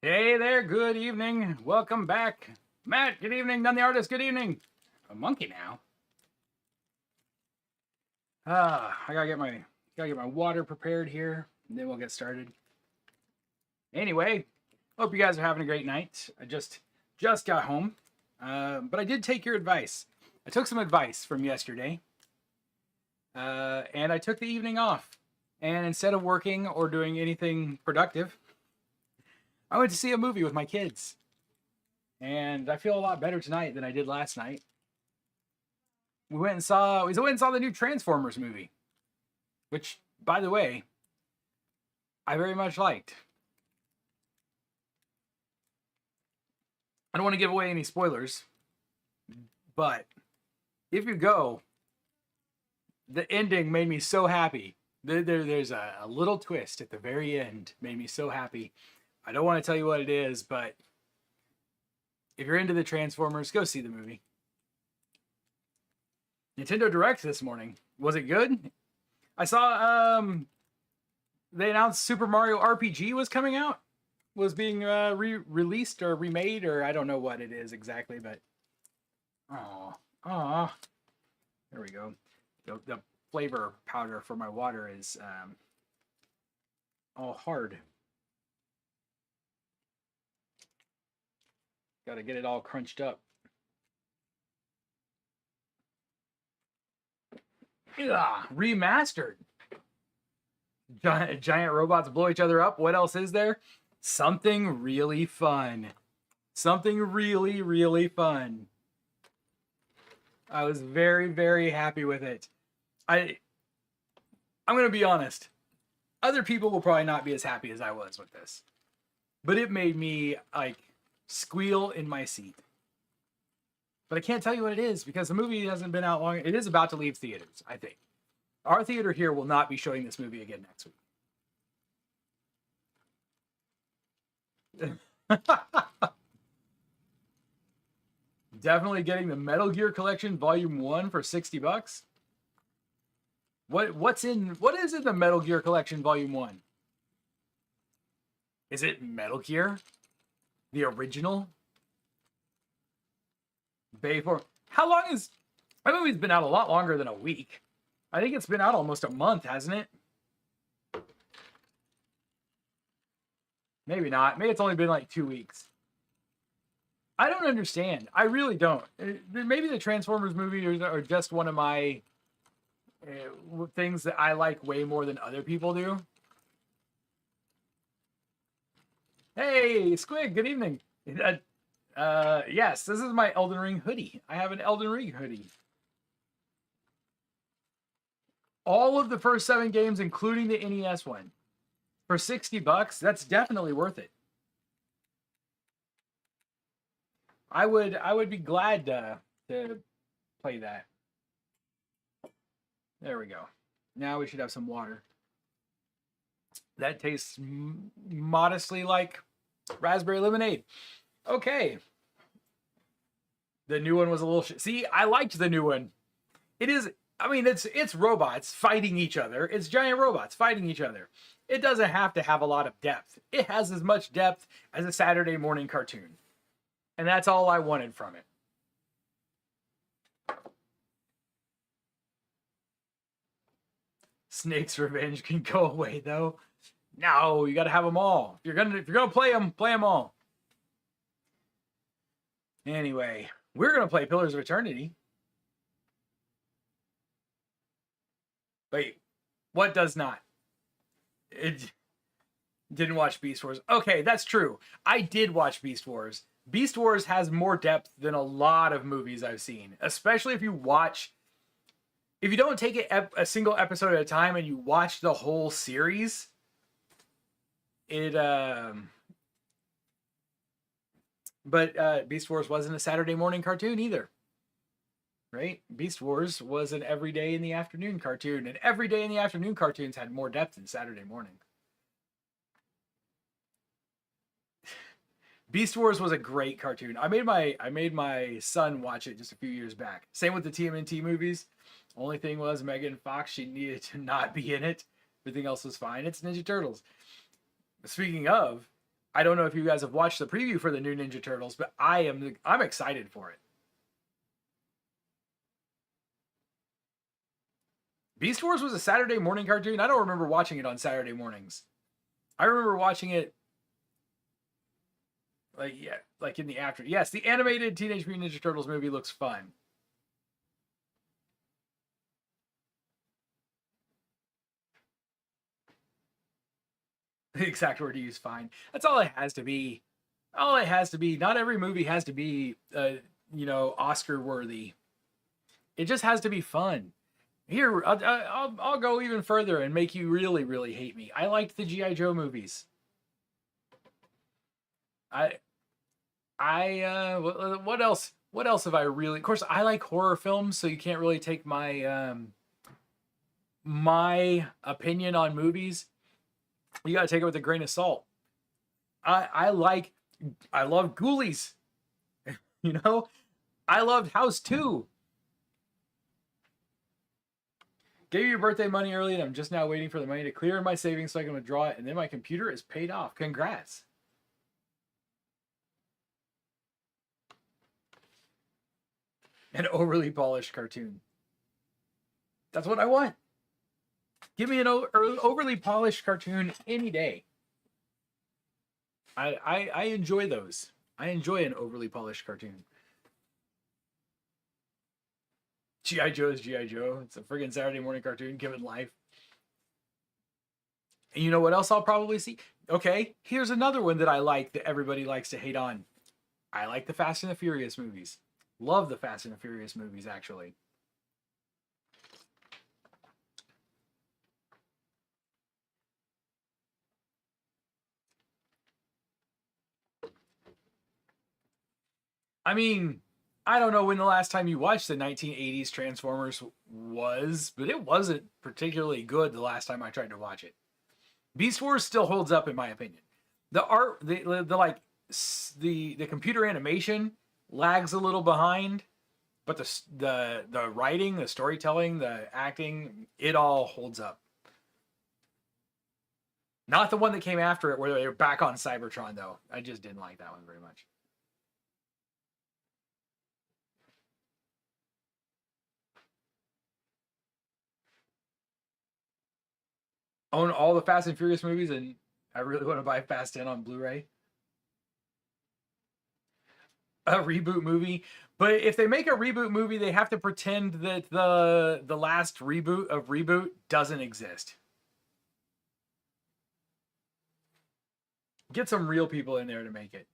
Hey there, good evening. Welcome back. Matt, good evening. None the artist, good evening. A monkey now. I gotta get my water prepared here, and then we'll get started. Anyway, hope you guys are having a great night. I just got home, but I did take your advice. I took some advice from yesterday, and I took the evening off. And instead of working or doing anything productive, I went to see a movie with my kids. And I feel a lot better tonight than I did last night. We went and saw the new Transformers movie, which, by the way, I very much liked. I don't want to give away any spoilers, but if you go, the ending made me so happy. There's a little twist at the very end, made me so happy. I don't want to tell you what it is, but if you're into the Transformers, go see the movie. Nintendo Direct this morning. Was it good? I saw they announced Super Mario RPG was coming out. Was being released or remade, or I don't know what it is exactly, but there we go. The flavor powder for my water is all hard. Got to get it all crunched up. Remastered. Giant robots blow each other up. What else is there? Something really fun. Something really, really fun. I was very, very happy with it. I'm going to be honest. Other people will probably not be as happy as I was with this. But it made me, like, squeal in my seat. But I can't tell you what it is because the movie hasn't been out long. It is about to leave theaters, I think. Our theater here will not be showing this movie again next week. Definitely getting the Metal Gear Collection Volume 1 for $60. What is in the Metal Gear Collection Volume 1? Is it Metal Gear? The original? Bay 4. How long is... That movie's been out a lot longer than a week. I think it's been out almost a month, hasn't it? Maybe not. Maybe it's only been like 2 weeks. I don't understand. I really don't. Maybe the Transformers movies are just one of my things that I like way more than other people do. Hey, Squig, good evening. Yes, this is my Elden Ring hoodie. I have an Elden Ring hoodie. All of the first 7 games, including the NES one, for $60, that's definitely worth it. I would be glad to play that. There we go. Now we should have some water. That tastes modestly like raspberry lemonade. Okay. The new one was a little See, I liked the new one. It is, I mean, it's robots fighting each other. It's giant robots fighting each other. It doesn't have to have a lot of depth. It has as much depth as a Saturday morning cartoon. And that's all I wanted from it. Snake's Revenge can go away though. No, you got to have them all. If you're gonna play them all. Anyway, we're gonna play Pillars of Eternity. Wait, what does not? It didn't watch Beast Wars. Okay, that's true. I did watch Beast Wars. Beast Wars has more depth than a lot of movies I've seen, especially if you don't take it a single episode at a time and you watch the whole series. But Beast Wars wasn't a Saturday morning cartoon either. Right? Beast Wars was an every day in the afternoon cartoon, and every day in the afternoon cartoons had more depth than Saturday morning. Beast Wars was a great cartoon. I made my son watch it just a few years back. Same with the TMNT movies. Only thing was Megan Fox, she needed to not be in it. Everything else was fine. It's Ninja Turtles. Speaking of, I don't know if you guys have watched the preview for the new Ninja Turtles, but I'm excited for it. Beast Wars was a Saturday morning cartoon. I don't remember watching it on Saturday mornings. I remember watching it like in the afternoon. Yes, the animated Teenage Mutant Ninja Turtles movie looks fun. The exact word to use, fine. That's all it has to be. All it has to be. Not every movie has to be, Oscar worthy. It just has to be fun. Here, I'll go even further and make you really, really hate me. I liked the G.I. Joe movies. What else? What else have I really? Of course, I like horror films, so you can't really take my my opinion on movies. You got to take it with a grain of salt. I love Ghoulies. I loved House 2. Gave you your birthday money early, and I'm just now waiting for the money to clear in my savings so I can withdraw it, and then my computer is paid off. Congrats. An overly polished cartoon. That's what I want. Give me an overly polished cartoon any day. I enjoy those. I enjoy an overly polished cartoon. G.I. Joe is G.I. Joe. It's a friggin' Saturday morning cartoon given life. And you know what else I'll probably see? Okay, here's another one that I like that everybody likes to hate on. I like the Fast and the Furious movies. Love the Fast and the Furious movies, actually. I mean, I don't know when the last time you watched the 1980s Transformers was, but it wasn't particularly good the last time I tried to watch it. Beast Wars still holds up in my opinion. The art, the computer animation lags a little behind, but the writing, the storytelling, the acting, it all holds up. Not the one that came after it where they were back on Cybertron though. I just didn't like that one very much. Own all the Fast and Furious movies, and I really want to buy Fast 10 on Blu-ray. A reboot movie, but if they make a reboot movie, they have to pretend that the last reboot of Reboot doesn't exist. Get some real people in there to make it.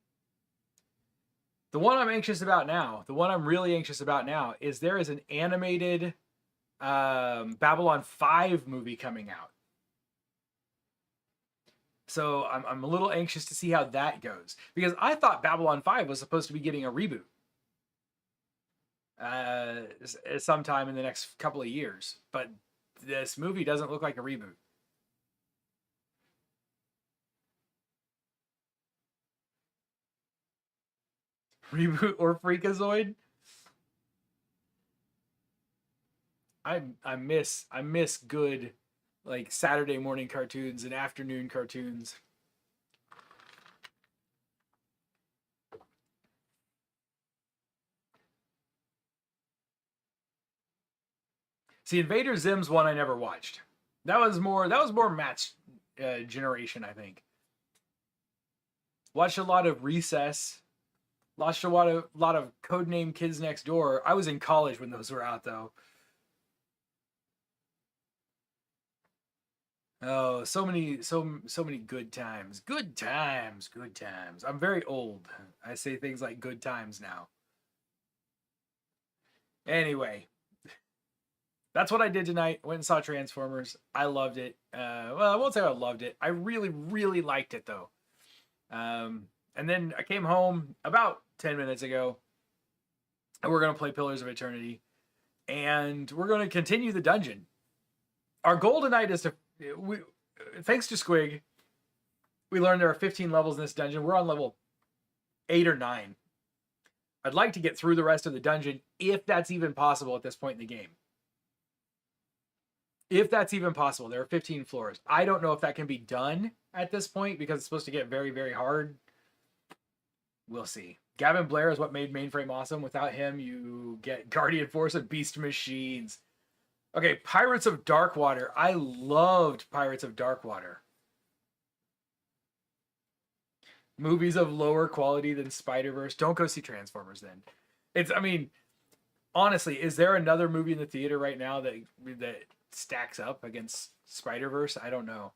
The one I'm anxious about now, the one I'm really anxious about now, is there is an animated Babylon 5 movie coming out. So I'm a little anxious to see how that goes, because I thought Babylon 5 was supposed to be getting a reboot sometime in the next couple of years, but this movie doesn't look like a reboot. Reboot or Freakazoid? I miss good like Saturday morning cartoons and afternoon cartoons. See, Invader Zim's one I never watched. That was more Matt's generation, I think. Watched a lot of Recess. Watched a lot of Codename Kids Next Door. I was in college when those were out though. Oh, so many good times. Good times, good times. I'm very old. I say things like good times now. Anyway, that's what I did tonight. Went and saw Transformers. I loved it. Well, I won't say I loved it. I really, really liked it though. And then I came home about 10 minutes ago, and we're gonna play Pillars of Eternity, and we're gonna continue the dungeon. Our goal tonight is to thanks to Squig, we learned there are 15 levels in this dungeon. We're on level 8 or 9. I'd like to get through the rest of the dungeon if that's even possible at this point in the game. If that's even possible, there are 15 floors. I don't know if that can be done at this point because it's supposed to get very, very hard. We'll see. Gavin Blair is what made Mainframe awesome. Without him, you get Guardian Force and Beast Machines. Okay, Pirates of Darkwater. I loved Pirates of Darkwater. Movies of lower quality than Spider-Verse. Don't go see Transformers then. I mean, honestly, is there another movie in the theater right now that stacks up against Spider-Verse? I don't know.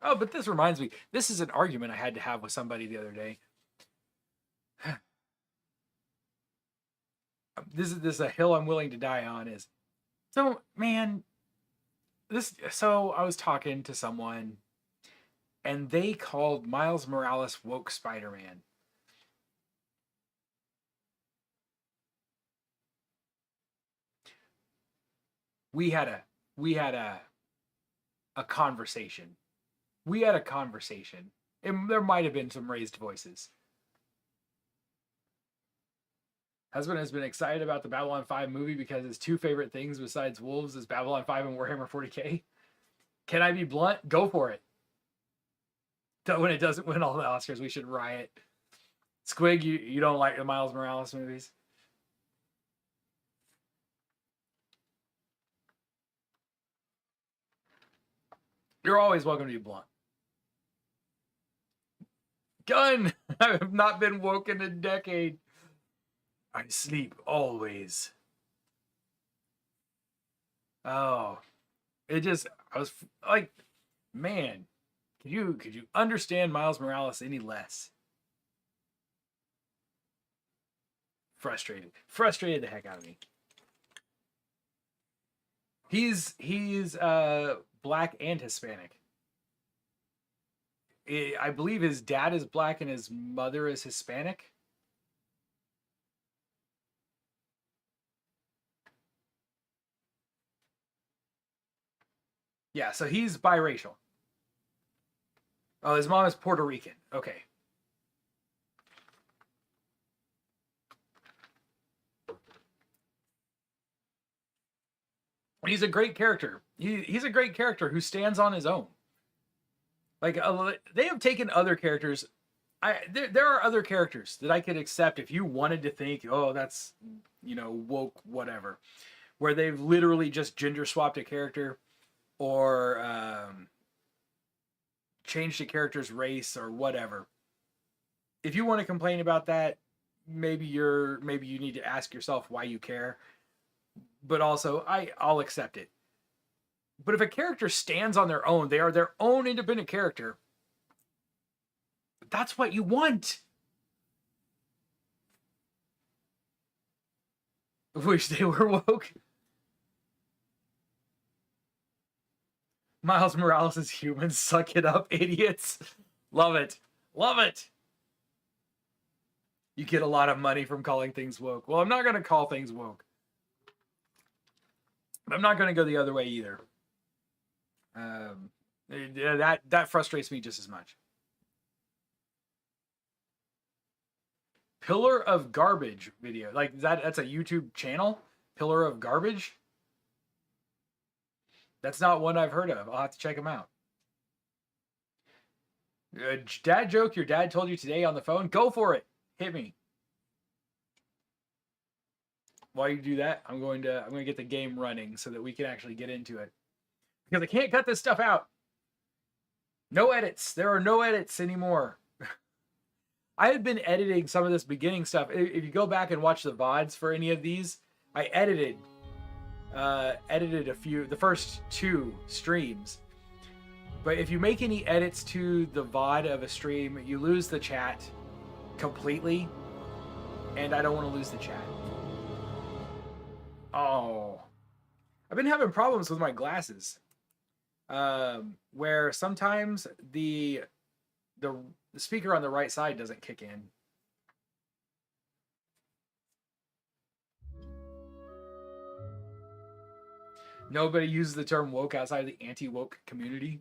Oh, but this reminds me. This is an argument I had to have with somebody the other day. This is a hill I'm willing to die on. So I was talking to someone, and they called Miles Morales woke Spider-Man. We had a conversation. And there might have been some raised voices. Husband has been excited about the Babylon 5 movie because his two favorite things besides Wolves is Babylon 5 and Warhammer 40k. Can I be blunt? Go for it. When it doesn't win all the Oscars, we should riot. Squig, you don't like the Miles Morales movies? You're always welcome to be blunt. Gun! I have not been woke in a decade. I sleep always. Oh. I was like, man, could you understand Miles Morales any less? Frustrated the heck out of me. He's black and Hispanic. I believe his dad is black and his mother is Hispanic. Yeah, so he's biracial. Oh, his mom is Puerto Rican. Okay. He's a great character. He's a great character who stands on his own. Like, they have taken other characters. There are other characters that I could accept if you wanted to think, oh, that's, woke, whatever. Where they've literally just gender swapped a character or changed a character's race or whatever. If you want to complain about that, maybe you need to ask yourself why you care. But also, I'll accept it. But if a character stands on their own, they are their own independent character. That's what you want. Wish they were woke. Miles Morales is human. Suck it up, idiots. Love it. Love it. You get a lot of money from calling things woke. Well, I'm not going to call things woke. But I'm not going to go the other way either. That frustrates me just as much. Pillar of Garbage video. Like that's a YouTube channel? Pillar of Garbage? That's not one I've heard of. I'll have to check them out. Dad joke your dad told you today on the phone? Go for it. Hit me. While you do that, I'm going to get the game running so that we can actually get into it. Because I can't cut this stuff out. No edits. There are no edits anymore. I had been editing some of this beginning stuff. If you go back and watch the VODs for any of these, I edited a few, the first 2 streams. But if you make any edits to the VOD of a stream, you lose the chat completely. And I don't want to lose the chat. Oh. I've been having problems with my glasses. Where sometimes the speaker on the right side doesn't kick in. Nobody uses the term woke outside of the anti-woke community.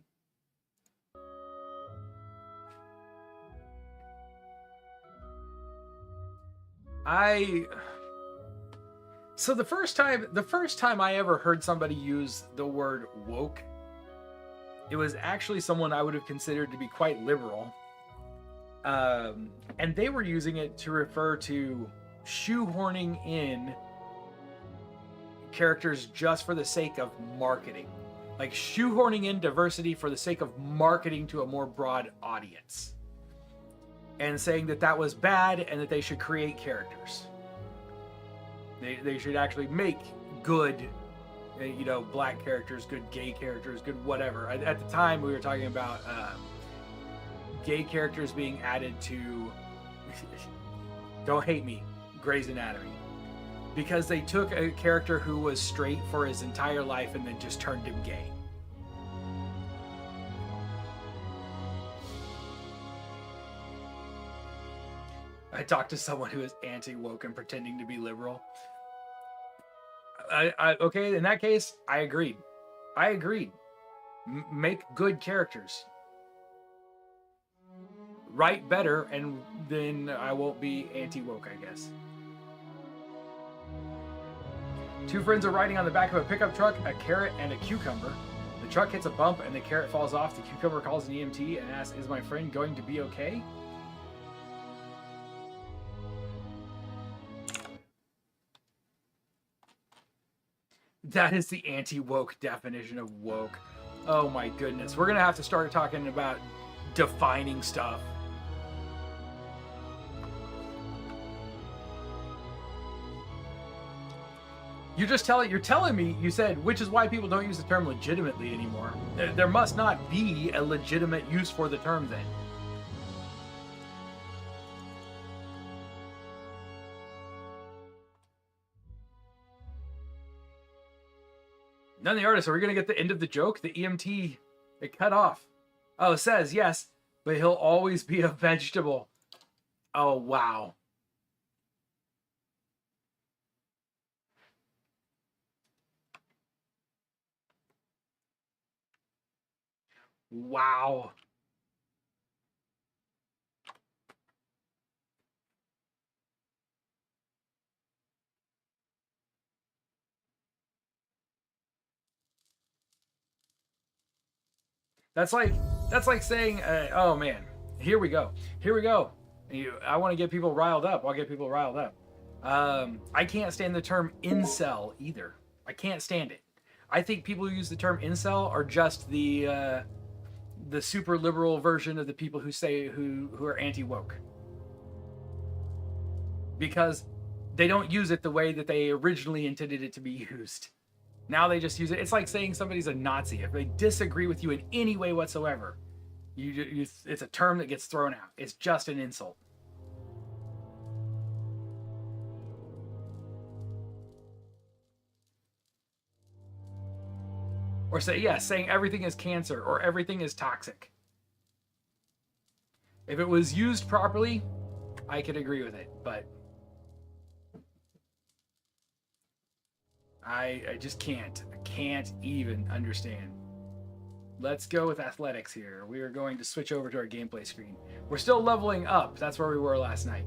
So the first time I ever heard somebody use the word woke It was actually someone I would have considered to be quite liberal. And they were using it to refer to shoehorning in characters just for the sake of marketing. Like shoehorning in diversity for the sake of marketing to a more broad audience. And saying that that was bad and that they should create characters. They should actually make good, you know, black characters, good gay characters, good whatever. At the time, we were talking about gay characters being added to, don't hate me, Grey's Anatomy. Because they took a character who was straight for his entire life and then just turned him gay. I talked to someone who is anti-woke and pretending to be liberal. Okay, in that case, I agreed. Make good characters. Write better, and then I won't be anti-woke, I guess. Two friends are riding on the back of a pickup truck, a carrot and a cucumber. The truck hits a bump and the carrot falls off. The cucumber calls an EMT and asks, "Is my friend going to be okay?" That is the anti-woke definition of woke. Oh my goodness. We're going to have to start talking about defining stuff. You're telling me, you said, which is why people don't use the term legitimately anymore. There must not be a legitimate use for the term then. None of the artists, are we going to get the end of the joke? The EMT, it cut off. Oh, it says, yes, but he'll always be a vegetable. Oh, wow. Wow. That's like saying, oh man, here we go. I want to get people riled up. I'll get people riled up. I can't stand the term incel either. I can't stand it. I think people who use the term incel are just the super liberal version of the people who say who are anti-woke, because they don't use it the way that they originally intended it to be used. Now they just use it. It's like saying somebody's a Nazi. If they disagree with you in any way whatsoever, it's a term that gets thrown out. It's just an insult. Or saying everything is cancer or everything is toxic. If it was used properly, I could agree with it, but I just can't. I can't even understand. Let's go with athletics here. We are going to switch over to our gameplay screen. We're still leveling up. That's where we were last night.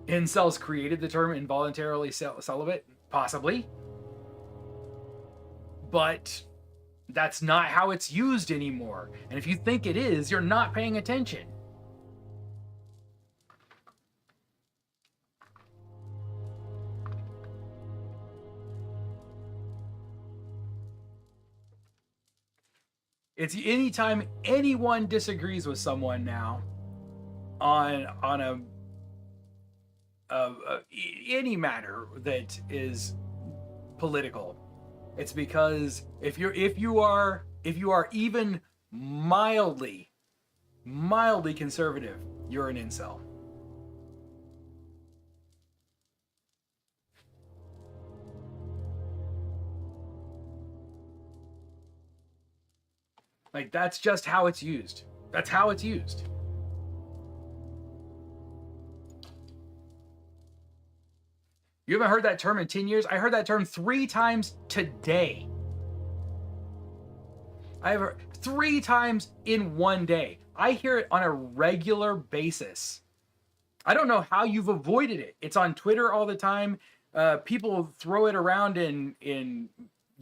Incels created the term involuntarily celibate? Possibly. But that's not how it's used anymore. And if you think it is, you're not paying attention. It's anytime anyone disagrees with someone now on any matter that is political, it's because if you are even mildly conservative, you're an incel. Like, that's just how it's used. That's how it's used. You haven't heard that term in 10 years? I heard that term 3 times today. I have heard 3 times in one day. I hear it on a regular basis. I don't know how you've avoided it. It's on Twitter all the time. People throw it around in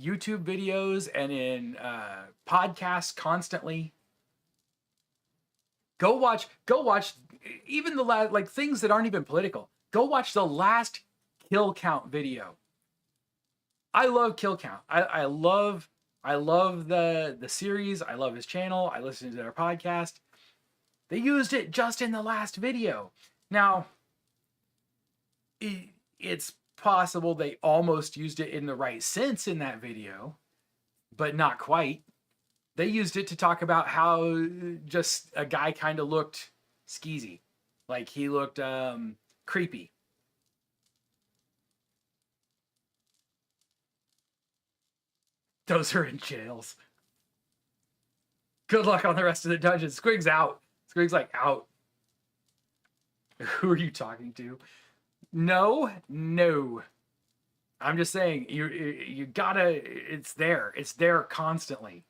YouTube videos and in podcasts constantly. Go watch even the last, like, things that aren't even political. Go watch the last kill count video. I love kill count. I love the series. I love his channel. I listen to their podcast. They used it just in the last video. Now, it's possible they almost used it in the right sense in that video, but not quite. They used it to talk about how just a guy kind of looked skeezy. Like, he looked creepy. Those are in jails. Good luck on the rest of the dungeons. Squig's out. Squig's like, out. Who are you talking to? No. I'm just saying, you gotta, it's there. It's there constantly.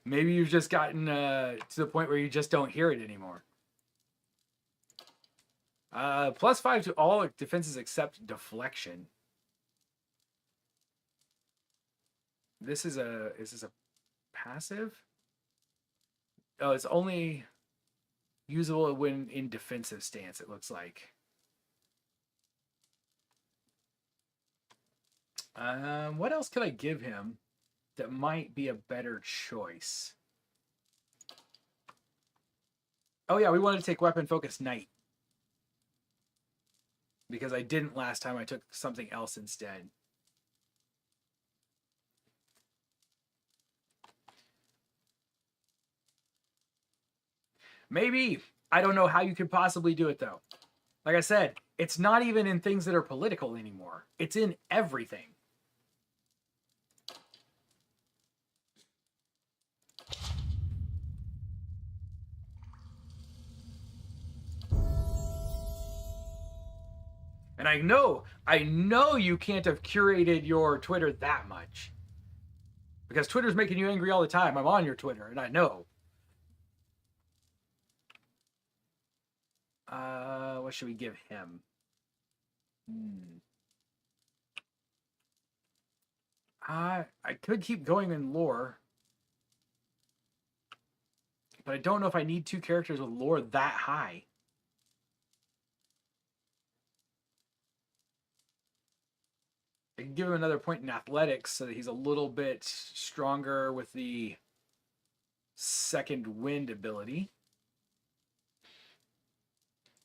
Maybe you've just gotten to the point where you just don't hear it anymore. +5 to all defenses except deflection. Is this a passive? Oh, it's only usable when in defensive stance, it looks like. What else could I give him that might be a better choice? Oh yeah, we wanted to take weapon focus knight, because I didn't last time. I took something else instead. Maybe. I don't know how you could possibly do it, though. Like I said, it's not even in things that are political anymore. It's in everything. And I know you can't have curated your Twitter that much, because Twitter's making you angry all the time. I'm on your Twitter, and I know. What should we give him? I could keep going in lore, but I don't know if I need 2 characters with lore that high. I can give him another point in athletics so that he's a little bit stronger with the second wind ability.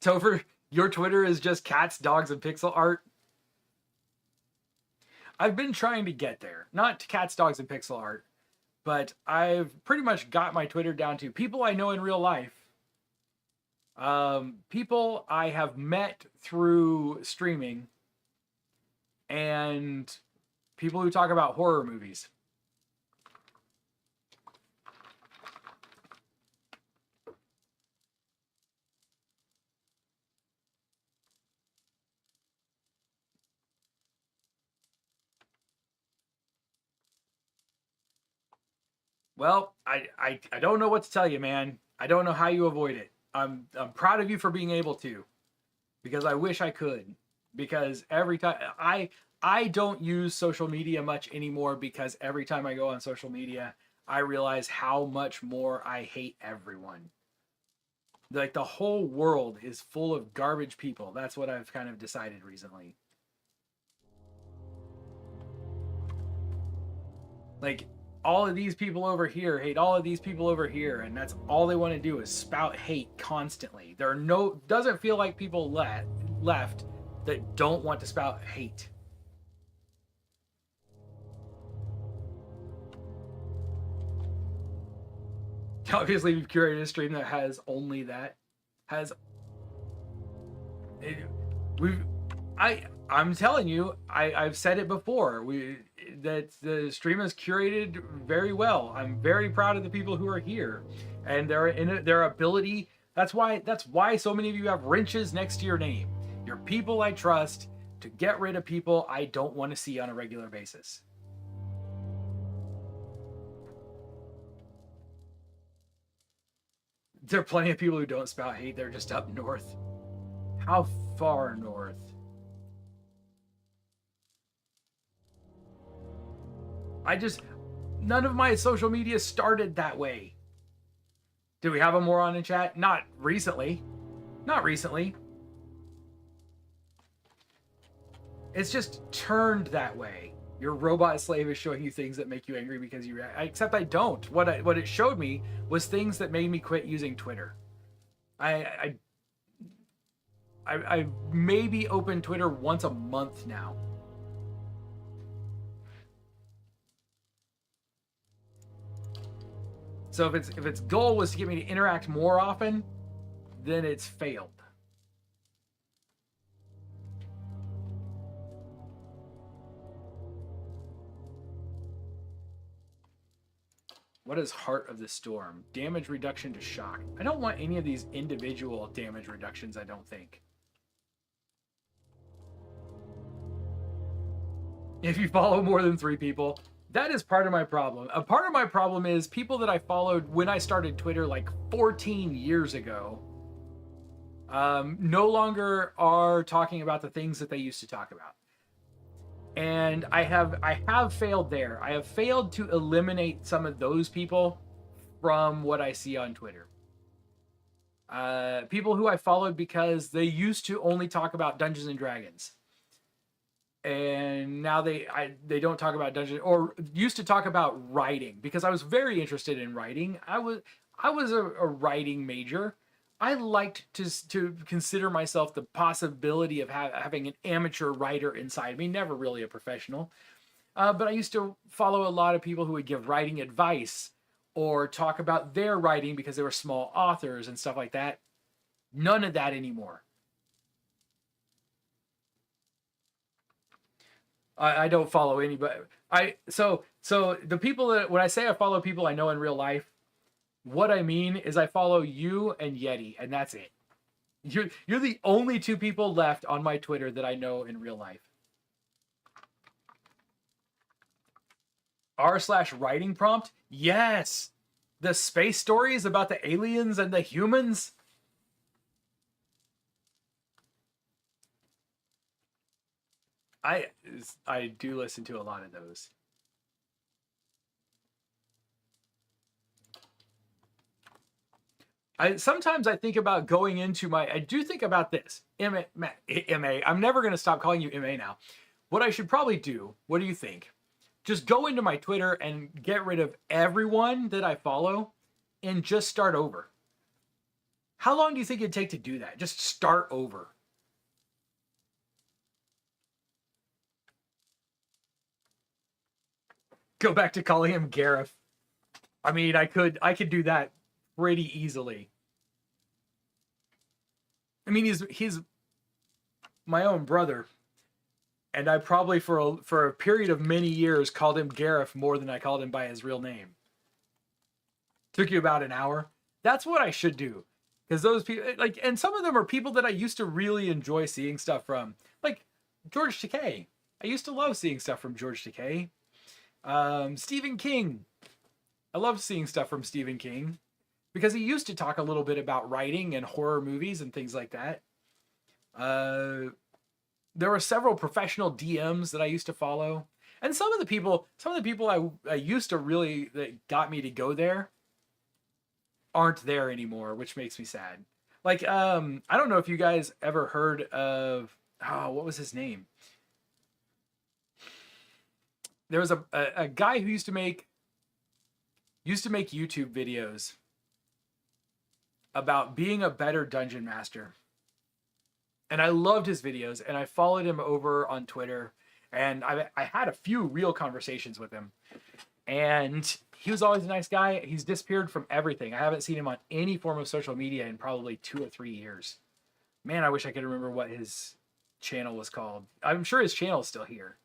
Topher, your Twitter is just cats, dogs, and pixel art. I've been trying to get there. Not to cats, dogs, and pixel art, but I've pretty much got my Twitter down to people I know in real life, people I have met through streaming, and people who talk about horror movies. Well, I don't know what to tell you, man. I don't know how you avoid it. I'm proud of you for being able to, because I wish I could. Because every time I don't use social media much anymore, because every time I go on social media, I realize how much more I hate everyone. Like, the whole world is full of garbage people. That's what I've kind of decided recently. Like, all of these people over here hate all of these people over here, and that's all they want to do is spout hate constantly. There are doesn't feel like people left that don't want to spout hate. Obviously, we've curated a stream that has only that. I'm telling you, I've said it before. That the stream is curated very well. I'm very proud of the people who are here, and their ability. That's why so many of you have wrenches next to your name. You're people I trust to get rid of people I don't want to see on a regular basis. There are plenty of people who don't spout hate. They're just up north. How far north? None of my social media started that way. Do we have a moron in chat? Not recently. Not recently. It's just turned that way. Your robot slave is showing you things that make you angry because you react. Except I don't. What it showed me was things that made me quit using Twitter. I maybe open Twitter once a month now. So if its goal was to get me to interact more often, then it's failed. What is Heart of the Storm? Damage reduction to shock. I don't want any of these individual damage reductions, I don't think. If you follow more than 3 people, that is part of my problem. A part of my problem is people that I followed when I started Twitter like 14 years ago no longer are talking about the things that they used to talk about. And I have failed there. I have failed to eliminate some of those people from what I see on Twitter. People who I followed because they used to only talk about Dungeons and Dragons, and now they don't talk about Dungeons, or used to talk about writing because I was very interested in writing. I was a writing major. I liked to consider myself the possibility of having an amateur writer inside me, never really a professional. But I used to follow a lot of people who would give writing advice or talk about their writing because they were small authors and stuff like that. None of that anymore. I don't follow anybody. So the people that, when I say I follow people I know in real life, what I mean is I follow you and Yeti, and that's it. You're the only 2 people left on my Twitter that I know in real life. r/writing prompt? Yes. The space stories about the aliens and the humans. I do listen to a lot of those. Sometimes I think about going into I do think about this. MA. I'm never going to stop calling you MA now. What I should probably do, what do you think? Just go into my Twitter and get rid of everyone that I follow and just start over. How long do you think it'd take to do that? Just start over. Go back to calling him Gareth. I mean, I could do that pretty easily. I mean, he's my own brother, and I probably for a period of many years called him Gareth more than I called him by his real name. Took you about an hour. That's what I should do, because those people, like, and some of them are people that I used to really enjoy seeing stuff from, like George Takei. I used to love seeing stuff from George Takei. Stephen King. I loved seeing stuff from Stephen King because he used to talk a little bit about writing and horror movies and things like that. There were several professional DMs that I used to follow, and some of the people I used to really, that got me to go there, aren't there anymore, which makes me sad. Like, I don't know if you guys ever heard of, what was his name? There was a guy who used to make YouTube videos about being a better dungeon master. And I loved his videos, and I followed him over on Twitter, and I had a few real conversations with him. And he was always a nice guy. He's disappeared from everything. I haven't seen him on any form of social media in probably 2 or 3 years. Man, I wish I could remember what his channel was called. I'm sure his channel is still here.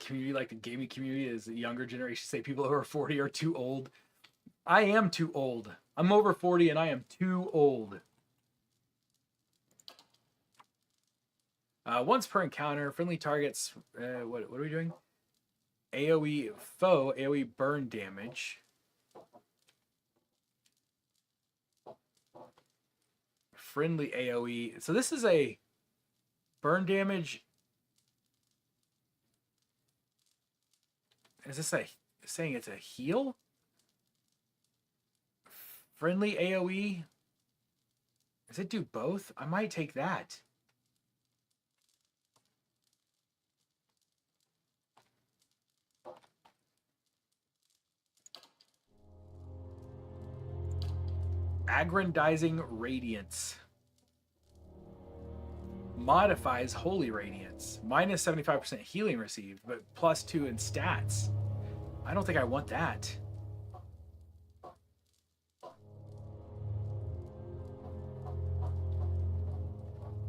Community, like the gaming community, is the younger generation say people who are 40 are too old. I am too old. I'm over 40 and I am too old. Once per encounter, friendly targets, what are we doing? AoE foe, AoE burn damage. friendly AoE. So this is a burn damage. Is this saying it's a heal? Friendly AoE? Does it do both? I might take that. Aggrandizing Radiance. Modifies Holy Radiance. Minus 75% healing received, but plus 2 in stats. I don't think I want that.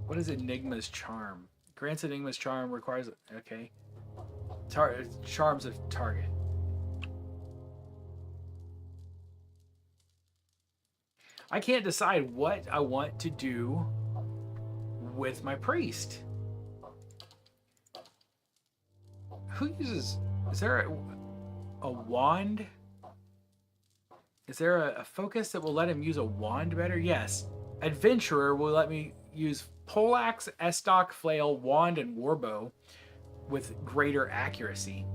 What is Enigma's Charm? Grants Enigma's Charm, requires... Okay. Charms a target. I can't decide what I want to do with my priest. Who uses... Is there a wand? Is there a focus that will let him use a wand better? Yes. Adventurer will let me use Poleaxe, Estoc, Flail, Wand, and Warbow with greater accuracy.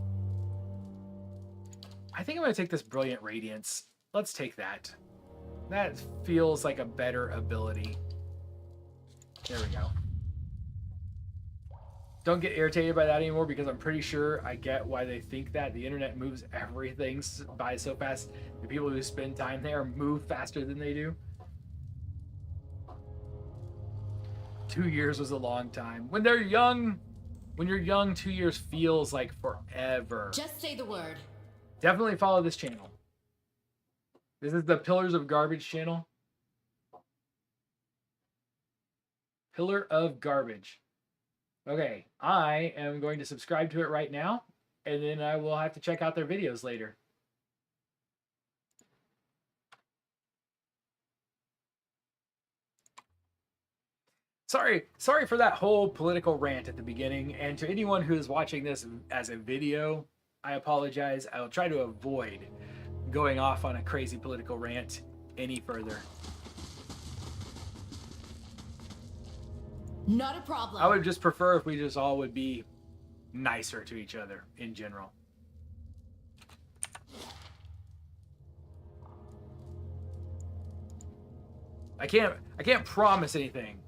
I think I'm going to take this Brilliant Radiance. Let's take that. That feels like a better ability. There we go. Don't get irritated by that anymore because I'm pretty sure I get why they think that. The internet moves everything by so fast. The people who spend time there move faster than they do. 2 years was a long time. When they're young, when you're young, 2 years feels like forever. Just say the word. Definitely follow this channel. This is the Pillars of Garbage channel. Pillar of Garbage. Okay, I am going to subscribe to it right now, and then I will have to check out their videos later. Sorry for that whole political rant at the beginning, and to anyone who is watching this as a video, I apologize. I'll try to avoid going off on a crazy political rant any further. Not a problem. I would just prefer if we just all would be nicer to each other in general. I can't promise anything,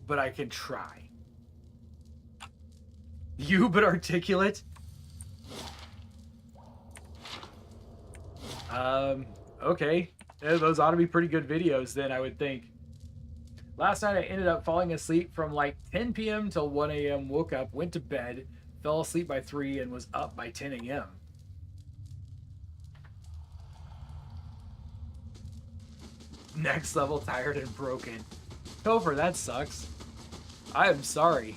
but I can try. You but articulate? Okay. Yeah, those ought to be pretty good videos then, I would think. Last night I ended up falling asleep from like 10 p.m. till 1 a.m. Woke up, went to bed, fell asleep by 3, and was up by 10 a.m. Next level tired and broken. Topher, that sucks. I am sorry.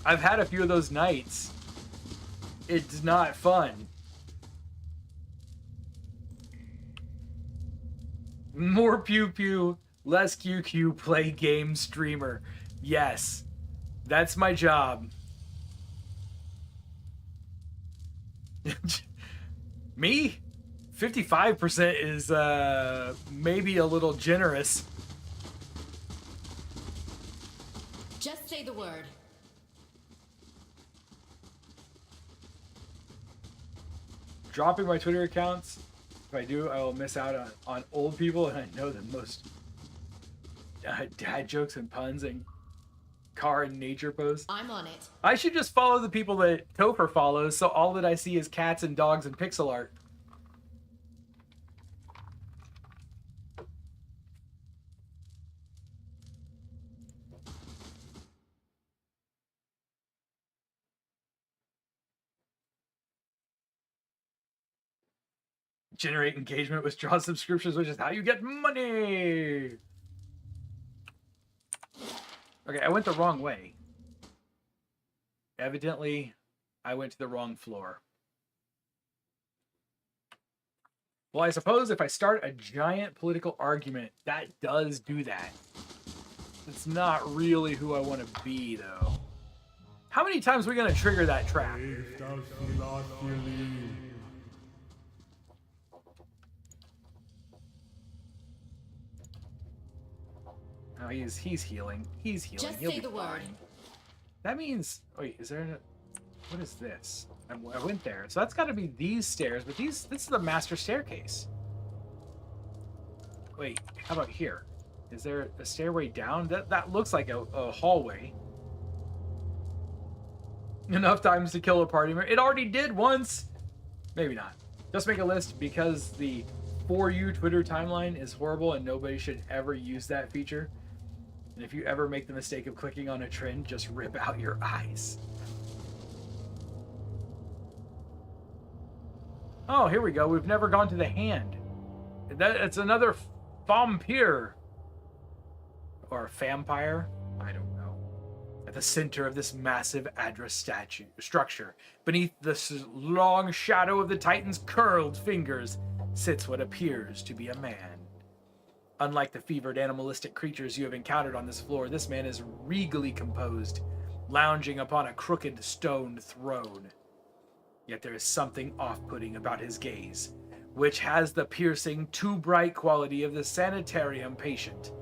I've had a few of those nights. It's not fun. More pew pew, less QQ, play game streamer. Yes, that's my job. Me? 55% is maybe a little generous. Just say the word. Dropping my Twitter accounts. If I do, I will miss out on old people, and I know the most dad jokes and puns and car and nature posts. I'm on it. I should just follow the people that Topher follows, so all that I see is cats and dogs and pixel art. Generate engagement, withdraw subscriptions, which is how you get money. Okay, I went the wrong way. Evidently, I went to the wrong floor. Well, I suppose if I start a giant political argument, that does do that. It's not really who I want to be, though. How many times are we going to trigger that trap? Oh, he's healing. He's healing. Just He'll say be the word. fine. That means... Wait, is there... What is this? I went there. So that's got to be these stairs, but this is the master staircase. Wait, how about here? Is there a stairway down? That looks like a hallway. Enough times to kill a party member. It already did once. Maybe not. Just make a list because the For You Twitter timeline is horrible and nobody should ever use that feature. And if you ever make the mistake of clicking on a trend, just rip out your eyes. Oh, here we go. We've never gone to the hand. It's another vampire. Or vampire. I don't know. At the center of this massive address structure, beneath the long shadow of the Titan's curled fingers, sits what appears to be a man. Unlike the fevered animalistic creatures you have encountered on this floor, this man is regally composed, lounging upon a crooked stone throne. Yet there is something off-putting about his gaze, which has the piercing, too bright quality of the sanitarium patient.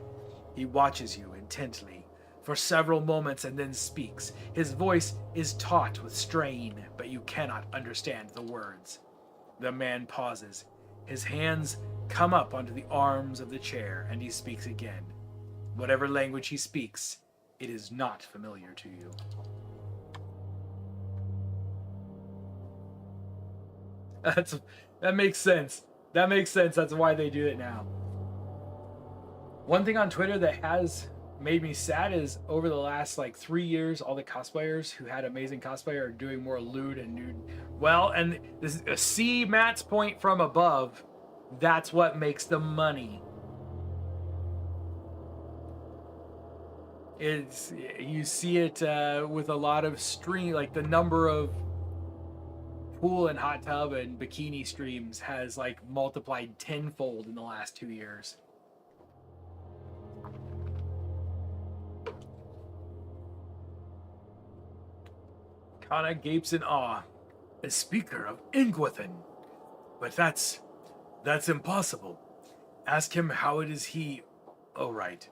He watches you intently for several moments and then speaks. His voice is taut with strain, but you cannot understand the words. The man pauses. His hands come up onto the arms of the chair, and he speaks again. Whatever language he speaks, it is not familiar to you. That makes sense. That makes sense. That's why they do it now. One thing on Twitter that has made me sad is over the last 3 years, all the cosplayers who had amazing cosplay are doing more lewd and nude. Well, and this see Matt's point from above. That's what makes the money. It's you see it with a lot of stream, like the number of pool and hot tub and bikini streams has multiplied tenfold in the last 2 years. Kana gapes in awe. A speaker of Ingwathan. But that's impossible. Ask him how it is he... Oh, right.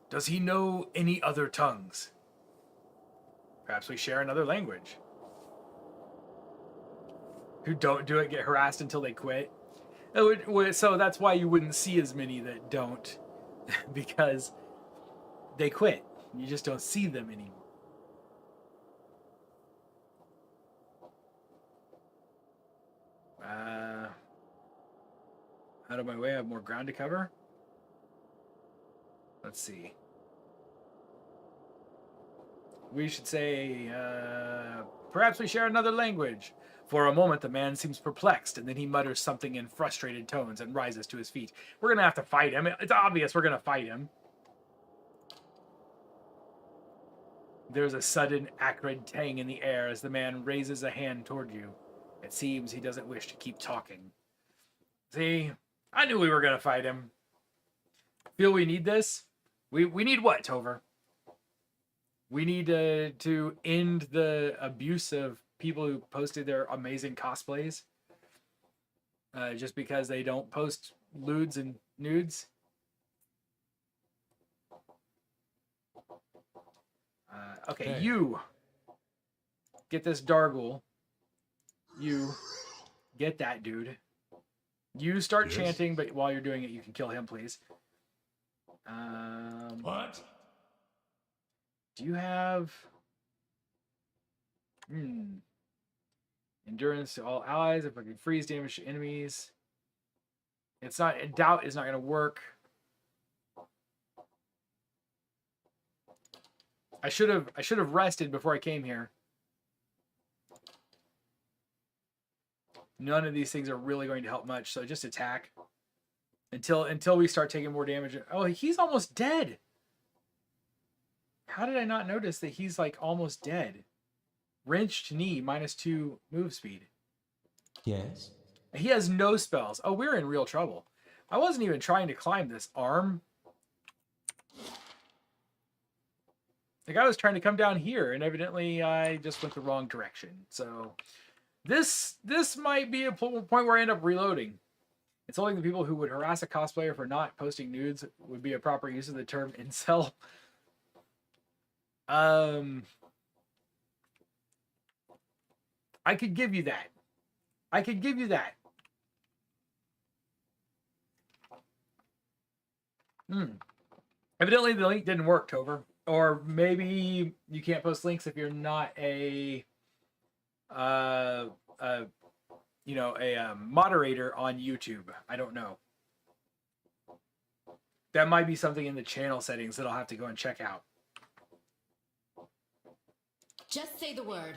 Does he know any other tongues? Perhaps we share another language. Who don't do it get harassed until they quit. So that's why you wouldn't see as many that don't. Because they quit. You just don't see them anymore. Out of my way, I have more ground to cover. Let's see. We should say, perhaps we share another language. For a moment, the man seems perplexed, and then he mutters something in frustrated tones and rises to his feet. We're going to have to fight him. It's obvious we're going to fight him. There's a sudden, acrid tang in the air as the man raises a hand toward you. It seems he doesn't wish to keep talking. See, I knew we were going to fight him. Feel we need this? We need what, Tover? We need to end the abuse of people who posted their amazing cosplays. Just because they don't post lewds and nudes. Okay, you get this Dargul. You get that dude. You start chanting, but while you're doing it, you can kill him, please. What? Do you have... Endurance to all allies. If I can freeze damage to enemies. It's not... Doubt is not going to work. I should have rested before I came here. None of these things are really going to help much, so just attack until we start taking more damage. Oh, he's almost dead. How did I not notice that he's almost dead? Wrenched knee, -2 move speed. Yes. He has no spells. Oh, we're in real trouble. I wasn't even trying to climb this arm. The guy was trying to come down here, and evidently I just went the wrong direction. So this might be a point where I end up reloading. Insulting the people who would harass a cosplayer for not posting nudes would be a proper use of the term incel. I could give you that. I could give you that. Evidently, the link didn't work, Tover. Or maybe you can't post links if you're not a moderator on YouTube. I don't know. That might be something in the channel settings that I'll have to go and check out. Just say the word.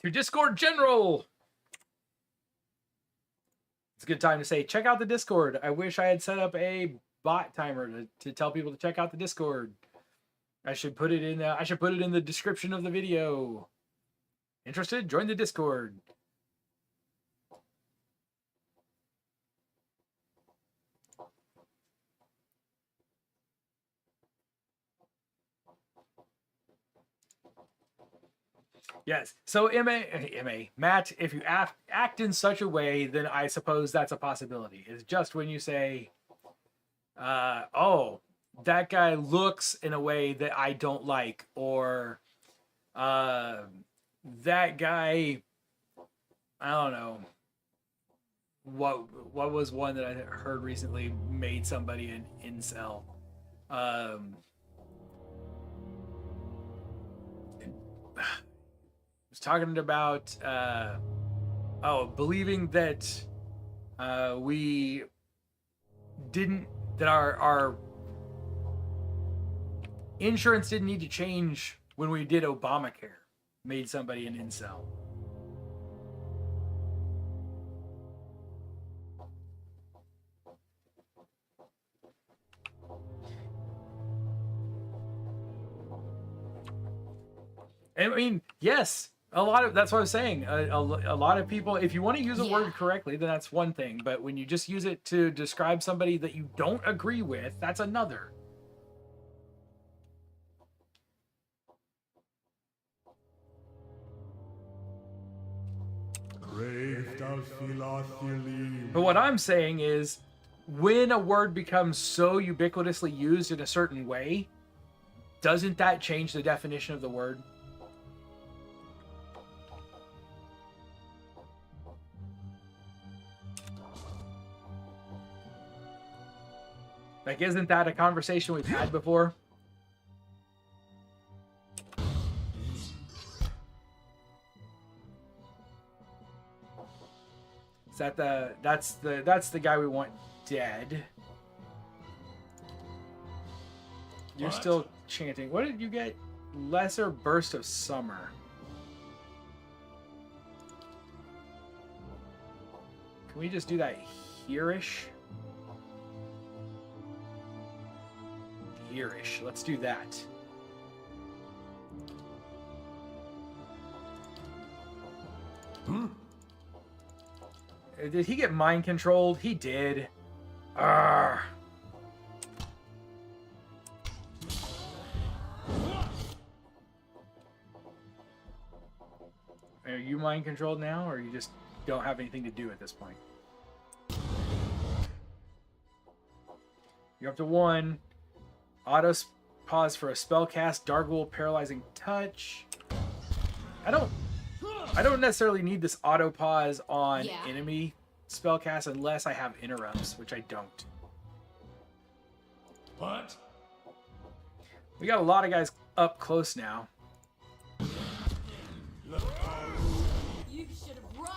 To Discord General! It's a good time to say, check out the Discord. I wish I had set up a bot timer to tell people to check out the Discord. I should put it in the description of the video. Interested? Join the Discord. Yes. So Matt, if you act in such a way, then I suppose that's a possibility. It's just when you say, oh, that guy looks in a way that I don't like, or that guy, I don't know. What was one that I heard recently made somebody an incel? Was talking about believing that we didn't, that our insurance didn't need to change when we did Obamacare, made somebody an incel. I mean, yes, that's what I was saying. A lot of people, if you want to use a word correctly, then that's one thing. But when you just use it to describe somebody that you don't agree with, that's another. But what I'm saying is, when a word becomes so ubiquitously used in a certain way, doesn't that change the definition of the word? Like, isn't that a conversation we've had before? Is that that's the guy we want dead. You're still chanting. What did you get? Lesser burst of summer. Can we just do that here-ish? Here-ish. Let's do that. Did he get mind controlled? He did. Arrgh. Are you mind controlled now, or you just don't have anything to do at this point? You're up to 1. Auto pause for a spell cast. Dargul Paralyzing Touch. I don't necessarily need this auto pause on enemy spellcast unless I have interrupts, which I don't. What? We got a lot of guys up close now. You should have run.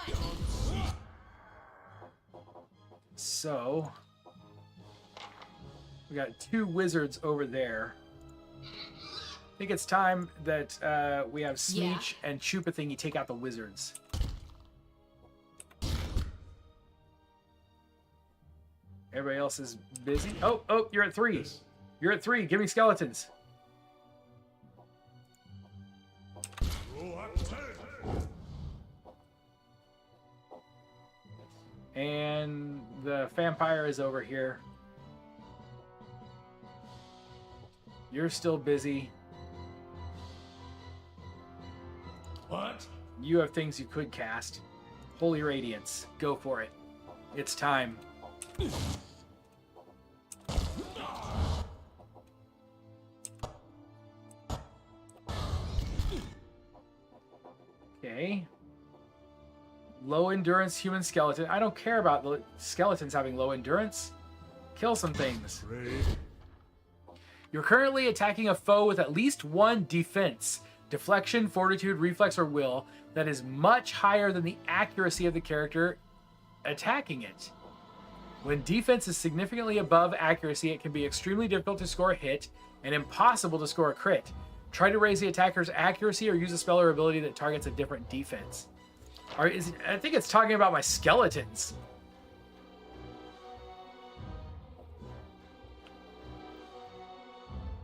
So we got 2 wizards over there. I think it's time that we have Sneech and Chupa-Thingy take out the wizards. Everybody else is busy. Oh, you're at 3. You're at 3. Give me skeletons. And the vampire is over here. You're still busy. What? You have things you could cast. Holy Radiance. Go for it. It's time. Okay. Low endurance human skeleton. I don't care about the skeletons having low endurance. Kill some things. You're currently attacking a foe with at least one defense, deflection, fortitude, reflex, or will that is much higher than the accuracy of the character attacking it. When defense is significantly above accuracy, it can be extremely difficult to score a hit and impossible to score a crit. Try to raise the attacker's accuracy or use a spell or ability that targets a different defense. I think it's talking about my skeletons.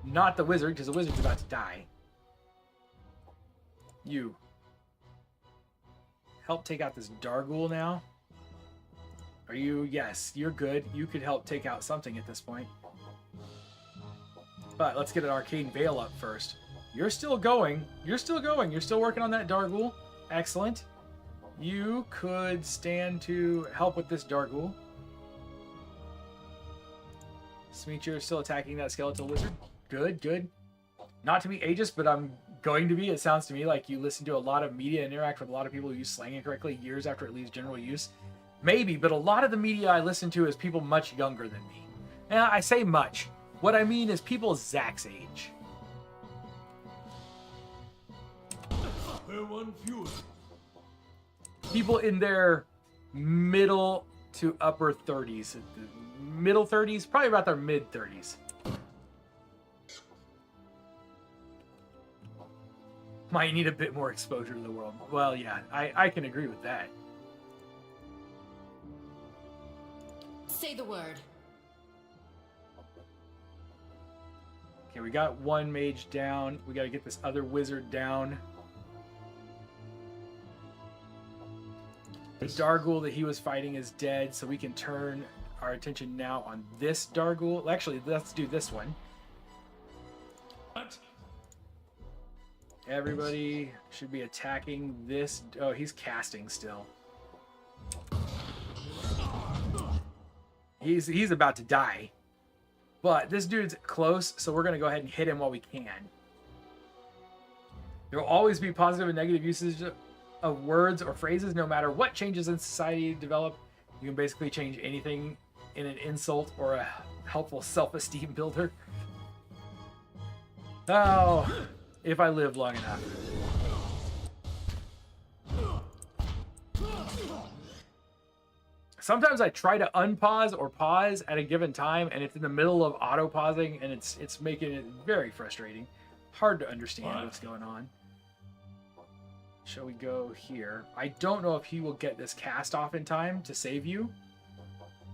Not the wizard, because the wizard's about to die. You. Help take out this Dargul now. Are you? Yes, you're good. You could help take out something at this point. But let's get an Arcane Veil up first. You're still going. You're still going. You're still working on that Dargul. Excellent. You could stand to help with this Dargul. Smeech, you're still attacking that skeletal wizard. Good, good. Not to be ageist, but I'm going to be. It sounds to me like you listen to a lot of media and interact with a lot of people who use slang incorrectly years after it leaves general use. Maybe, but a lot of the media I listen to is people much younger than me. Now, I say much. What I mean is people Zach's age. People in their middle to upper 30s. Middle 30s, probably about their mid 30s. Might need a bit more exposure to the world. Well, yeah, I can agree with that. Say the word. Okay, we got one mage down. We got to get this other wizard down. The Dargul that he was fighting is dead, so we can turn our attention now on this Dargul. Actually, let's do this one. What? Everybody should be attacking this. Oh, he's casting still. He's about to die. But this dude's close, so we're going to go ahead and hit him while we can. There will always be positive and negative usage of words or phrases, no matter what changes in society develop. You can basically change anything in an insult or a helpful self-esteem builder. Oh, if I live long enough. Sometimes I try to unpause or pause at a given time, and it's in the middle of auto-pausing, and it's making it very frustrating. Hard to understand what's going on. Shall we go here? I don't know if he will get this cast off in time to save you,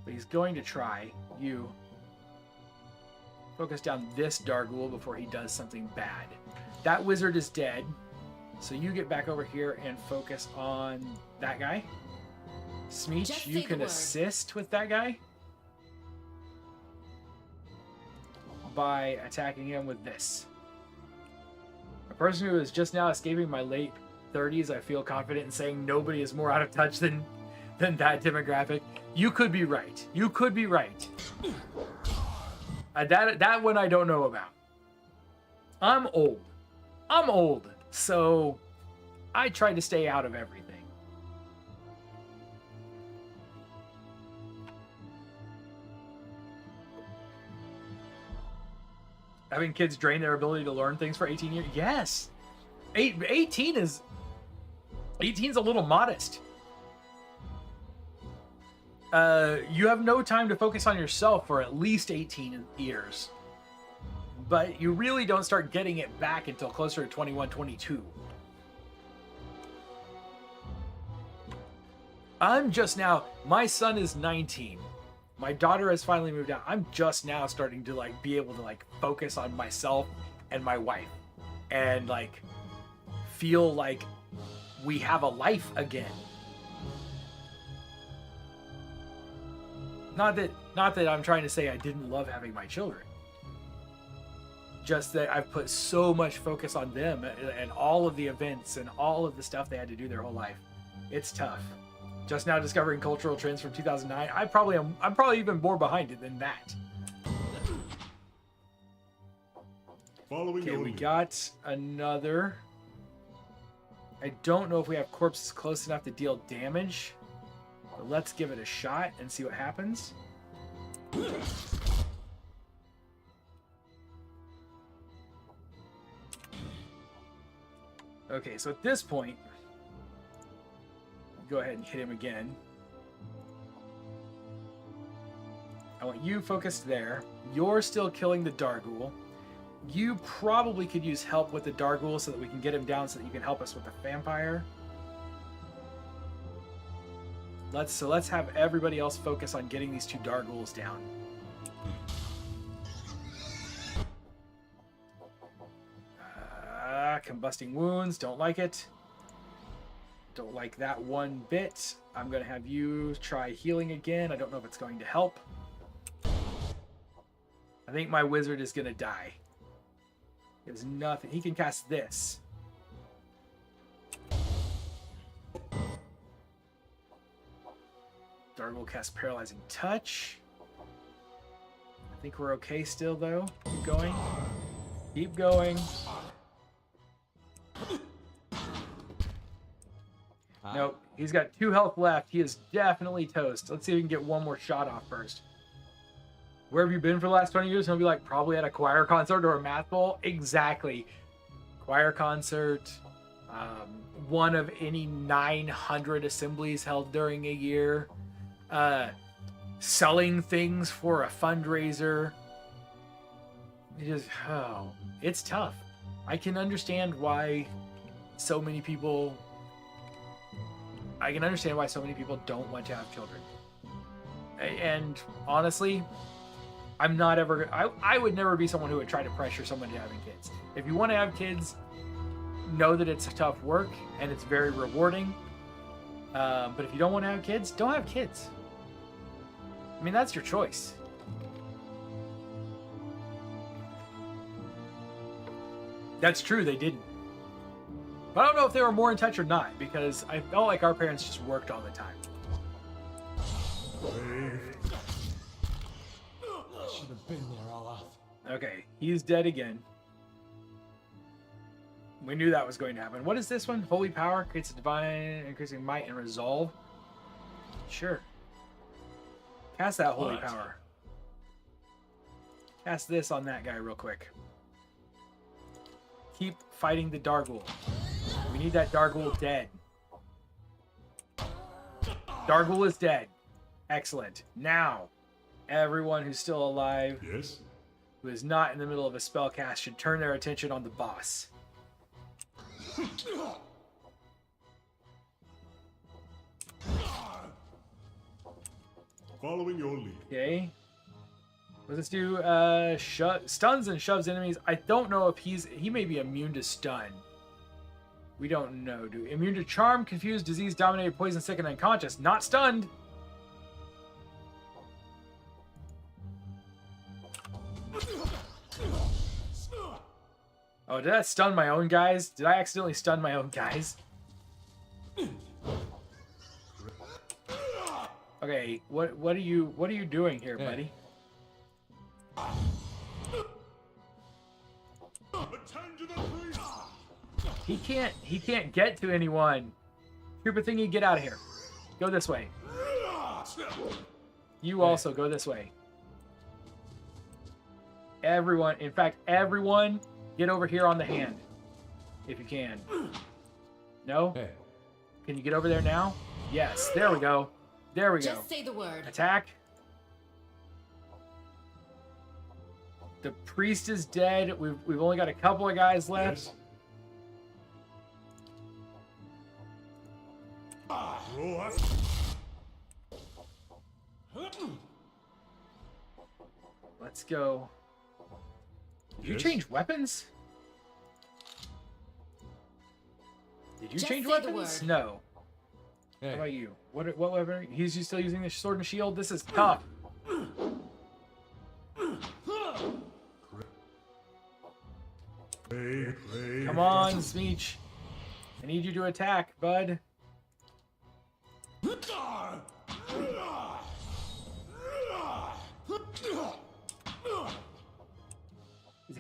but he's going to try. You. Focus down this Dargul before he does something bad. That wizard is dead, so you get back over here and focus on that guy. Smeech, you can assist with that guy by attacking him with this. A person who is just now escaping my late 30s, I feel confident in saying nobody is more out of touch than that demographic. You could be right. You could be right. That one I don't know about. I'm old. I'm old, so I try to stay out of everything. Having kids drain their ability to learn things for 18 years? Yes. 18 is... 18's a little modest. You have no time to focus on yourself for at least 18 years. But you really don't start getting it back until closer to 21, 22. I'm just now... My son is 19. My daughter has finally moved out. I'm just now starting to be able to focus on myself and my wife and feel like we have a life again. Not that I'm trying to say I didn't love having my children. Just that I've put so much focus on them and all of the events and all of the stuff they had to do their whole life. It's tough. Just now discovering cultural trends from 2009. I'm probably even more behind it than that. Following Okay, your we lead. got another. I don't know if we have corpses close enough to deal damage. But let's give it a shot and see what happens. Okay, so at this point, go ahead and hit him again. I want you focused there. You're still killing the Dargul. You probably could use help with the Dargul so that we can get him down so that you can help us with the vampire. Let's have everybody else focus on getting these two Darguls down. Combusting wounds, don't like it. Don't like that one bit. I'm going to have you try healing again. I don't know if it's going to help. I think my wizard is going to die. There's nothing. He can cast this. Dargul cast Paralyzing Touch. I think we're okay still, though. Keep going. Keep going. Nope. He's got 2 health left. He is definitely toast. Let's see if we can get one more shot off first. Where have you been for the last 20 years? He'll be like, probably at a choir concert or a math bowl. Exactly. Choir concert. One of any 900 assemblies held during a year. Selling things for a fundraiser. It's tough. I can understand why so many people don't want to have children. And honestly, I'm not ever... I would never be someone who would try to pressure someone to having kids. If you want to have kids, know that it's tough work and it's very rewarding. But if you don't want to have kids, don't have kids. I mean, that's your choice. That's true, they didn't. But I don't know if they were more in touch or not, because I felt like our parents just worked all the time. Should have been there, Olaf. Okay, he's dead again. We knew that was going to happen. What is this one? Holy power creates a divine, increasing might and resolve. Sure. Cast that holy power. Cast this on that guy real quick. Keep fighting the Dargul. We need that Dargul dead. Dargul is dead. Excellent. Now, everyone who's still alive, Yes. who is not in the middle of a spell cast, should turn their attention on the boss. Following your lead. Okay. What does this do? Stuns and shoves enemies. I don't know if he may be immune to stun. We don't know. Immune to charm, confused, disease, dominated, poison, sick, and unconscious. Not stunned. Oh, did that stun my own guys? Did I accidentally stun my own guys? Okay, what are you doing here, buddy? Attend to the priest. He can't get to anyone. Trooper thingy, get out of here. Go this way. You also go this way. Everyone, in fact, everyone, get over here on the hand. If you can. No? Hey. Can you get over there now? Yes, there we go. There we go. Just say the word. Attack. The priest is dead. We've only got a couple of guys left. Yes. Roll up. Let's go. Did you Yes. change weapons? Did you Just change say the weapons? word. No. Hey. How about you? What weapon? He's still using the sword and shield. This is tough. Pray. Come on, Smeech. I need you to attack, bud.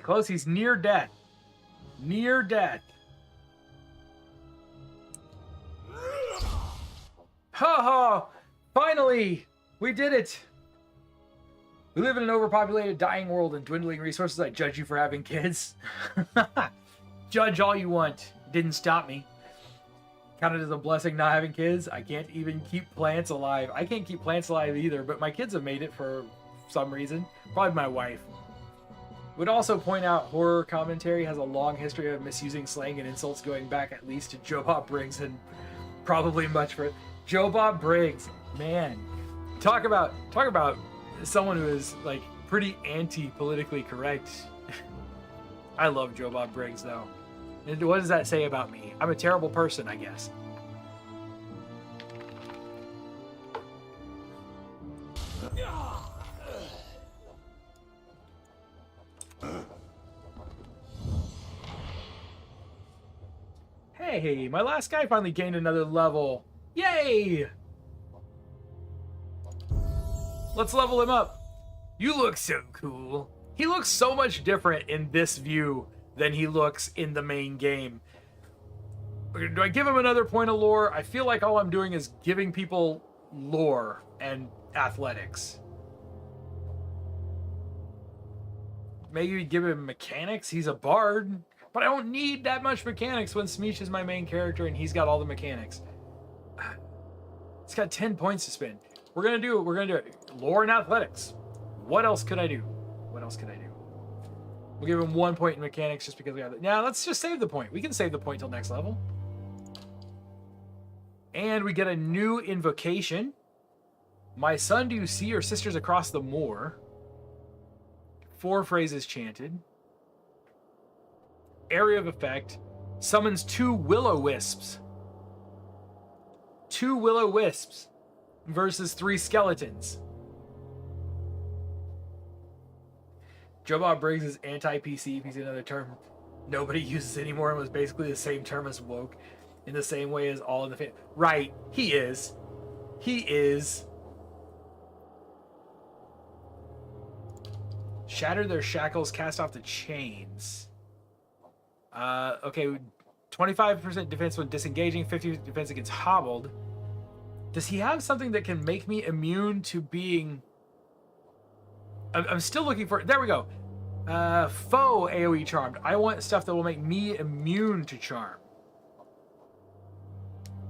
close? He's near death. Near death. Ha ha! Finally! We did it! We live in an overpopulated, dying world and dwindling resources. I judge you for having kids. Judge all you want. Didn't stop me. Counted as a blessing not having kids. I can't even keep plants alive. I can't keep plants alive either, but my kids have made it for some reason. Probably my wife. Would also point out horror commentary has a long history of misusing slang and insults going back at least to Joe Bob Briggs and probably much for Joe Bob Briggs. Man, talk about someone who is like pretty anti-politically correct. I love Joe Bob Briggs though. And what does that say about me? I'm a terrible person, I guess. Hey, my last guy finally gained another level. Yay! Let's level him up. You look so cool. He looks so much different in this view than he looks in the main game. Do I give him another point of lore? I feel like all I'm doing is giving people lore and athletics. Maybe give him mechanics. He's a bard. But I don't need that much mechanics when Smeech is my main character and he's got all the mechanics. It's got 10 points to spend. We're gonna do it. Lore and athletics. What else could I do? What else could I do? We'll give him 1 point in mechanics just because we have it. Now let's just save the point. We can save the point till next level. And we get a new invocation. My son, do you see your sisters across the moor? 4 phrases chanted. Area of effect. Summons 2 will-o-wisps. 2 will-o-wisps versus 3 skeletons. Joe Bob Briggs is anti-PC. If he's another term nobody uses anymore and was basically the same term as woke in the same way as all in the family. Right, he is. He is. Shatter their shackles, cast off the chains. Okay, 25% defense when disengaging, 50% defense against hobbled. Does he have something that can make me immune to being... I'm still looking for... There we go. Foe AoE charmed. I want stuff that will make me immune to charm.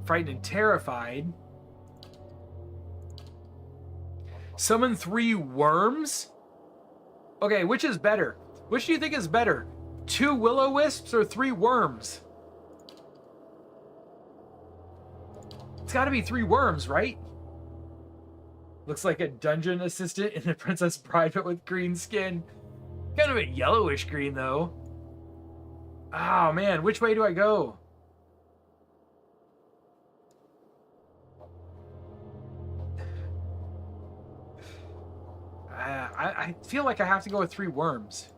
Frightened and terrified. Summon 3 worms? Okay, which is better? Which do you think is better? 2 will-o-wisps or 3 worms? It's got to be 3 worms, right? Looks like a dungeon assistant in the Princess Bride, but with green skin. Kind of a yellowish green, though. Oh, man. Which way do I go? I feel like I have to go with 3 worms.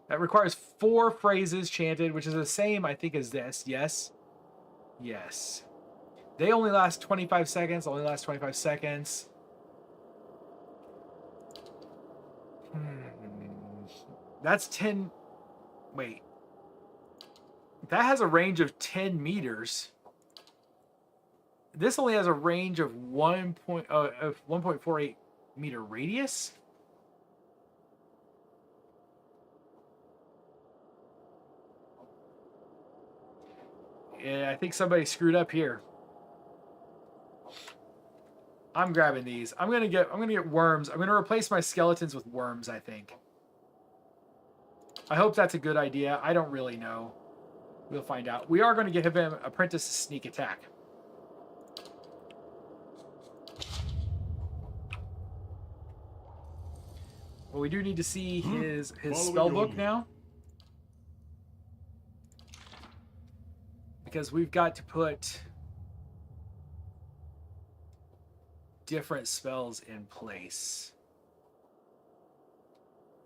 That requires 4 phrases chanted, which is the same, I think, as this. Yes. Yes. They only last 25 seconds. Only last 25 seconds. That's 10... Wait. That has a range of 10 meters. This only has a range of 1.48 meter radius. Yeah, I think somebody screwed up here. I'm grabbing these. I'm gonna get worms. I'm gonna replace my skeletons with worms, I think. I hope that's a good idea. I don't really know. We'll find out. We are going to give him Apprentice Sneak Attack. Well, we do need to see his spell book now. Because we've got to put different spells in place.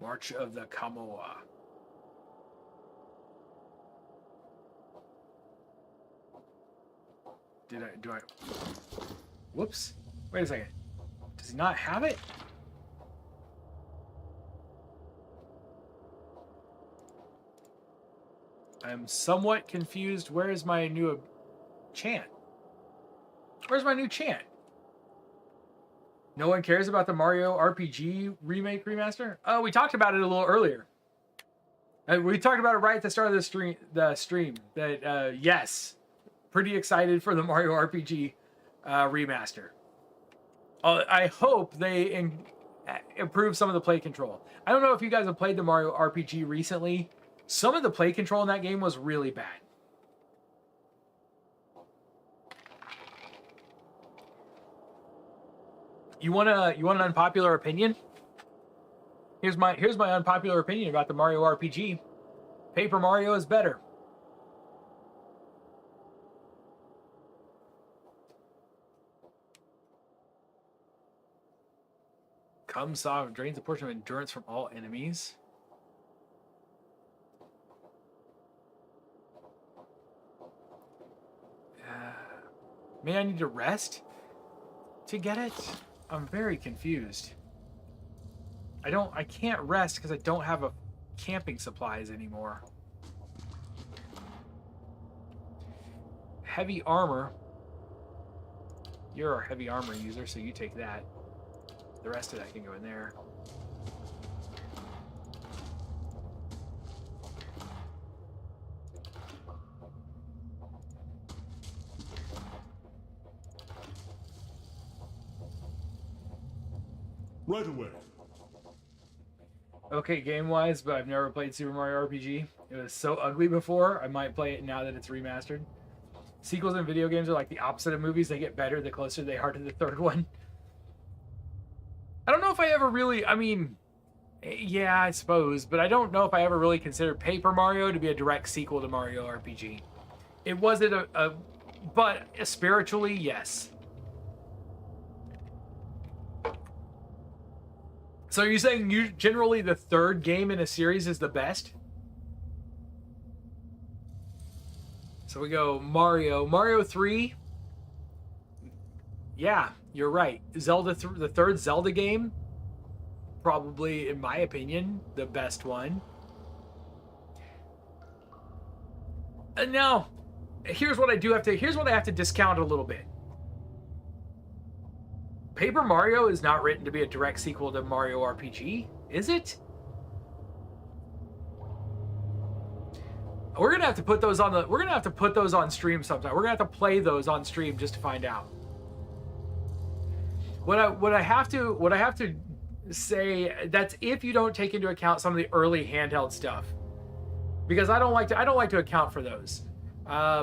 March of the Kamoa. Do I? Whoops. Wait a second. Does he not have it? I'm somewhat confused. Where is my new chant? Where's my new chant? No one cares about the Mario RPG remake remaster? Oh, we talked about it a little earlier. We talked about it right at the start of the stream. That yes, pretty excited for the Mario RPG remaster. I hope they improve some of the play control. I don't know if you guys have played the Mario RPG recently. Some of the play control in that game was really bad. You want an unpopular opinion? Here's my unpopular opinion about the Mario RPG. Paper Mario is better. Come saw drains a portion of endurance from all enemies. May I need to rest to get it? I'm very confused. I can't rest because I don't have a camping supplies anymore. Heavy armor. You're our heavy armor user, so you take that. The rest of that can go in there. Right away. Okay, game-wise, but I've never played Super Mario RPG. It was so ugly before, I might play it now that it's remastered. Sequels in video games are like the opposite of movies. They get better the closer they are to the third one. I don't know if I ever really... I mean, yeah, I suppose. But I don't know if I ever really considered Paper Mario to be a direct sequel to Mario RPG. It wasn't but spiritually, yes. So you're saying generally the third game in a series is the best? So we go Mario 3. Yeah, you're right. Zelda, the third Zelda game, probably, in my opinion, the best one. And now, here's what I have to discount a little bit. Paper Mario is not written to be a direct sequel to Mario RPG, is it? We're gonna have to put those on stream sometime. We're gonna have to play those on stream just to find out. What I have to say, that's if you don't take into account some of the early handheld stuff, because I don't like to account for those.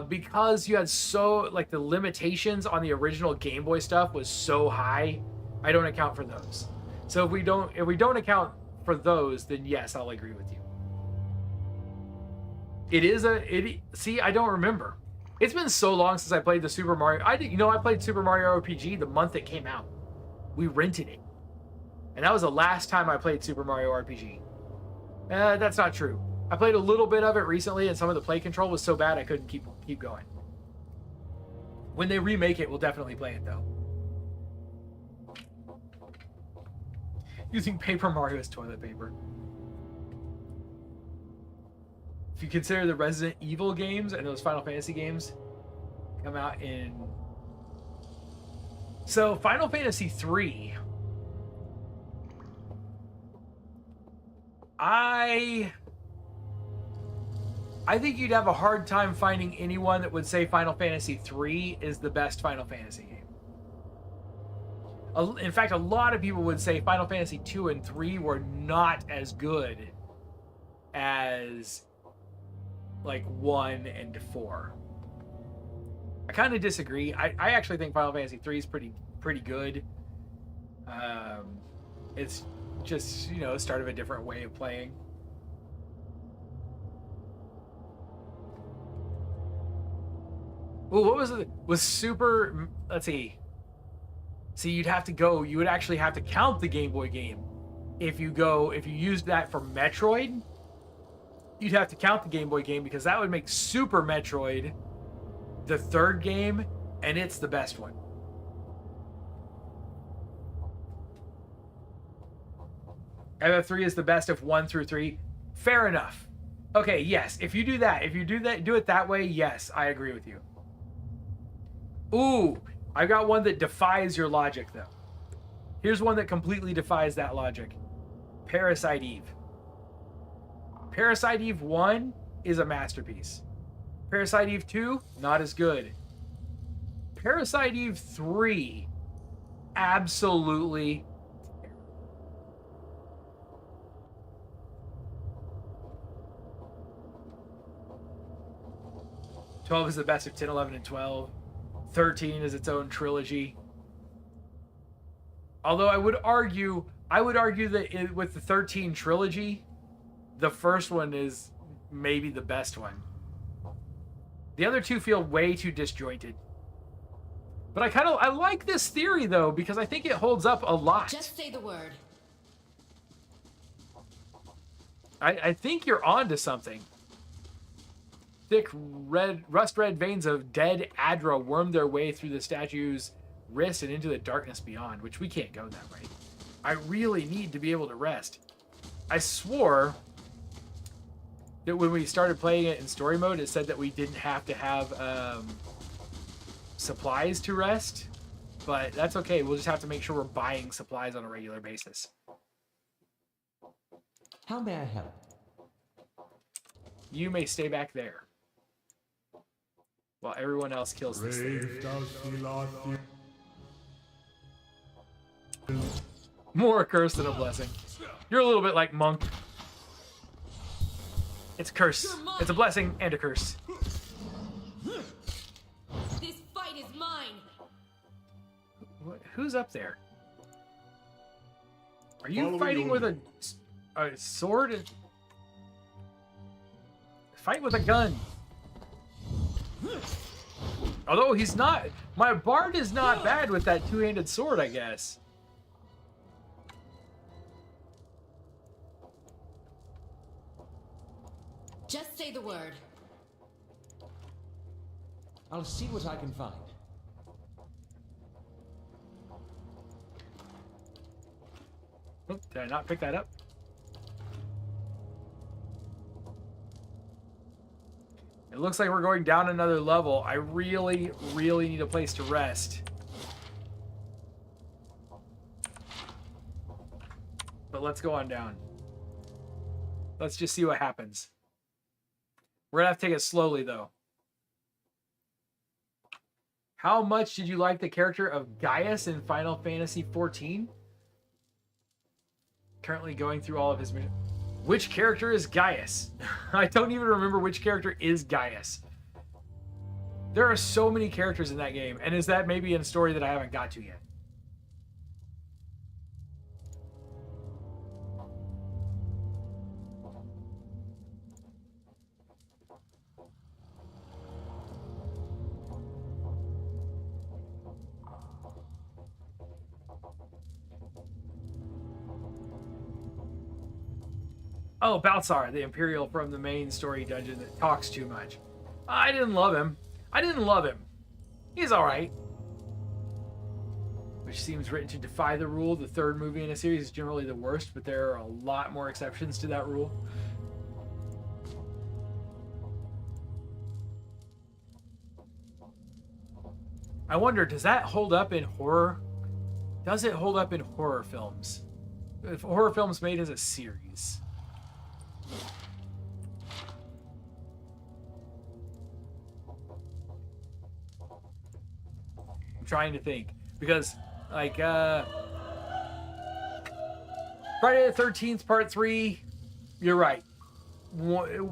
Because you had the limitations on the original Game Boy stuff was so high, I don't account for those. So if we don't account for those, then yes, I'll agree with you. See, I don't remember. It's been so long since I played the Super Mario. I played Super Mario RPG the month it came out. We rented it, and that was the last time I played Super Mario RPG. That's not true. I played a little bit of it recently, and some of the play control was so bad I couldn't keep going. When they remake it, we'll definitely play it, though. Using Paper Mario as toilet paper. If you consider the Resident Evil games and those Final Fantasy games come out in... So, Final Fantasy 3... I think you'd have a hard time finding anyone that would say Final Fantasy 3 is the best Final Fantasy game. In fact, a lot of people would say Final Fantasy 2 and 3 were not as good as like 1 and 4. I kind of disagree. I actually think Final Fantasy 3 is pretty good. It's just, start of a different way of playing. Well, what was it? Was Super... Let's see. See, you would actually have to count the Game Boy game. If you used that for Metroid, you'd have to count the Game Boy game, because that would make Super Metroid the third game, and it's the best one. FF3 is the best of 1 through 3. Fair enough. Okay, yes. If you do that, do it that way, yes, I agree with you. Ooh, I got one that defies your logic, though. Here's one that completely defies that logic. Parasite Eve. Parasite Eve 1 is a masterpiece. Parasite Eve 2, not as good. Parasite Eve 3, absolutely. 12 is the best of 10, 11, and 12. 13 is its own trilogy. Although I would argue that with the 13 trilogy, the first one is maybe the best one. The other two feel way too disjointed. But I like this theory though, because I think it holds up a lot. Just say the word. I think you're onto something. Thick rust-red veins of dead Adra worm their way through the statue's wrist and into the darkness beyond, which we can't go that way. I really need to be able to rest. I swore that when we started playing it in story mode, it said that we didn't have to have supplies to rest, but that's okay. We'll just have to make sure we're buying supplies on a regular basis. How may I help? You may stay back there while everyone else kills this thing. Brave does he lot More a curse than a blessing. You're a little bit like Monk. It's a curse. It's a blessing and a curse. This fight is mine. Who's up there? Are you Following fighting with order. a sword? Fight with a gun. Although he's not... My bard is not bad with that two-handed sword, I guess. Just say the word. I'll see what I can find. Oh, did I not pick that up? It looks like we're going down another level. I really, really need a place to rest. But let's go on down. Let's just see what happens. We're gonna have to take it slowly, though. How much did you like the character of Gaius in Final Fantasy XIV? Currently going through all of his missions. Which character is Gaius? I don't even remember which character is Gaius. There are so many characters in that game, and is that maybe in a story that I haven't got to yet? Oh, Balthazar, the Imperial from the main story dungeon that talks too much. I didn't love him. He's alright. Which seems written to defy the rule. The third movie in a series is generally the worst, but there are a lot more exceptions to that rule. I wonder, does that hold up in horror? Does it hold up in horror films? If horror films made as a series. I'm trying to think because like Friday the 13th Part 3, you're right,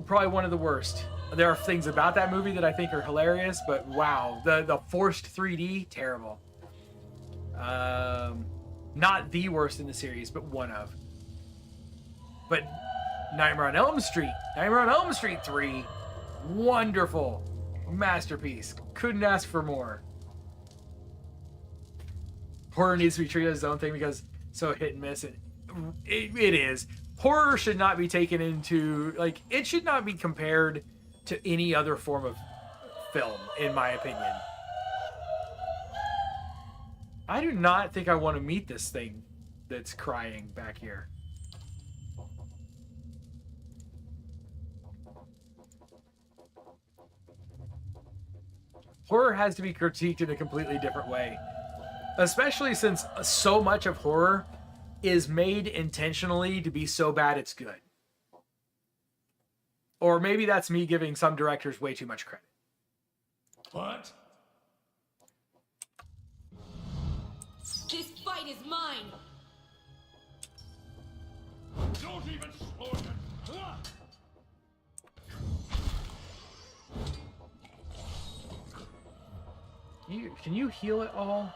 probably one of the worst. There are things about that movie that I think are hilarious, but wow, the forced 3D, terrible. Not the worst in the series, but one of. But Nightmare on Elm Street 3, wonderful, masterpiece. Couldn't ask for more. Horror needs to be treated as its own thing because it's so hit and miss, and it is. Horror should not be taken into, like, it should not be compared to any other form of film, in my opinion. I do not think I want to meet this thing that's crying back here. Horror has to be critiqued in a completely different way. Especially since so much of horror is made intentionally to be so bad it's good. Or maybe that's me giving some directors way too much credit. What? This fight is mine. Don't even slow it. Ah! Can you heal it all?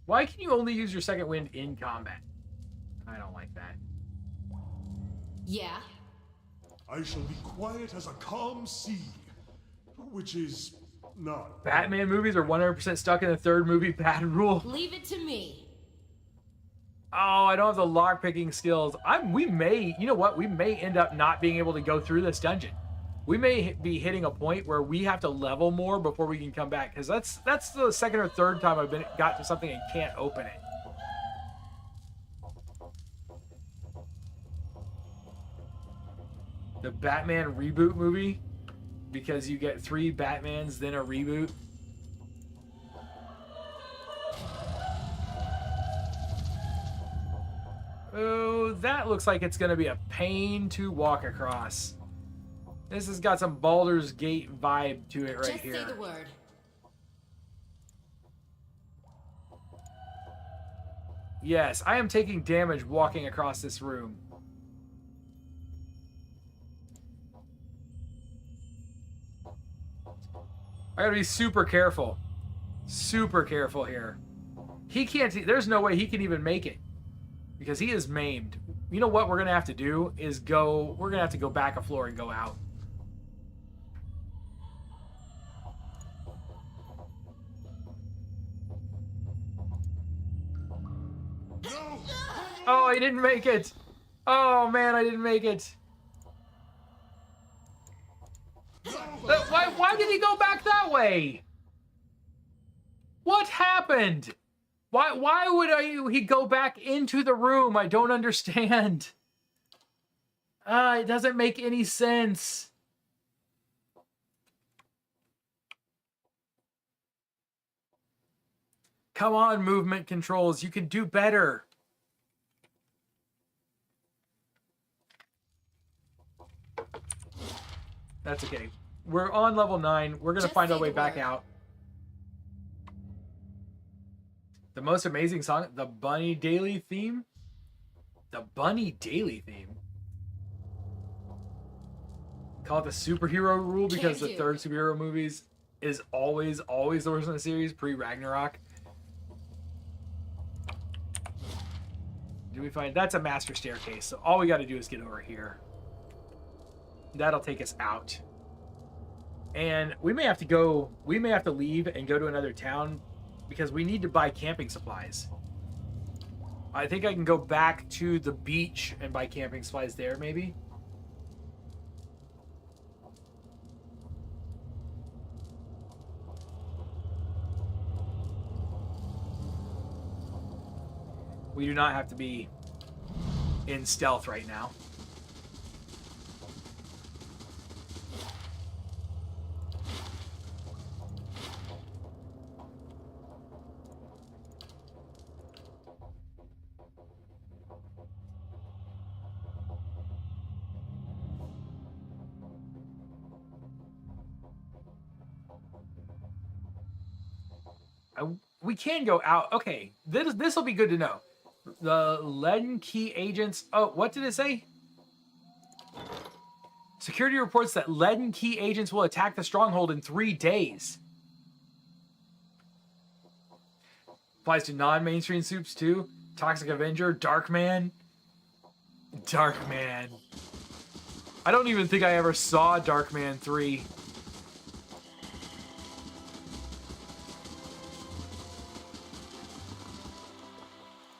Why can you only use your second wind in combat? I don't like that. Yeah? I shall be quiet as a calm sea, which is not. Batman movies are 100% stuck in the third movie bad rule. Leave it to me. Oh, I don't have the lockpicking skills. We may, you know what? We may end up not being able to go through this dungeon. We may be hitting a point where we have to level more before we can come back, because that's the second or third time I've got to something and can't open it. The Batman reboot movie, because you get 3 Batmans, then a reboot. Oh, that looks like it's going to be a pain to walk across. This has got some Baldur's Gate vibe to it right Just here. say the word. Yes, I am taking damage walking across this room. I gotta be super careful. Super careful here. He can't, there's no way he can even make it. Because he is maimed. You know what we're gonna have to do is we're gonna have to go back a floor and go out. No! Oh, I didn't make it. Oh man, I didn't make it. Why did he go back that way? What happened? Why would he go back into the room? I don't understand. It doesn't make any sense. Come on, movement controls. You can do better. That's okay. We're on level 9. We're going to Just find our say way the back word. out. The most amazing song, the Bunny Daily theme. The Bunny Daily theme. Call it the superhero rule because Can the do. third superhero movies is always the worst in the series, pre-Ragnarok. Do we find that's a master staircase? So all we got to do is get over here. That'll take us out. And we may have to leave and go to another town because we need to buy camping supplies. I think I can go back to the beach and buy camping supplies there, maybe. We do not have to be in stealth right now. We can go out. Okay, this will be good to know. The Leaden Key agents. Oh, what did it say? Security reports that Leaden Key agents will attack the stronghold in 3 days. Applies to non-mainstream soups too. Toxic Avenger, Darkman. Darkman. I don't even think I ever saw Darkman 3.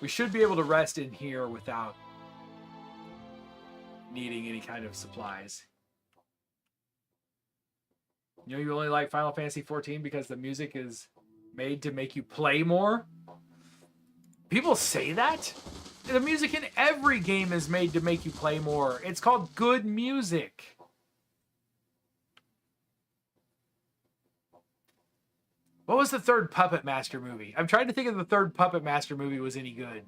We should be able to rest in here without needing any kind of supplies. You know you only like Final Fantasy XIV because the music is made to make you play more? People say that? The music in every game is made to make you play more. It's called good music. What was the third Puppet Master movie? I'm trying to think if the third Puppet Master movie was any good.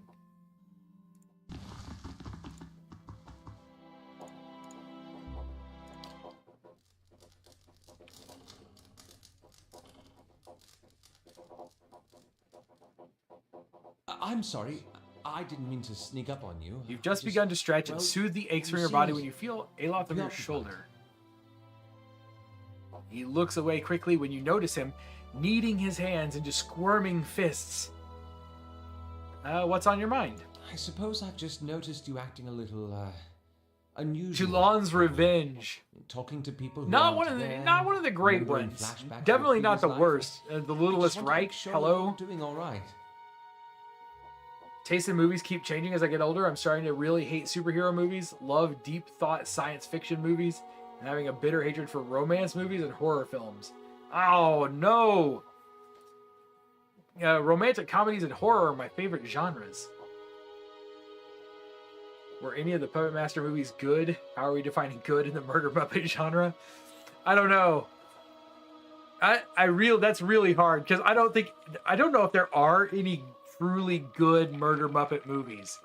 I'm sorry. I didn't mean to sneak up on you. You've just begun to stretch and well, soothe the aches from you your body seemed when you feel Aloth on your preoccupied. shoulder. He looks away quickly when you notice him kneading his hands into squirming fists. What's on your mind? I suppose I've just noticed you acting a little, unusual. Toulon's Revenge. Talking to people who Not aren't one of the there, not one of the great remembering ones. flashbacks of Definitely your not the previous life. worst. The I just Littlest want to Reich. make sure Hello. you're doing all right. Taste in movies keep changing as I get older. I'm starting to really hate superhero movies, love deep thought science fiction movies, and having a bitter hatred for romance movies and horror films. Oh no! Romantic comedies and horror are my favorite genres. Were any of the Puppet Master movies good? How are we defining good in the murder Muppet genre? I don't know. That's really hard because I don't know if there are any truly good murder Muppet movies.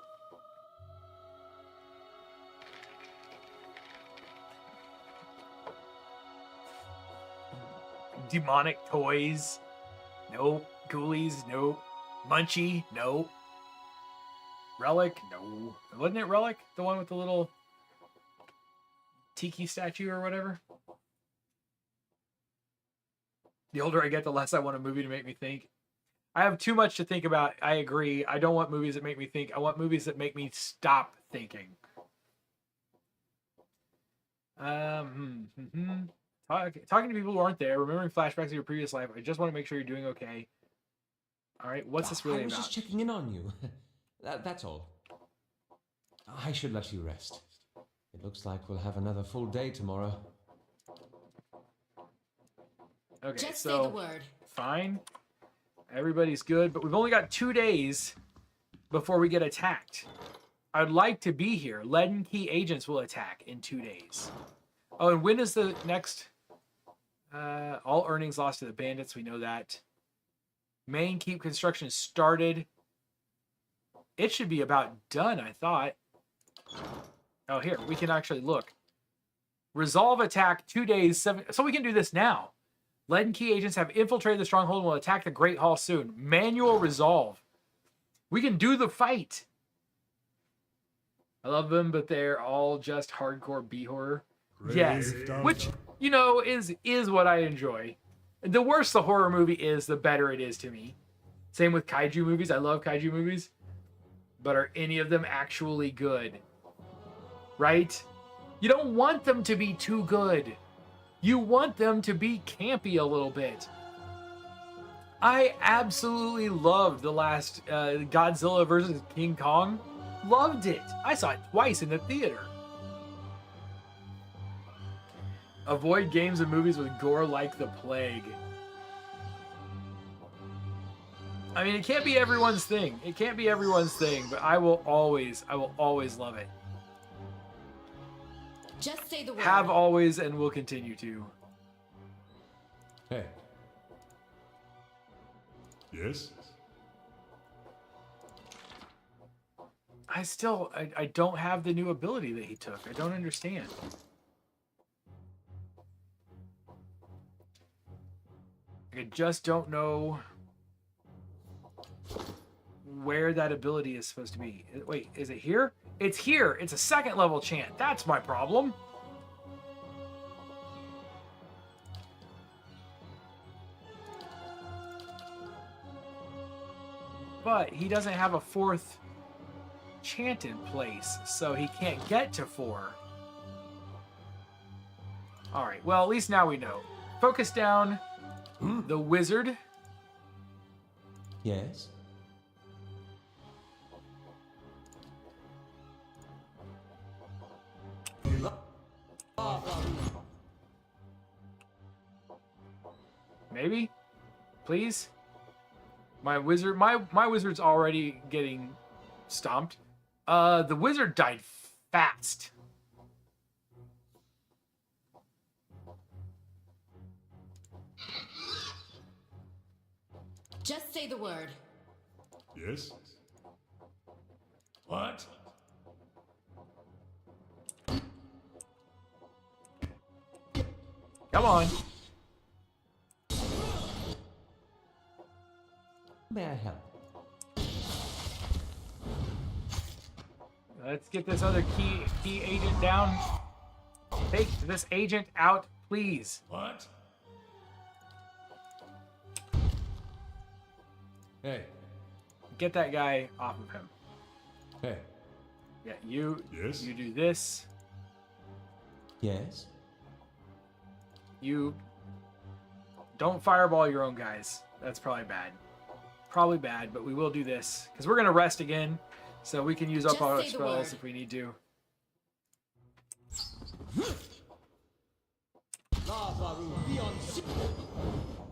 Demonic Toys? Nope. Ghoulies? Nope. Munchie? Nope. Relic? No. Wasn't it Relic? The one with the little tiki statue or whatever? The older I get, the less I want a movie to make me think. I have too much to think about. I agree. I don't want movies that make me think. I want movies that make me stop thinking. Talking to people who aren't there, remembering flashbacks of your previous life. I just want to make sure you're doing okay. All right, what's this really I was about? just checking in on you. That's all. I should let you rest. It looks like we'll have another full day tomorrow. Okay, Just say so the word. fine. Everybody's good, but we've only got 2 days before we get attacked. I'd like to be here. Leaden Key agents will attack in 2 days. Oh, and when is the next? All earnings lost to the bandits. We know that. Main keep construction started. It should be about done, I thought. Oh, here. We can actually look. Resolve attack 2 days. 7. So we can do this now. Leaden Key agents have infiltrated the stronghold and will attack the Great Hall soon. Manual resolve. We can do the fight. I love them, but they're all just hardcore B-horror. Yes, Grave which, you know, is what I enjoy. The worse the horror movie is, the better it is to me. Same with kaiju movies. I love kaiju movies. But are any of them actually good? Right? You don't want them to be too good. You want them to be campy a little bit. I absolutely loved the last Godzilla versus King Kong. Loved it. I saw it twice in the theater. Avoid games and movies with gore like the plague. I mean, it can't be everyone's thing. It can't be everyone's thing, but I will always love it. Just say the word. Have always and will continue to. Hey, Yes? I don't have the new ability that he took. I don't understand. I just don't know where that ability is supposed to be. Wait, is it here? It's here. It's a 2nd level chant. That's my problem. But he doesn't have a 4th chant in place, so he can't get to 4. All right, well, at least now we know. Focus down the wizard. yes? Maybe? Please? My wizard's already getting stomped. The wizard died fast. Just say the word. Yes? What? Come on. May I help? Let's get this other key agent down. Take this agent out, please. What? Hey, Get that guy off of him. hey. Yeah, you. Yes? You do this. Yes? You don't fireball your own guys. That's probably bad. Probably bad, but we will do this because we're gonna rest again, so we can use up Just our say the spells word. if we need to.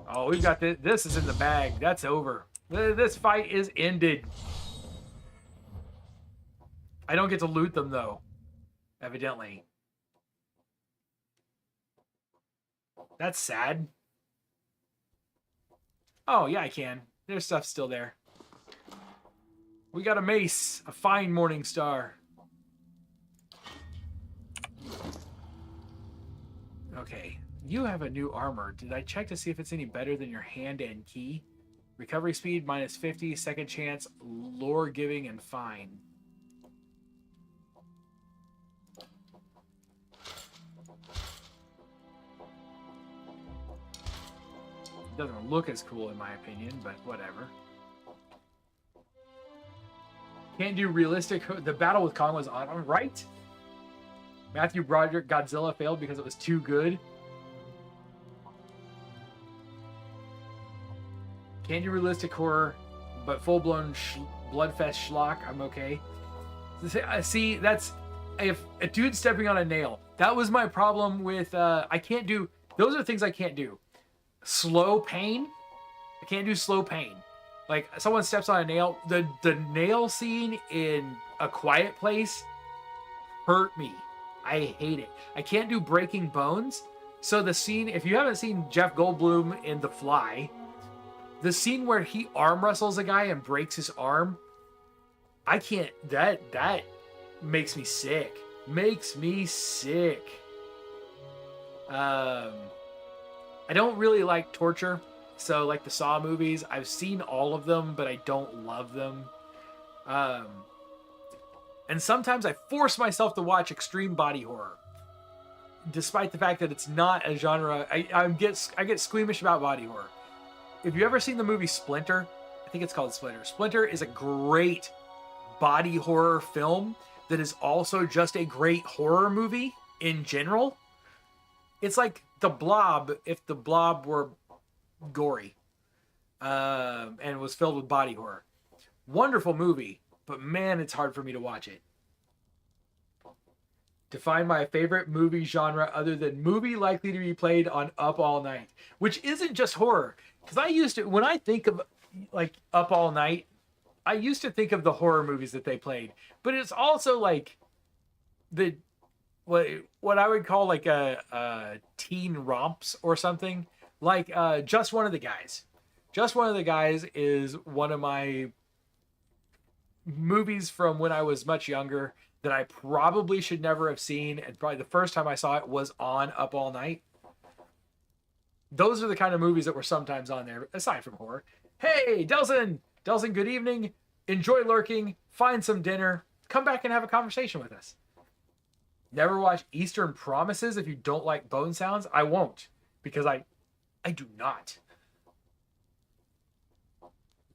Oh, we've got this. This is in the bag. That's over. This fight is ended. I don't get to loot them though, evidently. That's sad. Oh, yeah, I can. There's stuff still there. We got a mace, a fine morning star. Okay, you have a new armor. Did I check to see if it's any better than your hand and key? Recovery speed minus 50, second chance, lore giving, and fine. Doesn't look as cool in my opinion, but whatever. Can't do realistic. The battle with Kong was on, right? Matthew Broderick Godzilla failed because it was too good. Can't do realistic horror, but full-blown bloodfest schlock, I'm okay. See, that's if a dude stepping on a nail. That was my problem with. I can't do. Those are things I can't do. Slow pain. I can't do slow pain. Like someone steps on a nail. The nail scene in A Quiet Place hurt me. I hate it. I can't do breaking bones. So the scene, if you haven't seen Jeff Goldblum in The Fly, the scene where he arm wrestles a guy and breaks his arm, I can't. That makes me sick. Makes me sick. I don't really like torture. So like the Saw movies, I've seen all of them, but I don't love them. And sometimes I force myself to watch extreme body horror, despite the fact that it's not a genre. I get squeamish about body horror. If you ever seen the movie Splinter, I think it's called Splinter. Splinter is a great body horror film that is also just a great horror movie in general. It's like The Blob if The Blob were gory and was filled with body horror. Wonderful movie, but man, it's hard for me to watch it. Define my favorite movie genre other than movie likely to be played on Up All Night, which isn't just horror. Because I used to, when I think of like Up All Night, I used to think of the horror movies that they played, but it's also like the what I would call like a teen romps or something. Like Just One of the Guys. Just One of the Guys is one of my movies from when I was much younger that I probably should never have seen, and probably the first time I saw it was on Up All Night. Those are the kind of movies that were sometimes on there, aside from horror. Hey, Delson! Delson, good evening. Enjoy lurking. Find some dinner. Come back and have a conversation with us. Never watch Eastern Promises if you don't like bone sounds. I won't, because I do not.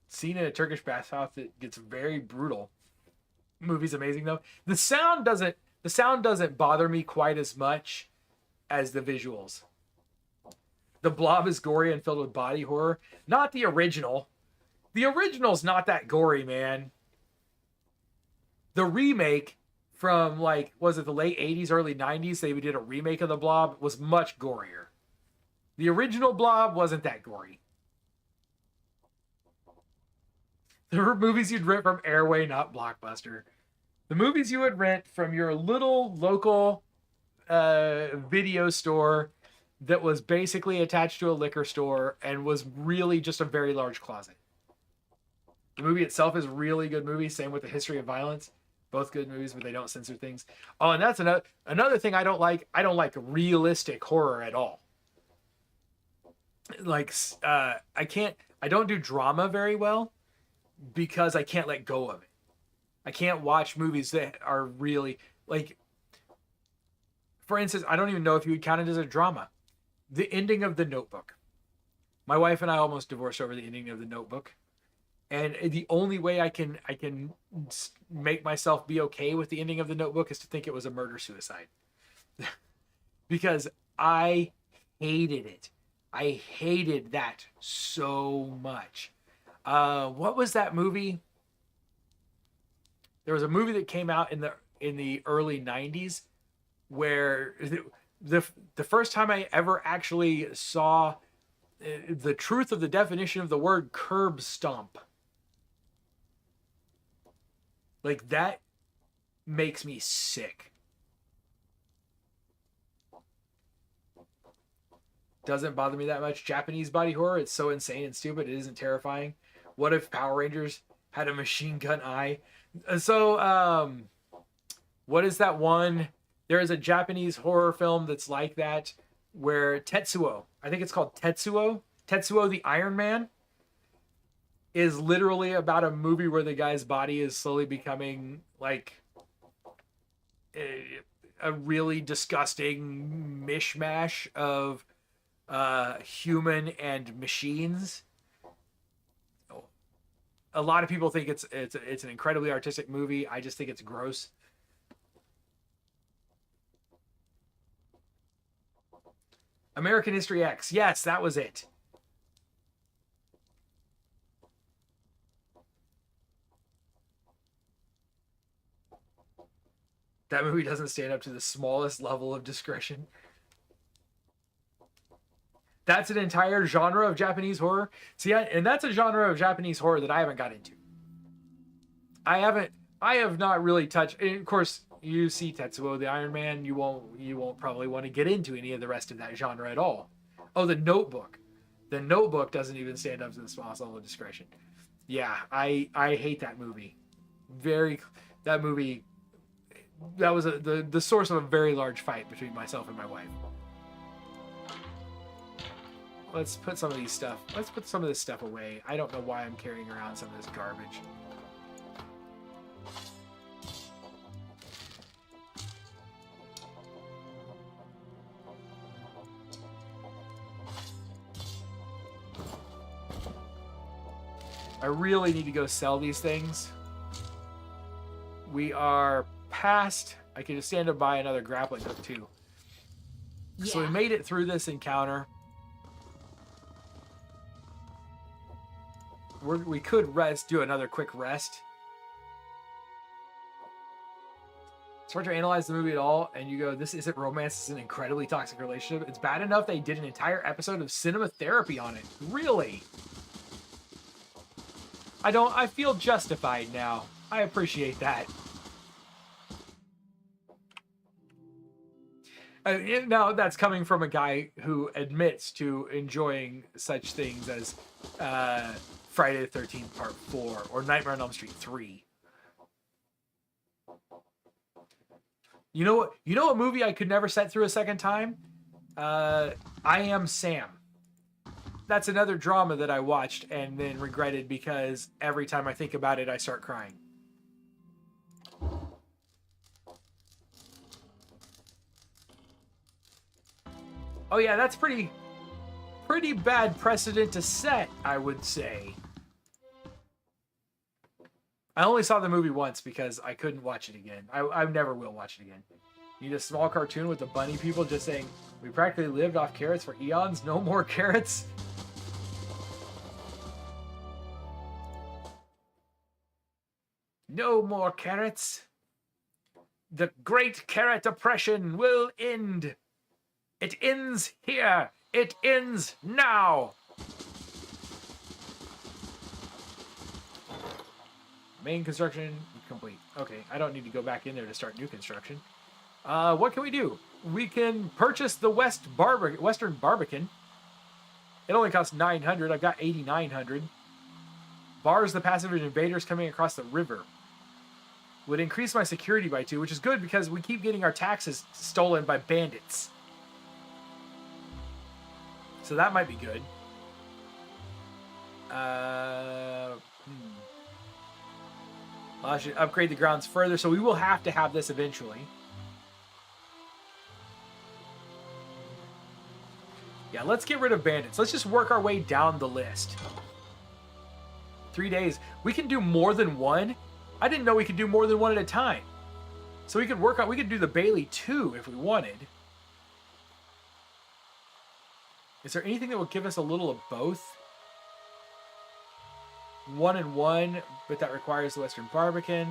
Scene in a Turkish bathhouse that gets very brutal. Movie's amazing though. The sound doesn't bother me quite as much as the visuals. The Blob is gory and filled with body horror. Not the original. The original's not that gory, man. The remake from like, was it the late 80s, early 90s? They did a remake of The Blob, was much gorier. The original Blob wasn't that gory. There were movies you'd rent from Airway, not Blockbuster. The movies you would rent from your little local video store that was basically attached to a liquor store and was really just a very large closet. The movie itself is a really good movie. Same with The History of Violence. Both good movies, but they don't censor things. Oh, and that's another thing I don't like. I don't like realistic horror at all. Like, I don't do drama very well because I can't let go of it. I can't watch movies that are really, like, for instance, I don't even know if you would count it as a drama. The ending of The Notebook. My wife and I almost divorced over the ending of The Notebook. And the only way I can make myself be okay with the ending of The Notebook is to think it was a murder-suicide. Because I hated it. I hated that so much. What was that movie? There was a movie that came out in the early 90s where the first time I ever actually saw the truth of the definition of the word curb stomp. Like, that makes me sick. Doesn't bother me that much. Japanese body horror, it's so insane and stupid, it isn't terrifying. What if Power Rangers had a machine gun eye? So, what is that one? There is a Japanese horror film that's like that, where Tetsuo, I think it's called Tetsuo the Iron Man, is literally about a movie where the guy's body is slowly becoming like a really disgusting mishmash of human and machines. A lot of people think it's an incredibly artistic movie. I just think it's gross. American History X. Yes, that was it. That movie doesn't stand up to the smallest level of discretion. That's an entire genre of Japanese horror. See, and that's a genre of Japanese horror that I haven't got into. I have not really touched. And of course, you see Tetsuo the Iron Man, you won't probably want to get into any of the rest of that genre at all. Oh, The Notebook. The Notebook doesn't even stand up to the smallest level of discretion. Yeah, I hate that movie. That movie. That was the source of a very large fight between myself and my wife. Let's put some of this stuff away. I don't know why I'm carrying around some of this garbage. I really need to go sell these things. We are past. I can just stand up by another grappling hook too. Yeah. So we made it through this encounter. We could do another quick rest. Start to analyze the movie at all, and you go, this isn't romance, it's an incredibly toxic relationship. It's bad enough they did an entire episode of cinema therapy on it. Really? I feel justified now. I appreciate that. Now, that's coming from a guy who admits to enjoying such things as Friday the 13th Part 4 or Nightmare on Elm Street 3. You know what movie I could never sit through a second time? I Am Sam. That's another drama that I watched and then regretted because every time I think about it, I start crying. Oh yeah, that's pretty bad precedent to set, I would say. I only saw the movie once because I couldn't watch it again. I never will watch it again. Need a small cartoon with the bunny people just saying, we practically lived off carrots for eons, no more carrots. No more carrots. The great carrot oppression will end. It ends here. It ends now. Main construction complete. Okay, I don't need to go back in there to start new construction. What can we do? We can purchase the Western Barbican. It only costs 900. I've got 8,900. Bars the passive invaders coming across the river. Would increase my security by 2, which is good because we keep getting our taxes stolen by bandits. So that might be good. I should upgrade the grounds further, so we will have to have this eventually. Yeah, let's get rid of bandits. Let's just work our way down the list. 3 days. We can do more than one. I didn't know we could do more than one at a time. So we could do the Bailey too if we wanted. Is there anything that will give us a little of both? 1 and 1, but that requires the Western Barbican.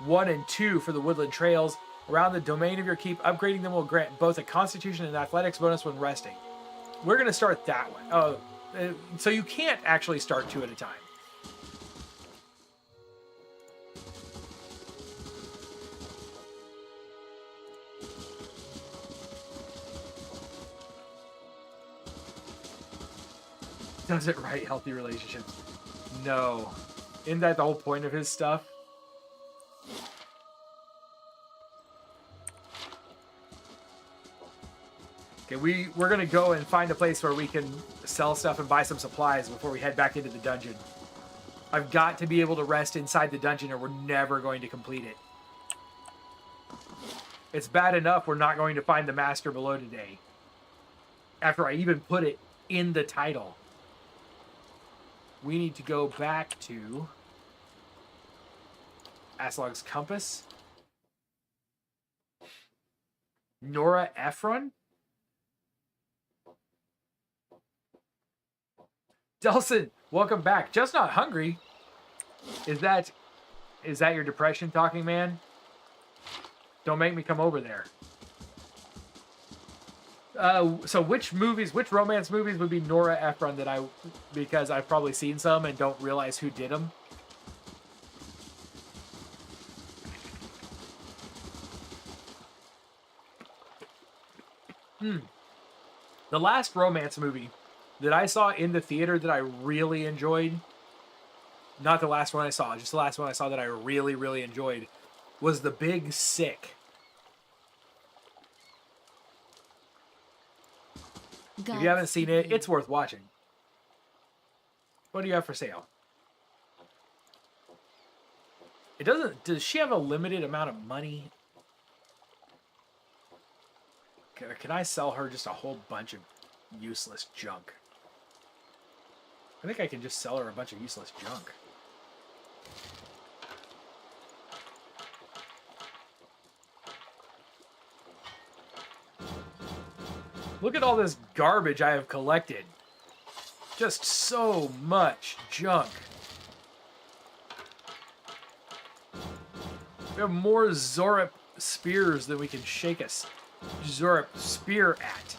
1 and 2 for the Woodland Trails. Around the domain of your keep, upgrading them will grant both a Constitution and Athletics bonus when resting. We're going to start that one. Oh, so you can't actually start 2 at a time. Does it right healthy relationships? No. Isn't that the whole point of his stuff? Okay, we're gonna go and find a place where we can sell stuff and buy some supplies before we head back into the dungeon. I've got to be able to rest inside the dungeon or we're never going to complete it. It's bad enough we're not going to find the master below today. After I even put it in the title. We need to go back to Aslog's Compass. Nora Ephron? Delson, welcome back. Just not hungry. Is that your depression talking, man? Don't make me come over there. So which romance movies would be Nora Ephron because I've probably seen some and don't realize who did them? The last romance movie that I saw in the theater that I really enjoyed, not the last one I saw, just the last one I saw that I really, really enjoyed, was The Big Sick. If you haven't seen it, it's worth watching. What do you have for sale? Does she have a limited amount of money? Can I sell her just a whole bunch of useless junk? I think I can just sell her a bunch of useless junk. Look at all this garbage I have collected. Just so much junk. We have more Zorip spears than we can shake a Zorip spear at.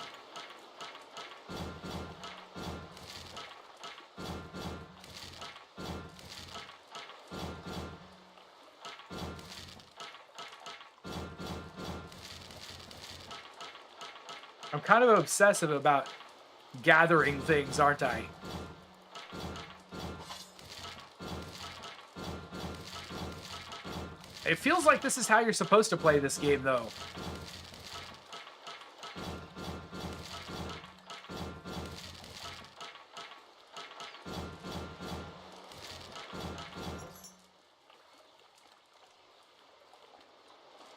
I'm kind of obsessive about gathering things, aren't I? It feels like this is how you're supposed to play this game, though.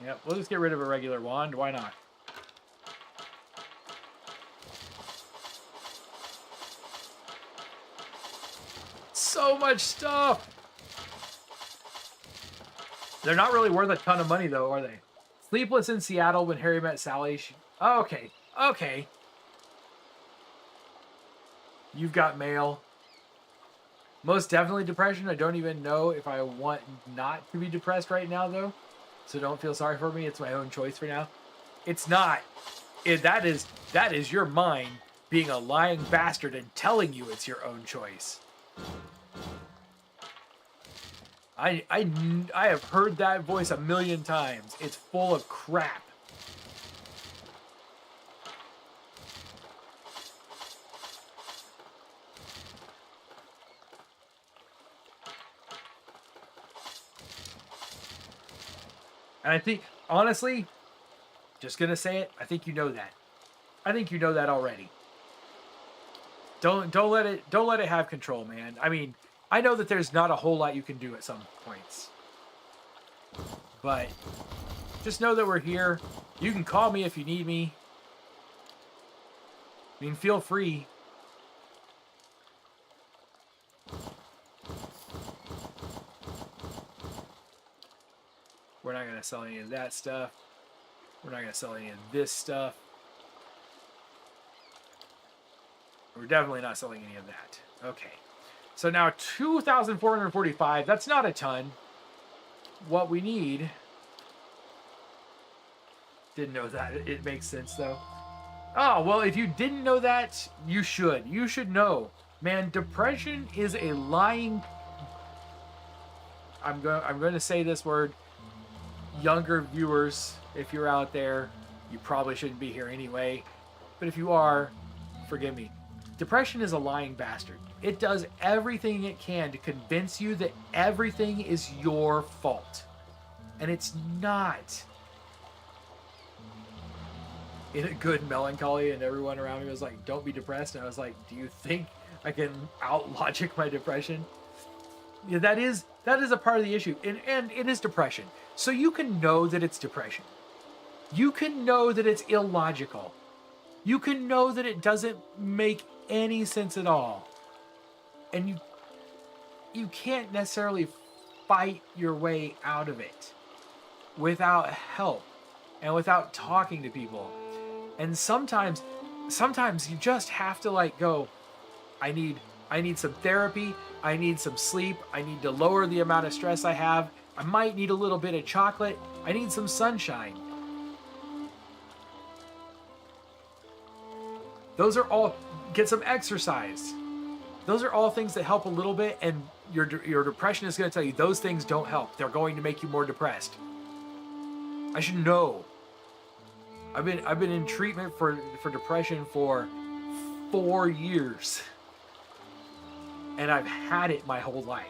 Yep, we'll just get rid of a regular wand. Why not? So much stuff! They're not really worth a ton of money, though, are they? Sleepless in Seattle when Harry met Sally. Oh, okay. Okay. You've got mail. Most definitely depression. I don't even know if I want not to be depressed right now, though. So don't feel sorry for me. It's my own choice for now. It's not. That is your mind being a lying bastard and telling you it's your own choice. I have heard that voice a million times. It's full of crap. And I think, honestly, just gonna say it, I think you know that. I think you know that already. Don't let it have control, man. I mean, I know that there's not a whole lot you can do at some points. But just know that we're here. You can call me if you need me. I mean, feel free. We're not going to sell any of that stuff. We're not going to sell any of this stuff. We're definitely not selling any of that. Okay. So now 2,445. That's not a ton. What we need... Didn't know that. It makes sense, though. Oh, well, if you didn't know that, you should. You should know. Man, depression is a lying... I'm going to say this word. Younger viewers, if you're out there, you probably shouldn't be here anyway. But if you are, forgive me. Depression is a lying bastard. It does everything it can to convince you that everything is your fault. And it's not. In a good melancholy, and everyone around me was like, don't be depressed. And I was like, do you think I can out-logic my depression? Yeah, that is a part of the issue. And it is depression. So you can know that it's depression. You can know that it's illogical. You can know that it doesn't make any sense at all. And you can't necessarily fight your way out of it without help and without talking to people. And sometimes you just have to like go, I need some therapy, I need some sleep, I need to lower the amount of stress I have, I might need a little bit of chocolate, I need some sunshine. Those are all, get some exercise. Those are all things that help a little bit, and your depression is going to tell you those things don't help. They're going to make you more depressed. I should know. I've been in treatment for depression for 4 years. And I've had it my whole life.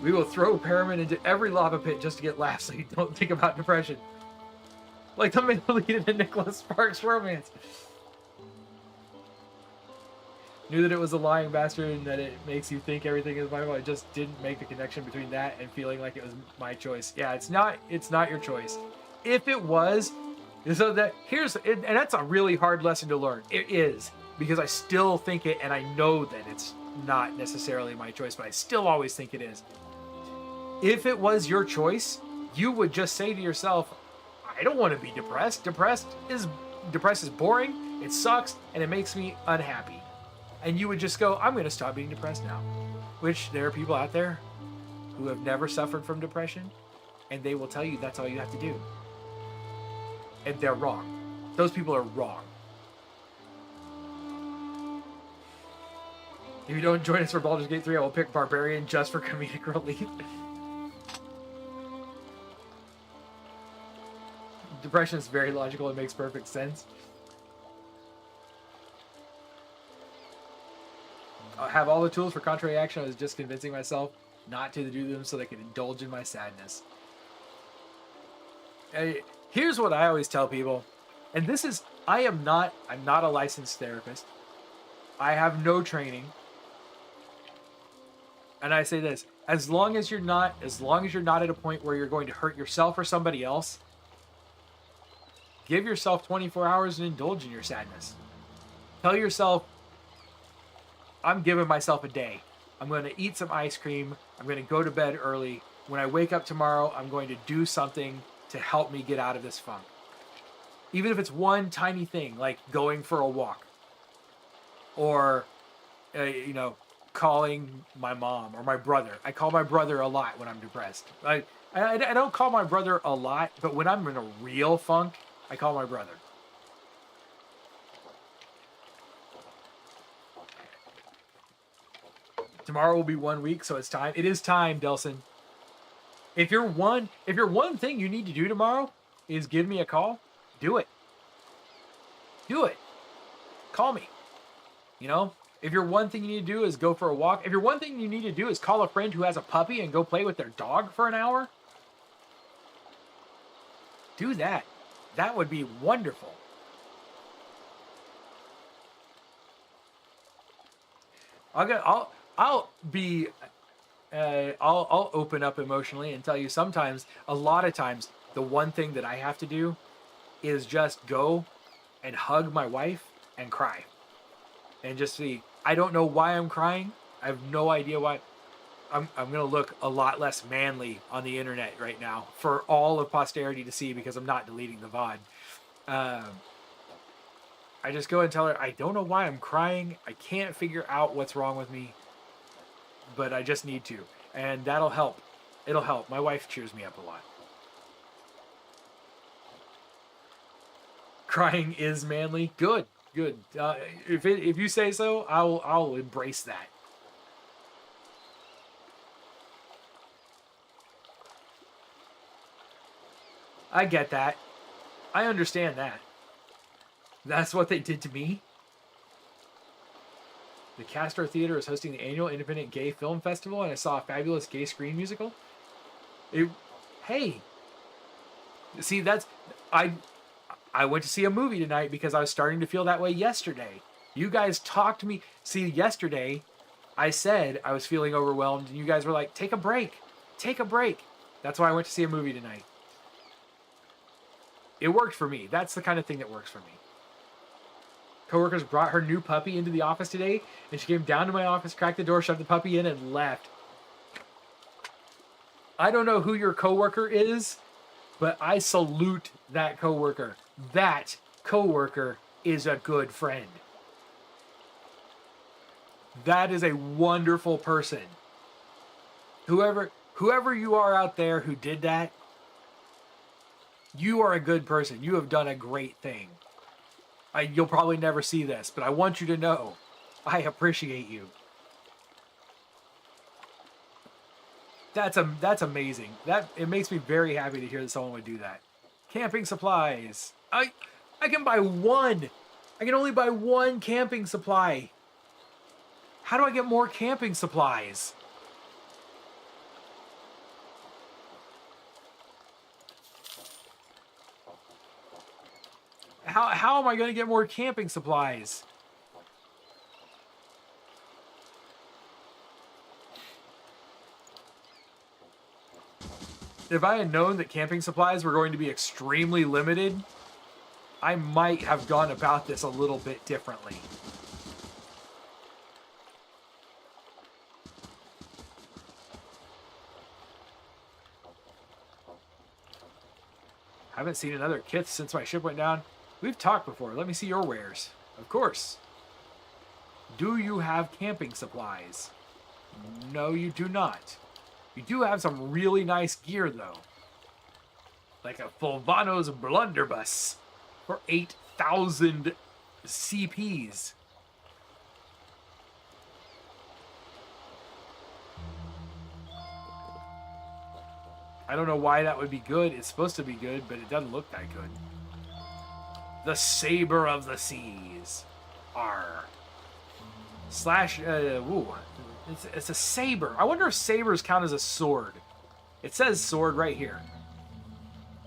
We will throw Perriman into every lava pit just to get laughs so you don't think about depression. Like the male lead in a Nicholas Sparks romance. Knew that it was a lying bastard and that it makes you think everything is my fault. I just didn't make the connection between that and feeling like it was my choice. Yeah, it's not your choice. If it was, so that and that's a really hard lesson to learn. It is, because I still think it, and I know that it's not necessarily my choice, but I still always think it is. If it was your choice, you would just say to yourself, I don't want to be depressed. Depressed is boring, it sucks, and it makes me unhappy. And you would just go, I'm going to stop being depressed now. Which there are people out there who have never suffered from depression, and they will tell you that's all you have to do. And they're wrong. Those people are wrong. If you don't join us for Baldur's Gate 3, I will pick Barbarian just for comedic relief. Depression is very logical. It makes perfect sense. I have all the tools for contrary action. I was just convincing myself not to do them so they could indulge in my sadness. Here's what I always tell people. And this is, I'm not a licensed therapist. I have no training. And I say this, as long as you're not at a point where you're going to hurt yourself or somebody else, give yourself 24 hours and indulge in your sadness. Tell yourself, I'm giving myself a day. I'm going to eat some ice cream. I'm going to go to bed early. When I wake up tomorrow, I'm going to do something to help me get out of this funk. Even if it's one tiny thing, like going for a walk. Or, calling my mom or my brother. I call my brother a lot when I'm depressed. I don't call my brother a lot, but when I'm in a real funk, I call my brother. Tomorrow will be 1 week, so it's time. It is time, Delson. If your one thing you need to do tomorrow is give me a call, do it. Do it. Call me. If your one thing you need to do is go for a walk, if your one thing you need to do is call a friend who has a puppy and go play with their dog for an hour, do that. That would be wonderful. I'll open up emotionally and tell you sometimes, a lot of times, the one thing that I have to do is just go and hug my wife and cry. And just see, I don't know why I'm crying. I have no idea why. I'm going to look a lot less manly on the internet right now for all of posterity to see because I'm not deleting the VOD. I just go and tell her, I don't know why I'm crying. I can't figure out what's wrong with me, but I just need to. And that'll help. It'll help. My wife cheers me up a lot. Crying is manly. Good. Good. If you say so, I'll embrace that. I get that. I understand that. That's what they did to me. The Castro Theater is hosting the annual Independent Gay Film Festival, and I saw a fabulous gay screen musical. Hey. See, I went to see a movie tonight because I was starting to feel that way yesterday. You guys talked to me. See, yesterday, I said I was feeling overwhelmed, and you guys were like, take a break. Take a break. That's why I went to see a movie tonight. It worked for me. That's the kind of thing that works for me. Coworkers brought her new puppy into the office today, and she came down to my office, cracked the door, shoved the puppy in, and left. I don't know who your coworker is, but I salute that coworker. That coworker is a good friend. That is a wonderful person. Whoever you are out there who did that, you are a good person. You have done a great thing. You'll probably never see this, but I want you to know I appreciate you. That's amazing. It makes me very happy to hear that someone would do that. Camping supplies. I can buy one. I can only buy one camping supply. How do I get more camping supplies? How am I going to get more camping supplies? If I had known that camping supplies were going to be extremely limited, I might have gone about this a little bit differently. Haven't seen another kith since my ship went down. We've talked before. Let me see your wares. Of course. Do you have camping supplies? No, you do not. You do have some really nice gear, though. Like a Fulvano's blunderbuss for 8,000 CPs. I don't know why that would be good. It's supposed to be good, but it doesn't look that good. The Saber of the Seas. Arr. Slash, ooh. It's a saber. I wonder if sabers count as a sword. It says sword right here.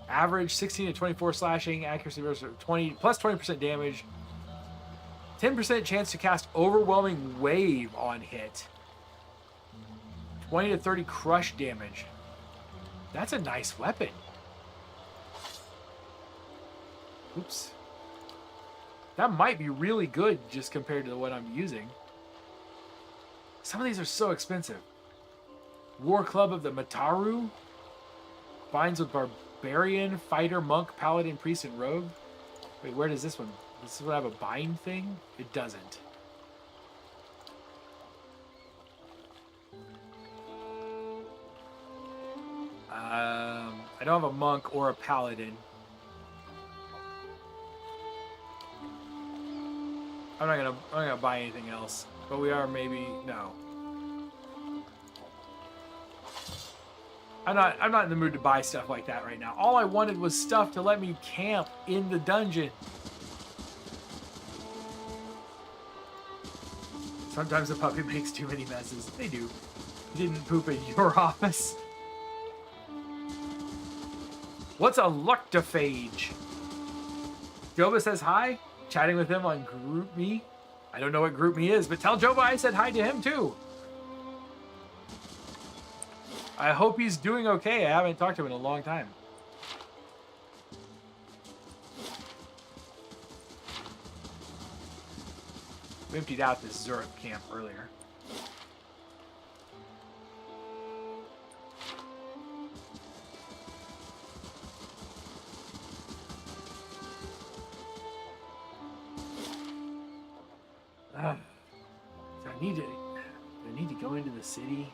Average 16 to 24 slashing, accuracy versus 20, plus 20% damage. 10% chance to cast overwhelming wave on hit. 20 to 30 crush damage. That's a nice weapon. Oops. That might be really good just compared to what I'm using. Some of these are so expensive. War Club of the Mataru. Binds with Barbarian, Fighter, Monk, Paladin, Priest, and Rogue. Wait, where does this one? Does this one have a bind thing? It doesn't. I don't have a Monk or a Paladin. I'm not gonna buy anything else. But we are maybe no. I'm not in the mood to buy stuff like that right now. All I wanted was stuff to let me camp in the dungeon. Sometimes the puppy makes too many messes. They do. He didn't poop in your office. What's a luctophage? Joba says hi. Chatting with him on GroupMe. I don't know what GroupMe is, but tell Joba I said hi to him too. I hope he's doing okay. I haven't talked to him in a long time. We emptied out this Zurich camp earlier. So I need to go into the city.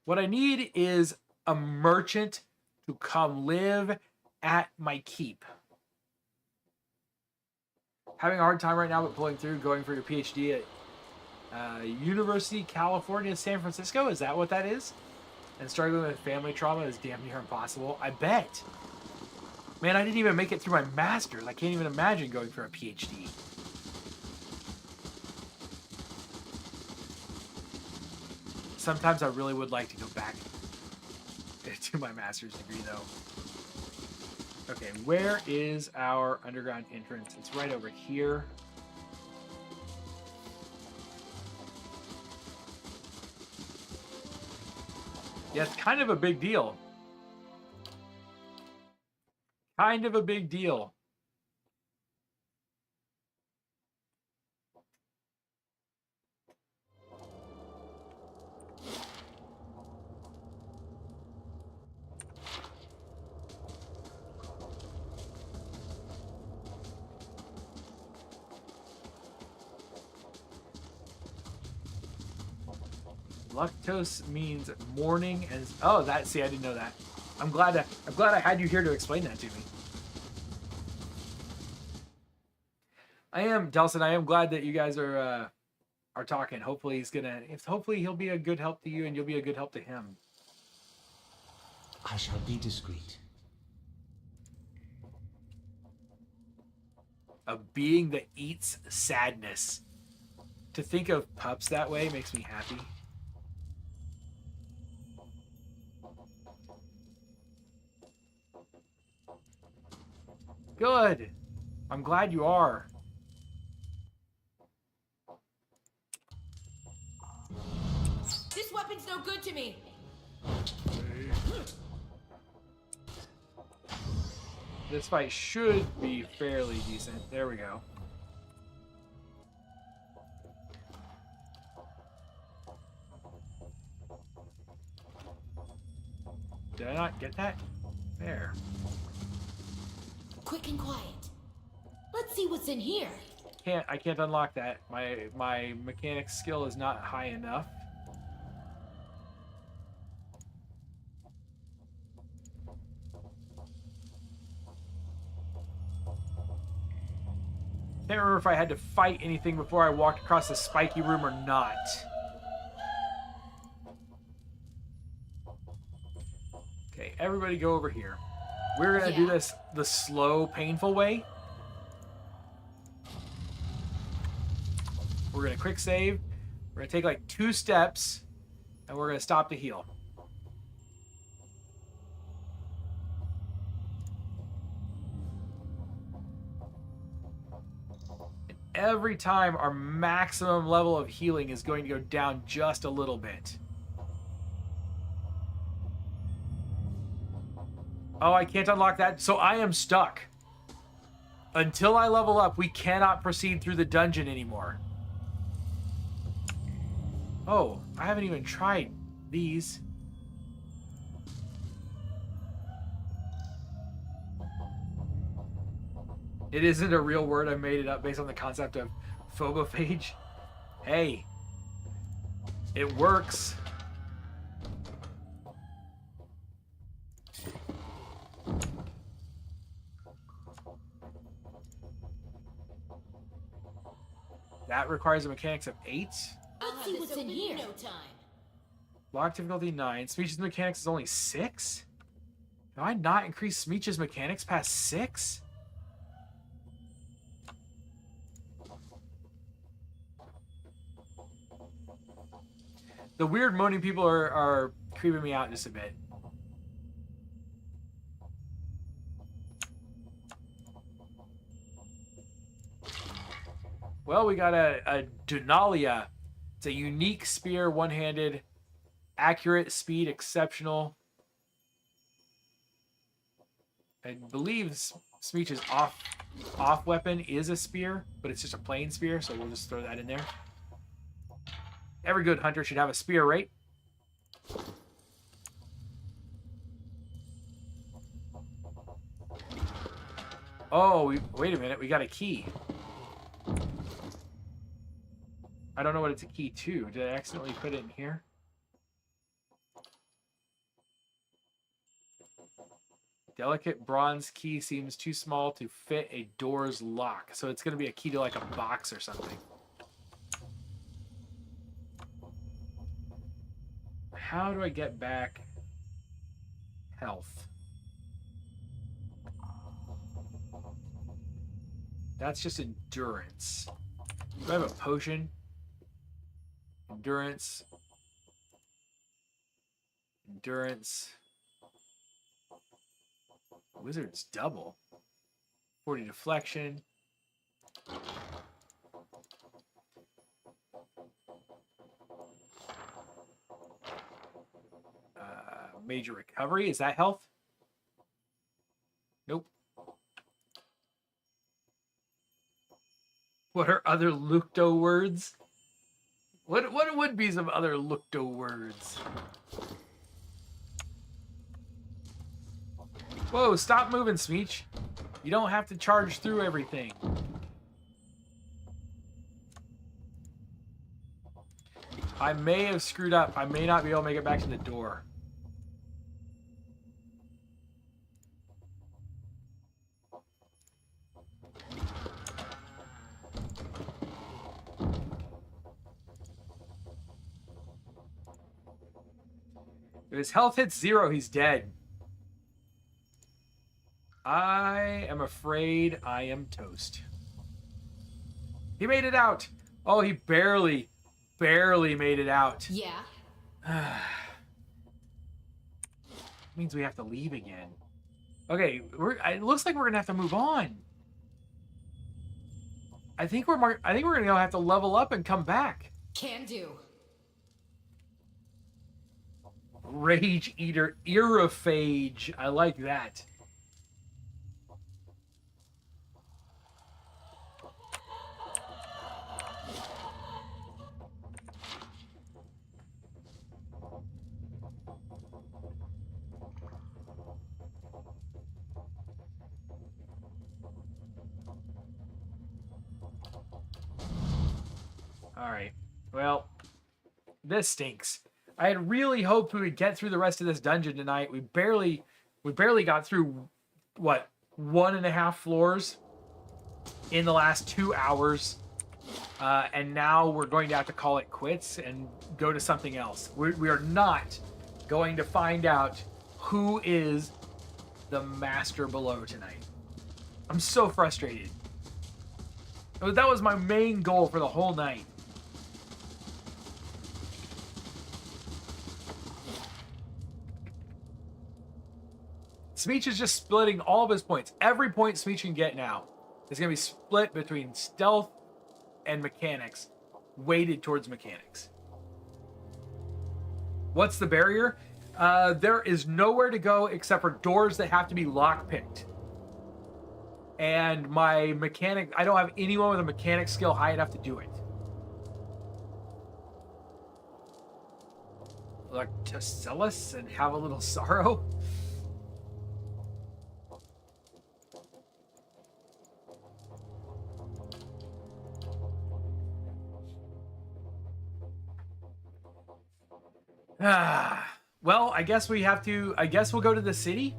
What I need is a merchant to come live at my keep. Having a hard time right now, but pulling through, going for your PhD at University California, San Francisco. Is that what that is? And struggling with family trauma is damn near impossible. I bet. Man, I didn't even make it through my master's. I can't even imagine going for a PhD. Sometimes I really would like to go back to my master's degree, though. Okay, where is our underground entrance? It's right over here. Yeah, it's kind of a big deal. Kind of a big deal. Lactose means morning, and oh, that. See, I didn't know that. I'm glad I had you here to explain that to me. I am, Delson. I am glad that you guys are talking. Hopefully hopefully he'll be a good help to you, and you'll be a good help to him. I shall be discreet. A being that eats sadness. To think of pups that way makes me happy. Good. I'm glad you are. This weapon's no good to me. This fight should be fairly decent. There we go. Did I not get that? There. Quick and quiet. Let's see what's in here. I can't unlock that. My mechanics skill is not high enough. Can't remember if I had to fight anything before I walked across the spiky room or not. Okay, everybody go over here. We're gonna do this the slow, painful way. We're gonna quick save. We're gonna take like 2 steps, and we're gonna stop to heal. And every time, our maximum level of healing is going to go down just a little bit. Oh, I can't unlock that, so I am stuck. Until I level up, we cannot proceed through the dungeon anymore. Oh, I haven't even tried these. It isn't a real word. I made it up based on the concept of phobophage. Hey, it works. That requires a mechanics of 8. Let's see what's in here. No time. Lock difficulty 9. Smeech's mechanics is only 6? Can I not increase Smeech's mechanics past 6? The weird moaning people are creeping me out just a bit. Well, we got a Dunalia. It's a unique spear, one-handed, accurate, speed, exceptional. I believe Smeech's off weapon is a spear, but it's just a plain spear, so we'll just throw that in there. Every good hunter should have a spear, right? Oh, wait a minute. We got a key. I don't know what it's a key to. Did I accidentally put it in here? Delicate bronze key seems too small to fit a door's lock. So it's going to be a key to like a box or something. How do I get back health? That's just endurance. Do I have a potion? Endurance. Endurance. Wizard's double. 40 deflection. Major recovery. Is that health? Nope. What are other Lucto words? What would be some other Lucto words? Whoa, stop moving, Smeech. You don't have to charge through everything. I may have screwed up. I may not be able to make it back to the door. If his health hits 0, he's dead. I am afraid I am toast. He made it out. Oh, he barely made it out. Yeah. Means we have to leave again. Okay, it looks like we're gonna have to move on. I think we're gonna have to level up and come back. Can do. Rage Eater Irophage. I like that. All right. Well, this stinks. I had really hoped we would get through the rest of this dungeon tonight. We barely got through, what, 1.5 floors in the last 2 hours. And now we're going to have to call it quits and go to something else. We are not going to find out who is the master below tonight. I'm so frustrated. That was my main goal for the whole night. Smeech is just splitting all of his points. Every point Smeech can get now is going to be split between stealth and mechanics, weighted towards mechanics. What's the barrier? There is nowhere to go except for doors that have to be lockpicked. And my mechanic, I don't have anyone with a mechanic skill high enough to do it. Like to sell us and have a little sorrow. Well, I guess we have to, I guess we'll go to the city.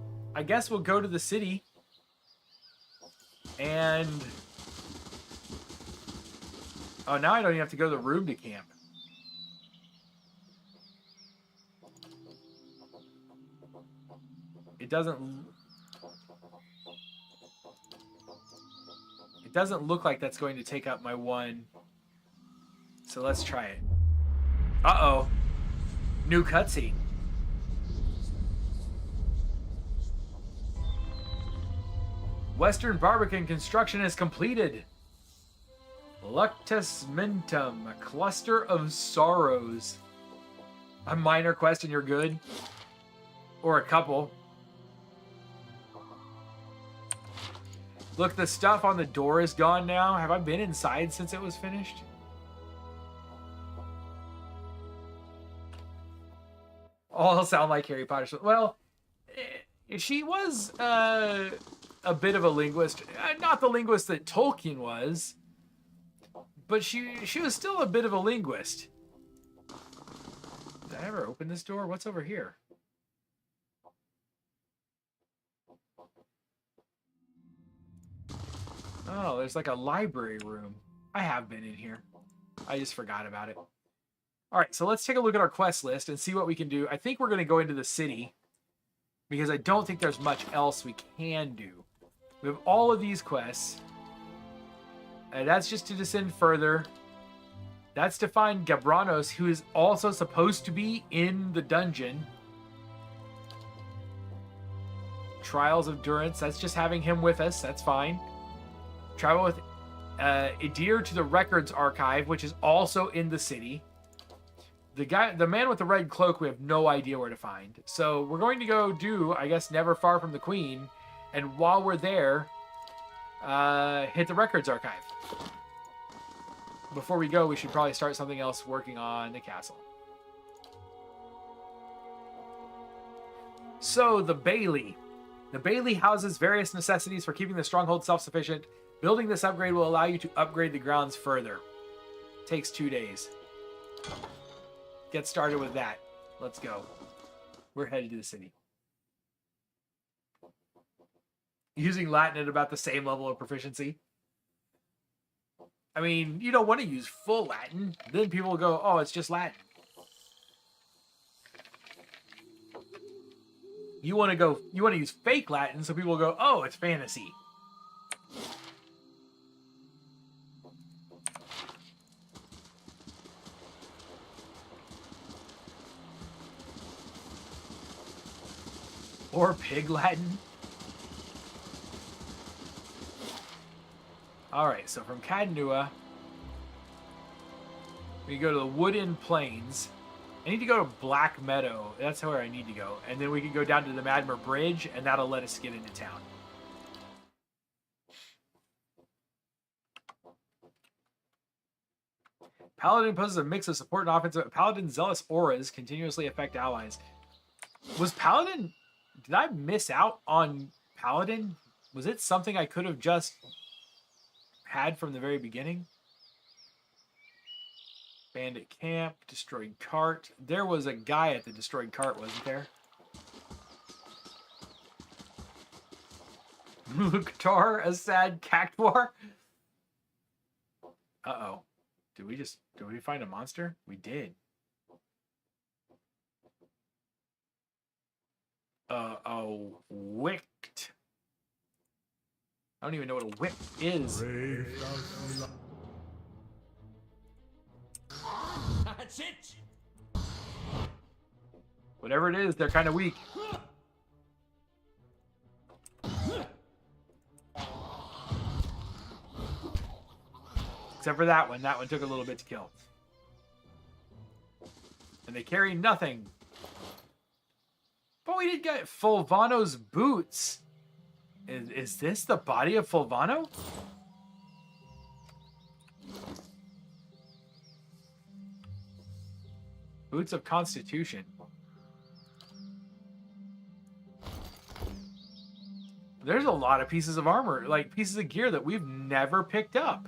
And oh, now I don't even have to go to the room to camp. It doesn't look like that's going to take up my one. So let's try it. Uh-oh. New cutscene. Western Barbican construction is completed. Luctus Mentum, a cluster of sorrows. A minor quest and you're good. Or a couple. Look, the stuff on the door is gone now. Have I been inside since it was finished? All sound like Harry Potter. Well, she was a bit of a linguist. Not the linguist that Tolkien was, but she was still a bit of a linguist. Did I ever open this door? What's over here? Oh, there's like a library room. I have been in here. I just forgot about it. All right, so let's take a look at our quest list and see what we can do. I think we're going to go into the city because I don't think there's much else we can do. We have all of these quests. That's just to descend further. That's to find Gabranos, who is also supposed to be in the dungeon. Trials of Durance, that's just having him with us. That's fine. Travel with Edir to the Records Archive, which is also in the city. The man with the red cloak, we have no idea where to find. So we're going to go do, I guess, Never Far from the Queen. And while we're there, hit the Records Archive. Before we go, we should probably start something else working on the castle. So, the Bailey. The Bailey houses various necessities for keeping the stronghold self-sufficient. Building this upgrade will allow you to upgrade the grounds further. Takes 2 days. Get started with that. Let's go. We're headed to the city. Using Latin at about the same level of proficiency. I mean, you don't want to use full Latin. Then people will go, oh, it's just Latin. You want to use fake Latin so people will go, oh, it's fantasy. Or pig Latin. Alright, so from Cadnua, we go to the Woodland Plains. I need to go to Black Meadow. That's where I need to go. And then we can go down to the Madmer Bridge, and that'll let us get into town. Paladin poses a mix of support and offensive. Paladin's zealous auras continuously affect allies. Was Paladin... Did I miss out on Paladin? Was it something I could have just had from the very beginning? Bandit camp, destroyed cart. There was a guy at the destroyed cart, wasn't there? Mukhtar, a sad cactuar. Uh-oh. Did we find a monster? We did. A wicked. I don't even know what a whip is. That's it. Whatever it is, they're kind of weak. Except for that one. That one took a little bit to kill. And they carry nothing. But we did get Fulvano's boots. Is this the body of Fulvano? Boots of Constitution. There's a lot of pieces of armor, like pieces of gear that we've never picked up.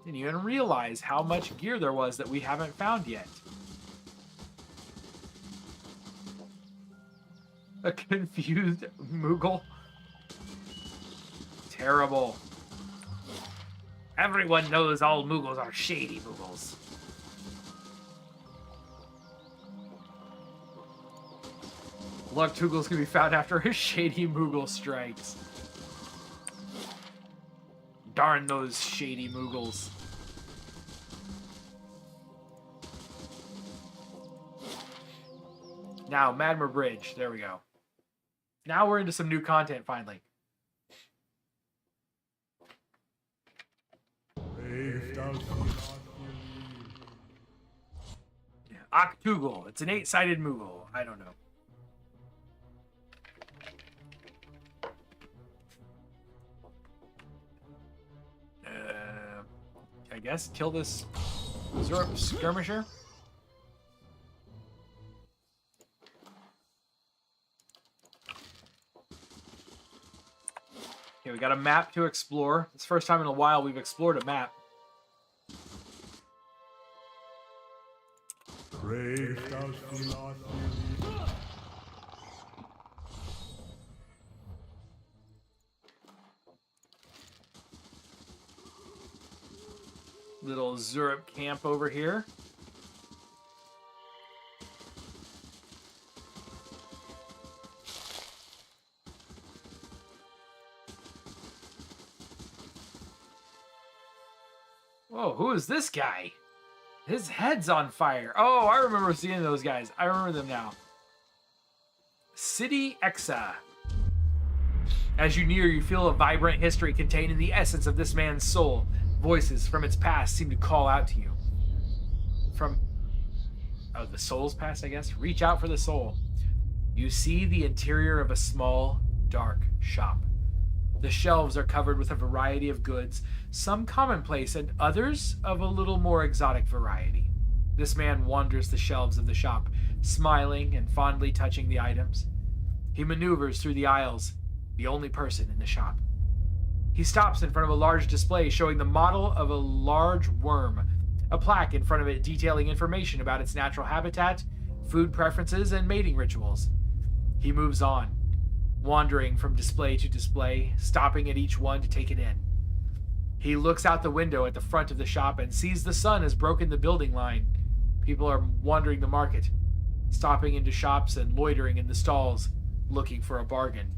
Didn't even realize how much gear there was that we haven't found yet. A confused Moogle. Terrible. Everyone knows all Moogles are shady Moogles. Luck Toogles can be found after a shady Moogle strikes. Darn those shady Now, Madmer Bridge. There we go. Now we're into some new content, finally. Octugul. It's an 8-sided Moogle. I don't know. I guess kill this Zurp skirmisher. Okay, we got a map to explore. It's the first time in a while we've explored a map. Little Zurp camp over here. Whoa, who is this guy? His head's on fire. Oh, I remember seeing those guys. I remember them now. City Exa. As you near, you feel a vibrant history contained in the essence of this man's soul. Voices from its past seem to call out to you. The soul's past, I guess? Reach out for the soul. You see the interior of a small, dark shop. The shelves are covered with a variety of goods, some commonplace and others of a little more exotic variety. This man wanders the shelves of the shop, smiling and fondly touching the items. He maneuvers through the aisles, the only person in the shop. He stops in front of a large display showing the model of a large worm, a plaque in front of it detailing information about its natural habitat, food preferences, and mating rituals. He moves on, wandering from display to display, stopping at each one to take it in. He looks out the window at the front of the shop and sees the sun has broken the building line. People are wandering the market, stopping into shops and loitering in the stalls, looking for a bargain.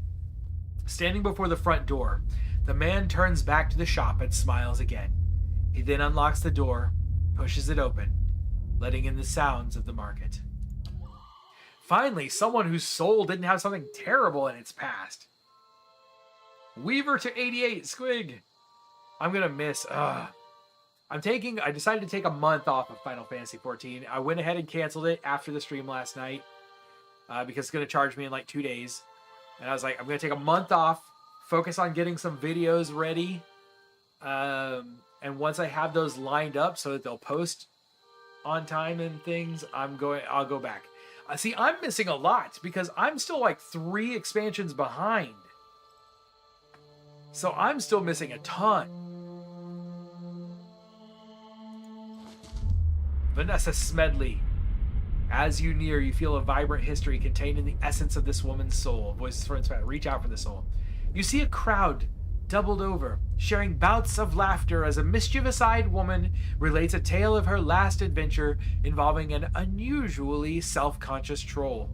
Standing before the front door, the man turns back to the shop and smiles again. He then unlocks the door, pushes it open, letting in the sounds of the market. Finally, someone whose soul didn't have something terrible in its past. Weaver to 88, Squig. I'm gonna miss. I decided to take a month off of Final Fantasy XIV. I went ahead and canceled it after the stream last night because it's gonna charge me in like 2 days. And I was like, I'm gonna take a month off, focus on getting some videos ready. And once I have those lined up so that they'll post on time and things, I'll go back. See, I'm missing a lot because I'm still like 3 expansions behind. So I'm still missing a ton. Vanessa Smedley. As you near, you feel a vibrant history contained in the essence of this woman's soul. Voices for inspiration. Reach out for the soul. You see a crowd doubled over, sharing bouts of laughter as a mischievous-eyed woman relates a tale of her last adventure involving an unusually self-conscious troll.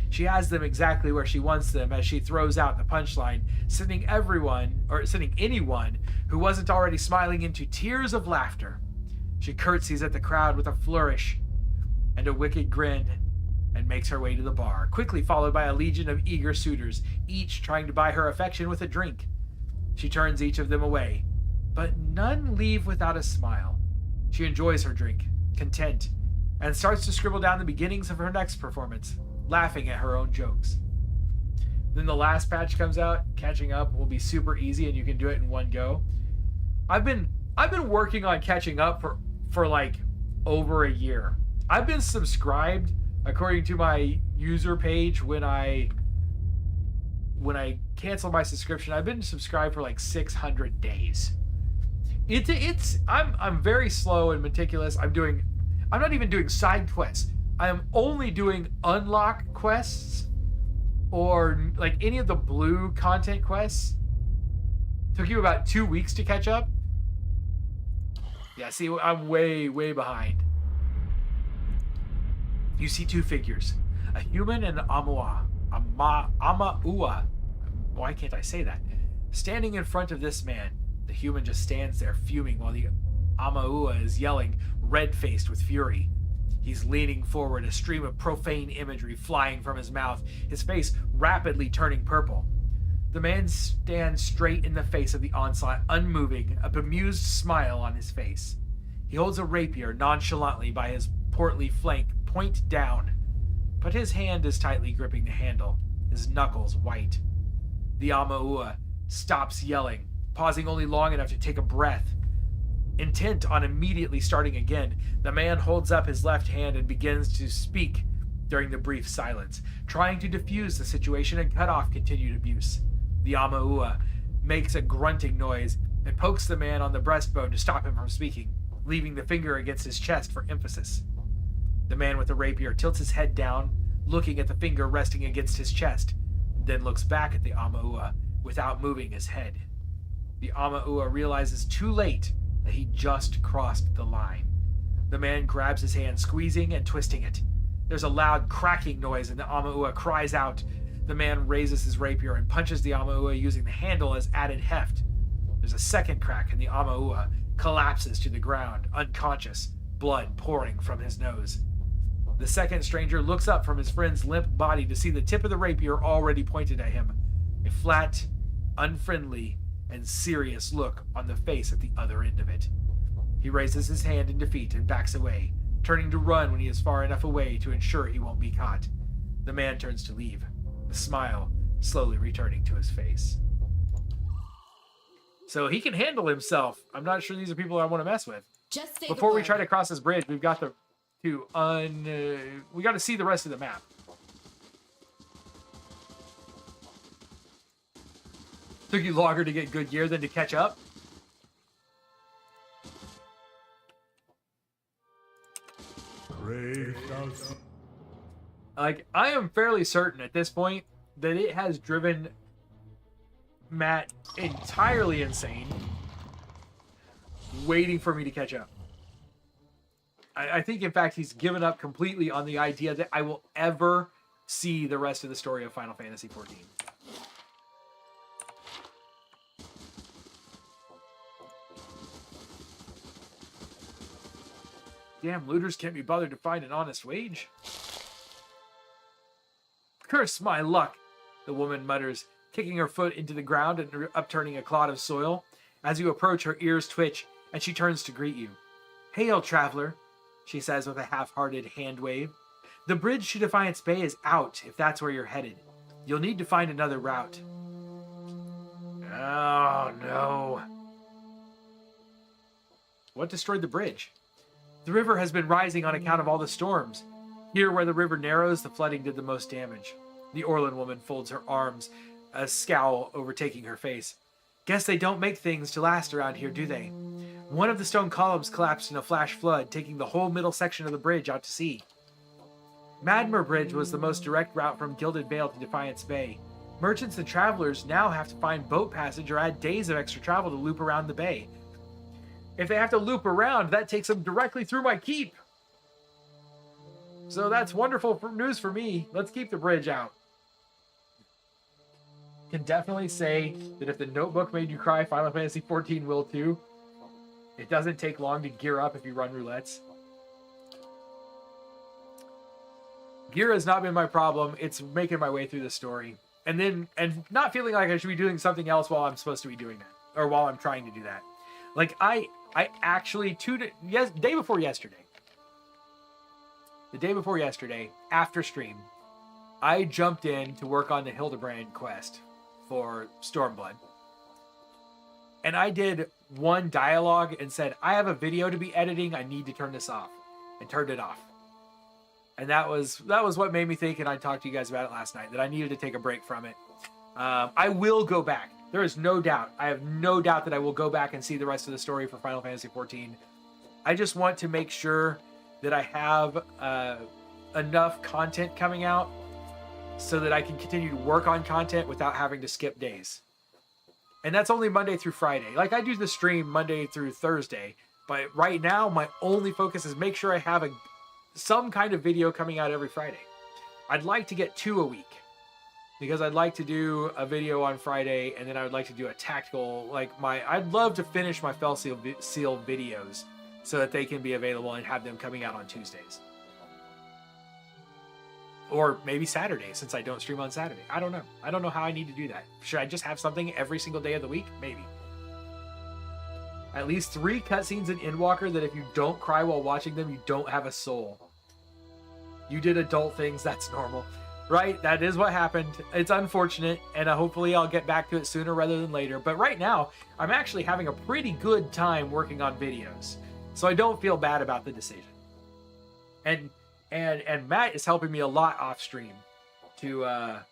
She has them exactly where she wants them as she throws out the punchline, sending anyone who wasn't already smiling into tears of laughter. She curtsies at the crowd with a flourish and a wicked grin and makes her way to the bar, quickly followed by a legion of eager suitors, each trying to buy her affection with a drink. She turns each of them away, but none leave without a smile. She enjoys her drink, content, and starts to scribble down the beginnings of her next performance, laughing at her own jokes. Then the last patch comes out. Catching up will be super easy and you can do it in one go. I've been working on catching up for like over a year. I've been subscribed according to my user page when I cancel my subscription. I've been subscribed for like 600 days. I'm very slow and meticulous. I'm not even doing side quests. I am only doing unlock quests or like any of the blue content quests. Took you about 2 weeks to catch up. Yeah, see, I'm way behind. You see 2 figures, a human and an Amaua. Why can't I say that? Standing in front of this man, the human just stands there fuming while the Amaua is yelling, red-faced with fury. He's leaning forward, a stream of profane imagery flying from his mouth, his face rapidly turning purple. The man stands straight in the face of the onslaught, unmoving, a bemused smile on his face. He holds a rapier nonchalantly by his portly flank, point down, but his hand is tightly gripping the handle, his knuckles white. The Amaua stops yelling, pausing only long enough to take a breath. Intent on immediately starting again, the man holds up his left hand and begins to speak during the brief silence, trying to diffuse the situation and cut off continued abuse. The Amaua makes a grunting noise and pokes the man on the breastbone to stop him from speaking, leaving the finger against his chest for emphasis. The man with the rapier tilts his head down, looking at the finger resting against his chest, then looks back at the Amaua without moving his head. The Amaua realizes too late that he just crossed the line. The man grabs his hand, squeezing and twisting it. There's a loud cracking noise and the Amaua cries out. The man raises his rapier and punches the Amaua using the handle as added heft. There's a second crack and the Amaua collapses to the ground, unconscious, blood pouring from his nose. The second stranger looks up from his friend's limp body to see the tip of the rapier already pointed at him. A flat, unfriendly, and serious look on the face at the other end of it. He raises his hand in defeat and backs away, turning to run when he is far enough away to ensure he won't be caught. The man turns to leave, the smile slowly returning to his face. So he can handle himself. I'm not sure these are people I want to mess with. Just say Before the we word. try to cross this bridge, we've got we got to see the rest of the map. Took you longer to get good gear than to catch up. Brave shall see. Like, I am fairly certain at this point that it has driven Matt entirely insane, waiting for me to catch up. I think, in fact, he's given up completely on the idea that I will ever see the rest of the story of Final Fantasy XIV. Damn, looters can't be bothered to find an honest wage. Curse my luck, the woman mutters, kicking her foot into the ground and upturning a clod of soil. As you approach, her ears twitch, and she turns to greet you. Hail, traveler, she says with a half-hearted hand wave. The bridge to Defiance Bay is out, if that's where you're headed. You'll need to find another route. Oh, no. What destroyed the bridge? The river has been rising on account of all the storms. Here where the river narrows, the flooding did the most damage. The Orlan woman folds her arms, a scowl overtaking her face. Guess they don't make things to last around here, do they? One of the stone columns collapsed in a flash flood, taking the whole middle section of the bridge out to sea. Madmer Bridge was the most direct route from Gilded Vale to Defiance Bay. Merchants and travelers now have to find boat passage or add days of extra travel to loop around the bay. If they have to loop around, that takes them directly through my keep. So that's wonderful news for me. Let's keep the bridge out. Can definitely say that if the notebook made you cry, Final Fantasy XIV will too. It doesn't take long to gear up if you run roulettes. Gear has not been my problem. It's making my way through the story. And not feeling like I should be doing something else while I'm supposed to be doing that. Or while I'm trying to do that. Like, I actually, day before yesterday, the day before yesterday, after stream, I jumped in to work on the Hildebrand quest for Stormblood. And I did one dialogue and said, I have a video to be editing, I need to turn this off. And turned it off. And that was what made me think, and I talked to you guys about it last night, that I needed to take a break from it. I will go back. There is no doubt. I have no doubt that I will go back and see the rest of the story for Final Fantasy XIV. I just want to make sure that I have enough content coming out so that I can continue to work on content without having to skip days. And that's only Monday through Friday. Like, I do the stream Monday through Thursday, but right now my only focus is make sure I have some kind of video coming out every Friday. I'd like to get 2 a week, because I'd like to do a video on Friday, and then I would like to do a tactical, I'd love to finish my Fell Seal videos so that they can be available and have them coming out on Tuesdays. Or maybe Saturday, since I don't stream on Saturday. I don't know. I don't know how I need to do that. Should I just have something every single day of the week? Maybe. At least 3 cutscenes in Endwalker that if you don't cry while watching them, you don't have a soul. You did adult things, that's normal. Right? That is what happened. It's unfortunate, and hopefully I'll get back to it sooner rather than later. But right now, I'm actually having a pretty good time working on videos. So I don't feel bad about the decision. And Matt is helping me a lot off stream to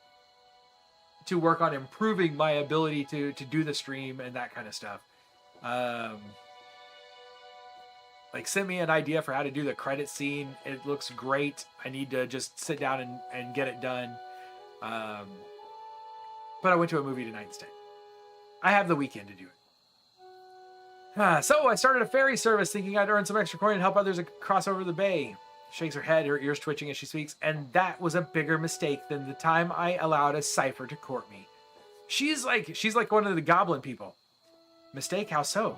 work on improving my ability to do the stream and that kind of stuff. Like, sent me an idea for how to do the credit scene. It looks great. I need to just sit down and get it done. But I went to a movie tonight instead. I have the weekend to do it. So I started a ferry service thinking I'd earn some extra coin and help others cross over the bay. Shakes her head, her ears twitching as she speaks, and that was a bigger mistake than the time I allowed a cipher to court me. She's like one of the goblin people. Mistake? How so?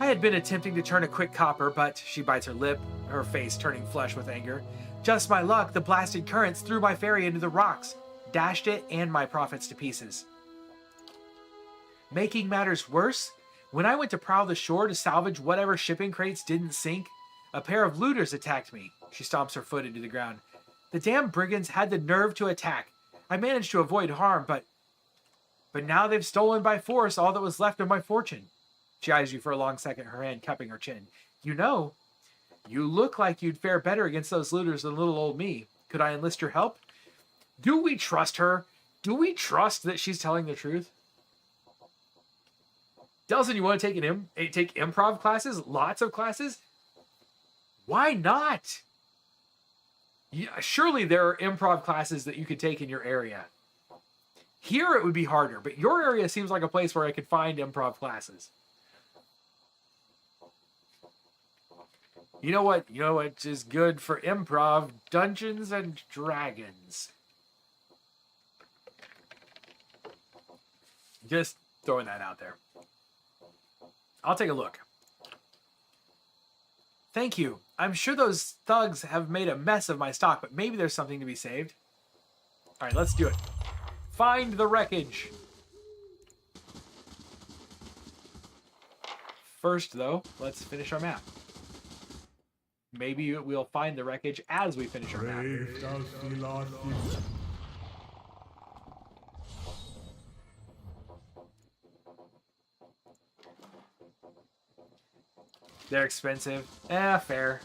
I had been attempting to turn a quick copper, but she bites her lip, her face turning flush with anger. Just my luck, the blasted currents threw my ferry into the rocks, dashed it and my profits to pieces. Making matters worse, when I went to prowl the shore to salvage whatever shipping crates didn't sink, a pair of looters attacked me. She stomps her foot into the ground. The damn brigands had the nerve to attack. I managed to avoid harm, but now they've stolen by force all that was left of my fortune. She eyes you for a long second, her hand cupping her chin. You know, you look like you'd fare better against those looters than little old me. Could I enlist your help? Do we trust her? Do we trust that she's telling the truth? Delson, you want to take improv classes? Lots of classes? Why not? Yeah, surely there are improv classes that you could take in your area. Here it would be harder, but your area seems like a place where I could find improv classes. You know what is good for improv? Dungeons and Dragons. Just throwing that out there. I'll take a look. Thank you. I'm sure those thugs have made a mess of my stock, but maybe there's something to be saved. All right, let's do it. Find the wreckage. First, though, let's finish our map. Maybe we'll find the wreckage as we finish our map. They're expensive. Fair.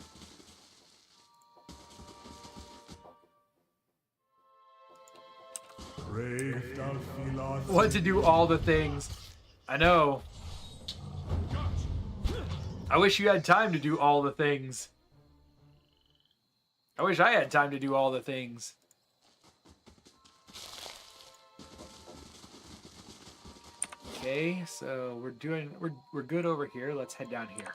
What to do all the things. I know. I wish you had time to do all the things. I wish I had time to do all the things. Okay, so we're good over here. Let's head down here.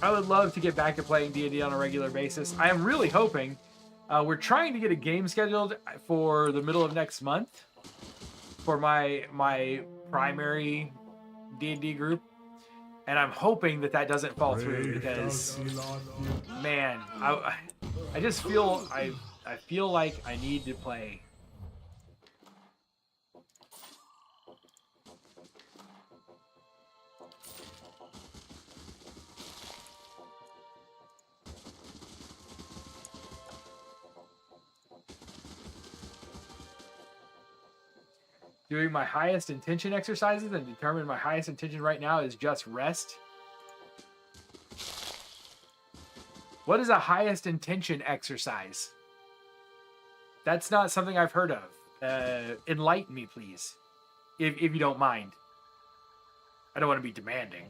I would love to get back to playing D&D on a regular basis. I am really hoping. We're trying to get a game scheduled for the middle of next month for my primary D&D group. And I'm hoping that doesn't fall through because, man, I just feel, I feel like I need to play. Doing my highest intention exercises and determine my highest intention right now is just rest. What is a highest intention exercise? That's not something I've heard of. Enlighten me, please. If you don't mind. I don't want to be demanding.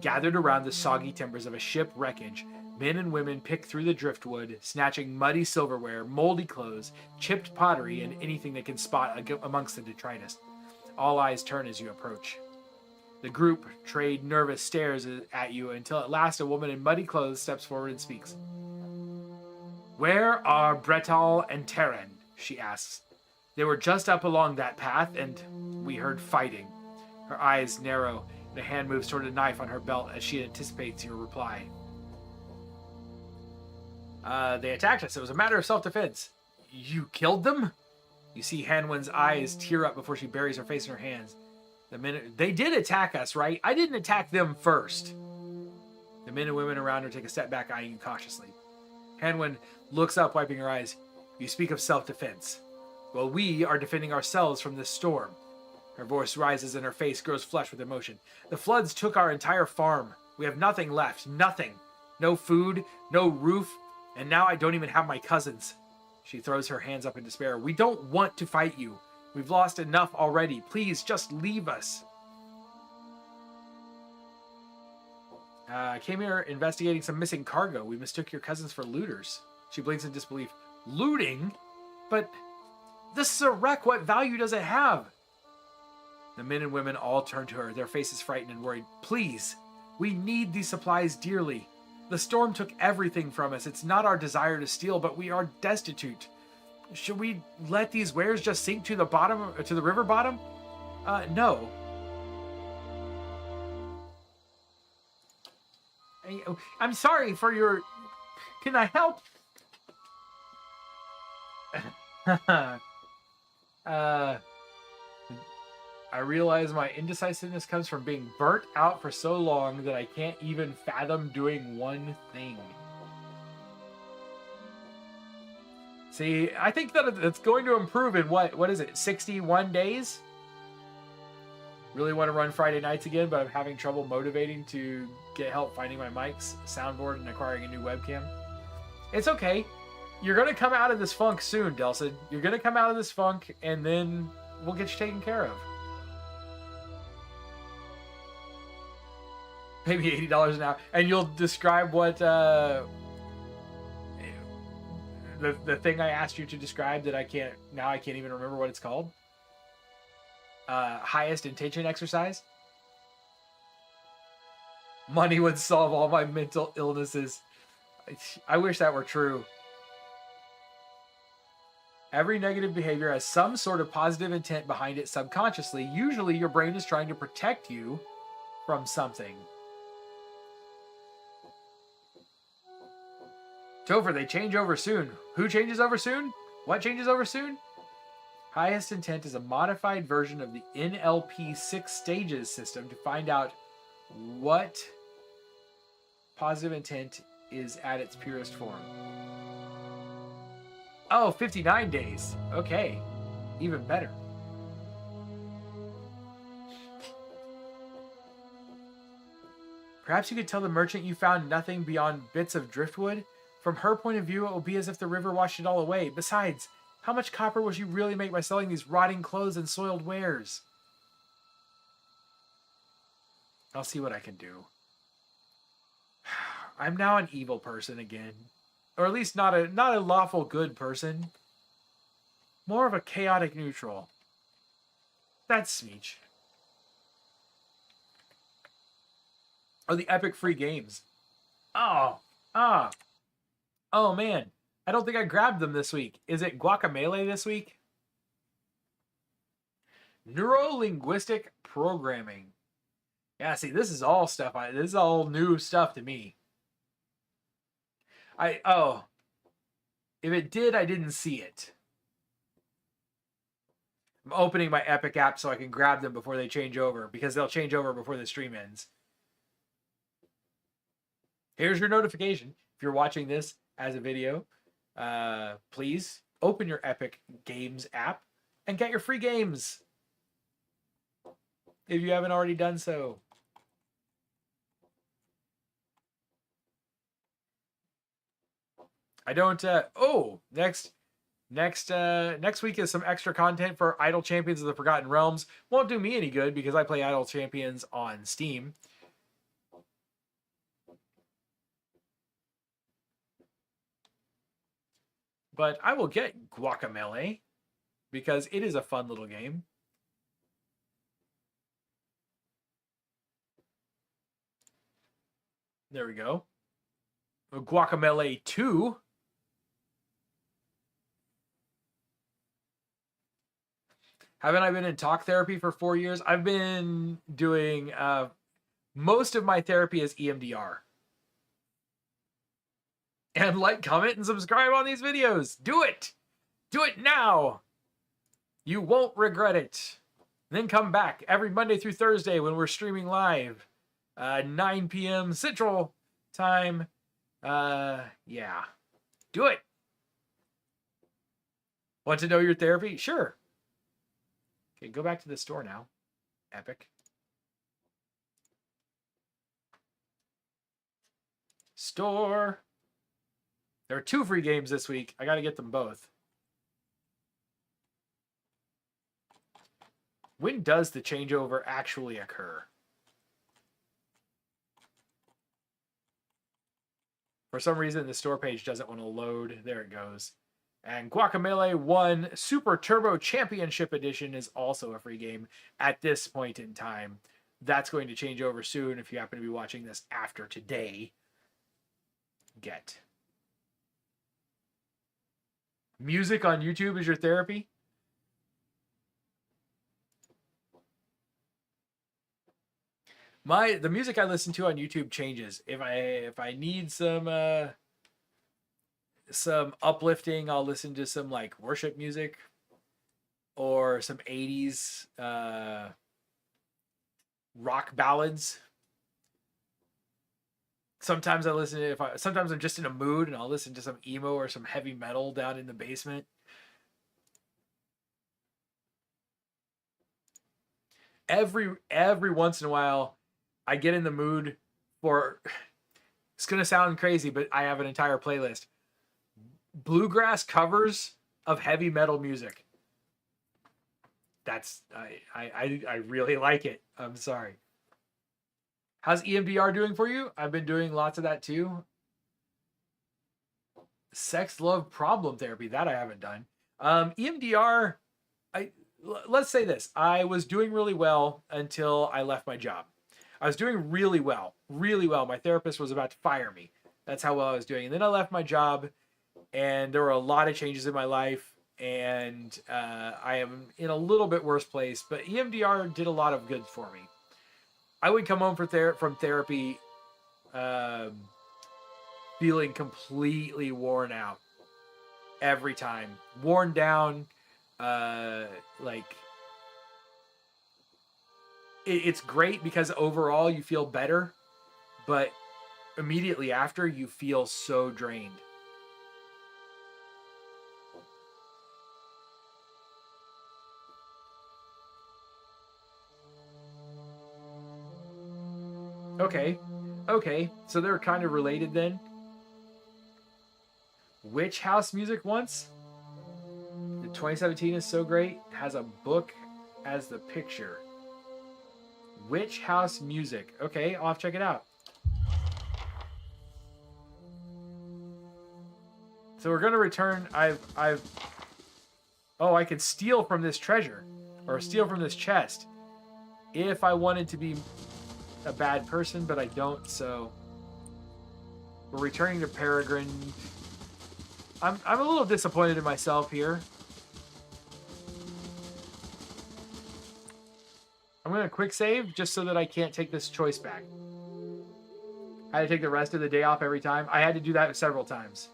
Gathered around the soggy timbers of a ship wreckage, men and women pick through the driftwood, snatching muddy silverware, moldy clothes, chipped pottery, and anything they can spot amongst the detritus. All eyes turn as you approach. The group trade nervous stares at you until at last a woman in muddy clothes steps forward and speaks. "Where are Bretal and Terran?" she asks. "They were just up along that path, and we heard fighting." Her eyes narrow, and a hand moves toward a knife on her belt as she anticipates your reply. They attacked us. It was a matter of self-defense." "You killed them?" You see Hanwen's eyes tear up before she buries her face in her hands. They did attack us, right? I didn't attack them first. The men and women around her take a step back, eyeing you cautiously. Hanwen looks up, wiping her eyes. "You speak of self-defense. Well, we are defending ourselves from this storm." Her voice rises and her face grows flushed with emotion. "The floods took our entire farm. We have nothing left. Nothing. No food, no roof, and now I don't even have my cousins." She throws her hands up in despair. "We don't want to fight you. We've lost enough already. Please, just leave us." "I came here investigating some missing cargo. We mistook your cousins for looters." She blinks in disbelief. "Looting? But this is a wreck. What value does it have?" The men and women all turn to her, their faces frightened and worried. "Please, we need these supplies dearly. The storm took everything from us. It's not our desire to steal, but we are destitute. Should we let these wares just sink to the bottom, to the river bottom? No." "I'm sorry for your... Can I help?" I realize my indecisiveness comes from being burnt out for so long that I can't even fathom doing one thing. See, I think that it's going to improve in what is it, 61 days? Really want to run Friday nights again, but I'm having trouble motivating to get help finding my mics, soundboard, and acquiring a new webcam. It's okay. You're going to come out of this funk soon, Delson. You're going to come out of this funk, and then we'll get you taken care of. Maybe $80 an hour. And you'll describe what... the thing I asked you to describe that I can't even remember what it's called. Highest intention exercise. Money would solve all my mental illnesses. I wish that were true. Every negative behavior has some sort of positive intent behind it subconsciously. Usually your brain is trying to protect you from something. Topher, they change over soon. Who changes over soon? What changes over soon? Highest intent is a modified version of the NLP 6 stages system to find out what positive intent is at its purest form. Oh, 59 days. Okay. Even better. Perhaps you could tell the merchant you found nothing beyond bits of driftwood. From her point of view, it will be as if the river washed it all away. Besides, how much copper will she really make by selling these rotting clothes and soiled wares? I'll see what I can do. I'm now an evil person again. Or at least not a lawful good person. More of a chaotic neutral. That's Smeech. Oh, the epic free games. Oh man. I don't think I grabbed them this week. Is it Guacamelee this week? Neuro-linguistic programming. Yeah, see, this is all stuff. This is all new stuff to me. If it did, I didn't see it. I'm opening my Epic app so I can grab them before they change over, because they'll change over before the stream ends. Here's your notification. If you're watching this as a video, please open your Epic Games app and get your free games if you haven't already done so. I don't next week is some extra content for Idle Champions of the Forgotten Realms. Won't do me any good because I play Idle Champions on Steam. But I will get Guacamelee because it is a fun little game. There we go. Guacamelee 2. Haven't I been in talk therapy for 4 years? I've been doing, most of my therapy is EMDR. And like, comment, and subscribe on these videos. Do it. Do it now. You won't regret it. And then come back every Monday through Thursday when we're streaming live. 9 p.m. Central Time. Yeah. Do it. Want to know your therapy? Sure. Okay, go back to the store now. Epic. Store. There are 2 free games this week. I got to get them both. When does the changeover actually occur? For some reason, the store page doesn't want to load. There it goes. And Guacamelee 1 Super Turbo Championship Edition is also a free game at this point in time. That's going to change over soon if you happen to be watching this after today. Get. Music on YouTube is your therapy? The music I listen to on YouTube changes. If I need some uplifting, I'll listen to some like worship music or some 80s rock ballads. Sometimes I listen to sometimes I'm just in a mood and I'll listen to some emo or some heavy metal down in the basement. Every once in a while I get in the mood for, it's going to sound crazy, but I have an entire playlist. Bluegrass covers of heavy metal music. That's, I really like it. I'm sorry. How's EMDR doing for you? I've been doing lots of that too. Sex, love, problem therapy. That I haven't done. EMDR, let's say this. I was doing really well until I left my job. I was doing really well, really well. My therapist was about to fire me. That's how well I was doing. And then I left my job and there were a lot of changes in my life and I am in a little bit worse place, but EMDR did a lot of good for me. I would come home from therapy feeling completely worn out every time. Worn down, like... It's great because overall you feel better, but immediately after you feel so drained. Okay, so they're kind of related then. Witch House music once? The 2017 is so great. Has a book as the picture. Witch House music. Okay, I'll have to check it out. So we're gonna return. Oh, I could steal from this treasure, or steal from this chest, if I wanted to be a bad person, but I don't. So we're returning to Peregrine. I'm a little disappointed in myself here. I'm going to quick save just so that I can't take this choice back. I had to take the rest of the day off every time. I had to do that several times.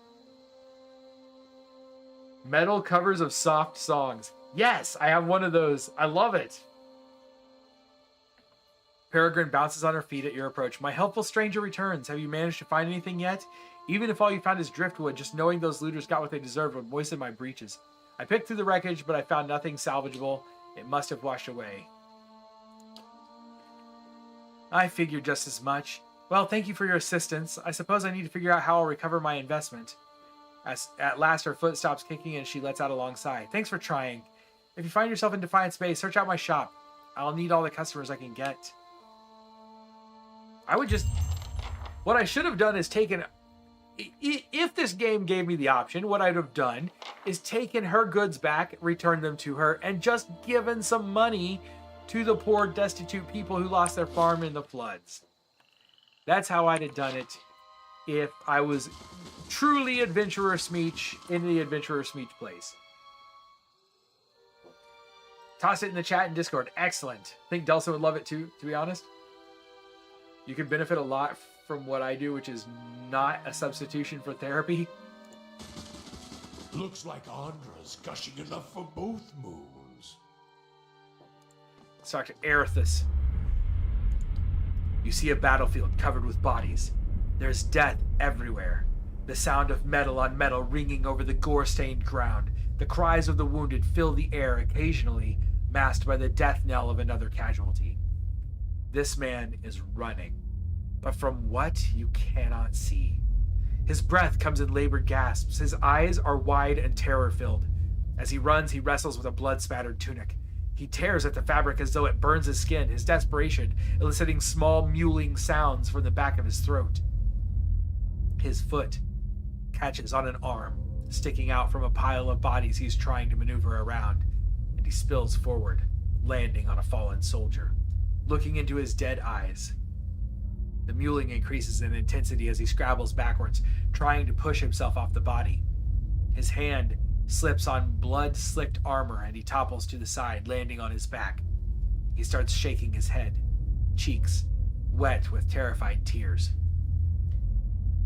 Metal covers of soft songs. Yes, I have one of those. I love it. Peregrine bounces on her feet at your approach. My helpful stranger returns. Have you managed to find anything yet? Even if all you found is driftwood, just knowing those looters got what they deserved would moisten my breeches. I picked through the wreckage, but I found nothing salvageable. It must have washed away. I figured just as much. Well, thank you for your assistance. I suppose I need to figure out how I'll recover my investment. At last, her foot stops kicking and she lets out a long sigh. Thanks for trying. If you find yourself in Defiant Space, search out my shop. I'll need all the customers I can get. I would just... What I should have done is taken... If this game gave me the option, what I'd have done is taken her goods back, returned them to her, and just given some money to the poor, destitute people who lost their farm in the floods. That's how I'd have done it if I was truly Adventurer Smeech in the Adventurer Smeech place. Toss it in the chat and Discord. Excellent. I think Delson would love it too, to be honest. You could benefit a lot from what I do, which is not a substitution for therapy. Looks like Andra's gushing enough for both moons. Let's talk to Erithus. You see a battlefield covered with bodies. There's death everywhere. The sound of metal on metal ringing over the gore-stained ground. The cries of the wounded fill the air, occasionally masked by the death knell of another casualty. This man is running, but from what you cannot see. His breath comes in labored gasps. His eyes are wide and terror-filled. As he runs, he wrestles with a blood-spattered tunic. He tears at the fabric as though it burns his skin, his desperation eliciting small mewling sounds from the back of his throat. His foot catches on an arm, sticking out from a pile of bodies he's trying to maneuver around, and he spills forward, landing on a fallen soldier. Looking into his dead eyes, the mewling increases in intensity as he scrabbles backwards, trying to push himself off the body. His hand slips on blood-slicked armor and he topples to the side, landing on his back. He starts shaking his head, cheeks wet with terrified tears.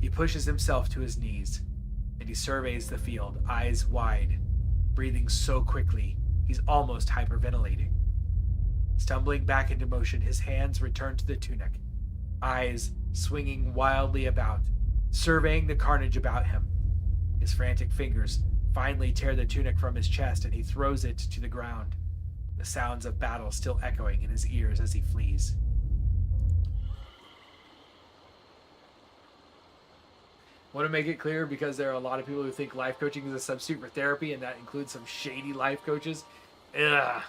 He pushes himself to his knees, and he surveys the field, eyes wide, breathing so quickly he's almost hyperventilating. Stumbling back into motion, his hands return to the tunic, eyes swinging wildly about, surveying the carnage about him. His frantic fingers finally tear the tunic from his chest, and he throws it to the ground, the sounds of battle still echoing in his ears as he flees. Want to make it clear, because there are a lot of people who think life coaching is a substitute for therapy, and that includes some shady life coaches. Ugh.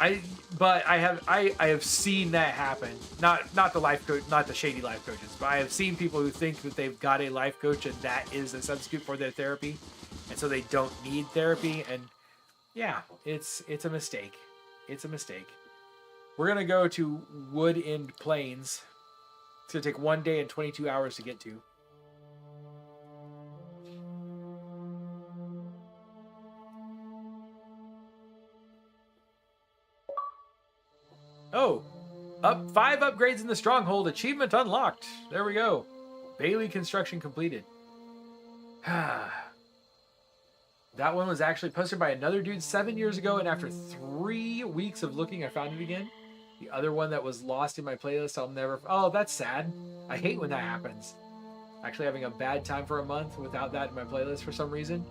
I have seen that happen. Not the life coach, not the shady life coaches, but I have seen people who think that they've got a life coach and that is a substitute for their therapy, and so they don't need therapy. And yeah, it's a mistake. It's a mistake. We're gonna go to Wood End Plains. It's gonna take 1 day and 22 hours to get to. Oh, 5 upgrades in the stronghold. Achievement unlocked. There we go. Bailey construction completed. That one was actually posted by another dude 7 years ago, and after 3 weeks of looking, I found it again. The other one that was lost in my playlist, I'll never... Oh, that's sad. I hate when that happens. Actually having a bad time for a month without that in my playlist for some reason.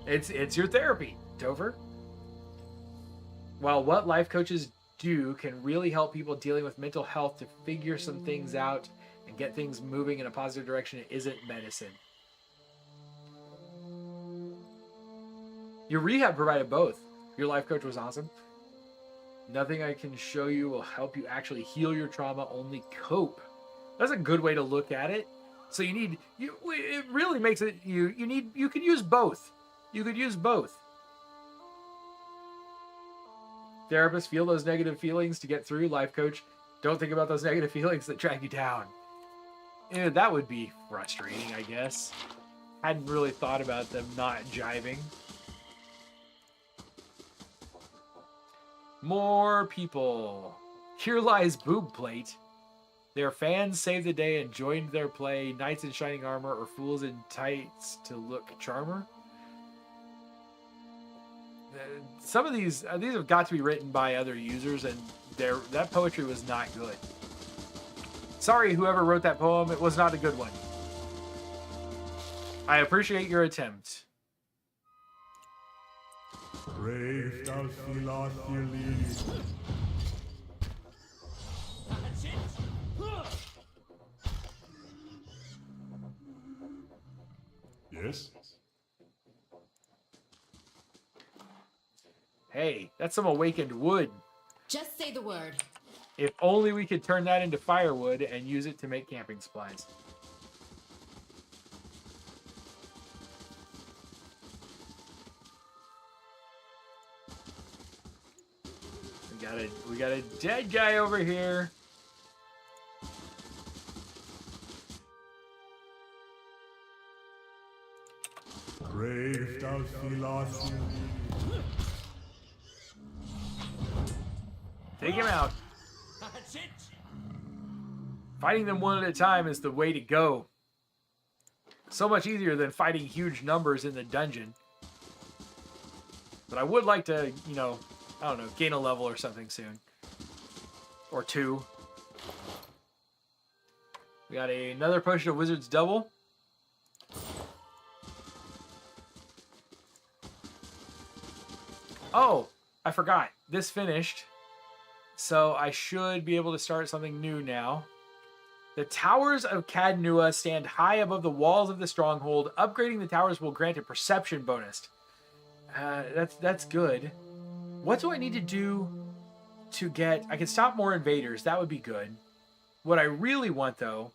It's your therapy, Dover. While what life coaches do can really help people dealing with mental health to figure some things out and get things moving in a positive direction, it isn't medicine. Your rehab provided both. Your life coach was awesome. Nothing I can show you will help you actually heal your trauma, only cope. That's a good way to look at it. So it really makes it, you could use both. You could use both. Therapist, feel those negative feelings to get through. Life coach, don't think about those negative feelings that drag you down. That would be frustrating, I guess. Hadn't really thought about them not jiving. More people. Here lies Boob Plate. Their fans saved the day and joined their play. Knights in shining armor or fools in tights to look charmer. Some of these have got to be written by other users, and that poetry was not good. Sorry, whoever wrote that poem, it was not a good one. I appreciate your attempt. Brave Dalfilathili. Yes? Hey, that's some awakened wood. Just say the word. If only we could turn that into firewood and use it to make camping supplies. We got a dead guy over here. Brave Dalfilath. Take him out. That's it. Fighting them one at a time is the way to go. So much easier than fighting huge numbers in the dungeon. But I would like to, you know, I don't know, gain a level or something soon. Or 2. We got another potion of Wizard's Double. Oh, I forgot. This finished. So I should be able to start something new now. The towers of Cadnua stand high above the walls of the stronghold. Upgrading the towers will grant a perception bonus. That's good. What do I need to do to get... I can stop more invaders. That would be good. What I really want, though,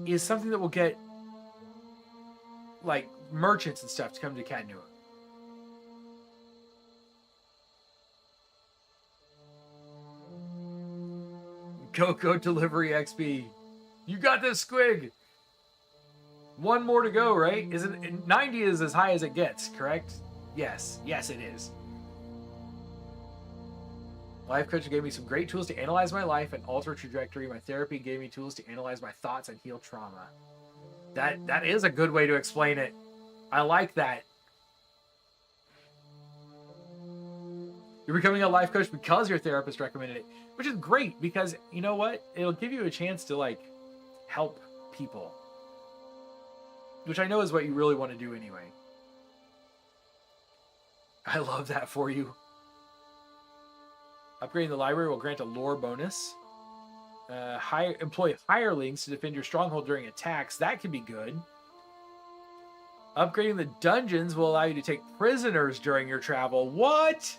is something that will get, like, merchants and stuff to come to Cadnua. Go delivery XP. You got this, Squig. 1 more to go, right? Is it 90 is as high as it gets, correct? Yes. Yes, it is. Life coach gave me some great tools to analyze my life and alter trajectory. My therapy gave me tools to analyze my thoughts and heal trauma. That is a good way to explain it. I like that. You're becoming a life coach because your therapist recommended it, which is great because, you know what? It'll give you a chance to, like, help people, which I know is what you really want to do anyway. I love that for you. Upgrading the library will grant a lore bonus. Employ hirelings to defend your stronghold during attacks. That could be good. Upgrading the dungeons will allow you to take prisoners during your travel. What?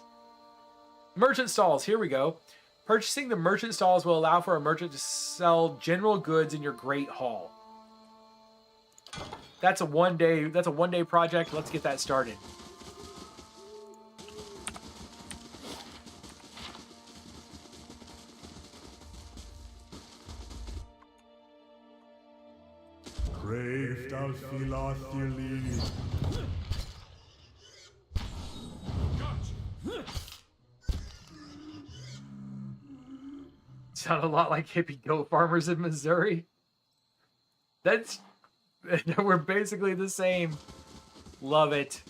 Merchant stalls. Here we go. Purchasing the merchant stalls will allow for a merchant to sell general goods in your great hall. That's a one-day project. Let's get that started. Brave Dalfilath. Sound a lot like hippie goat farmers in Missouri. We're basically the same. Love it.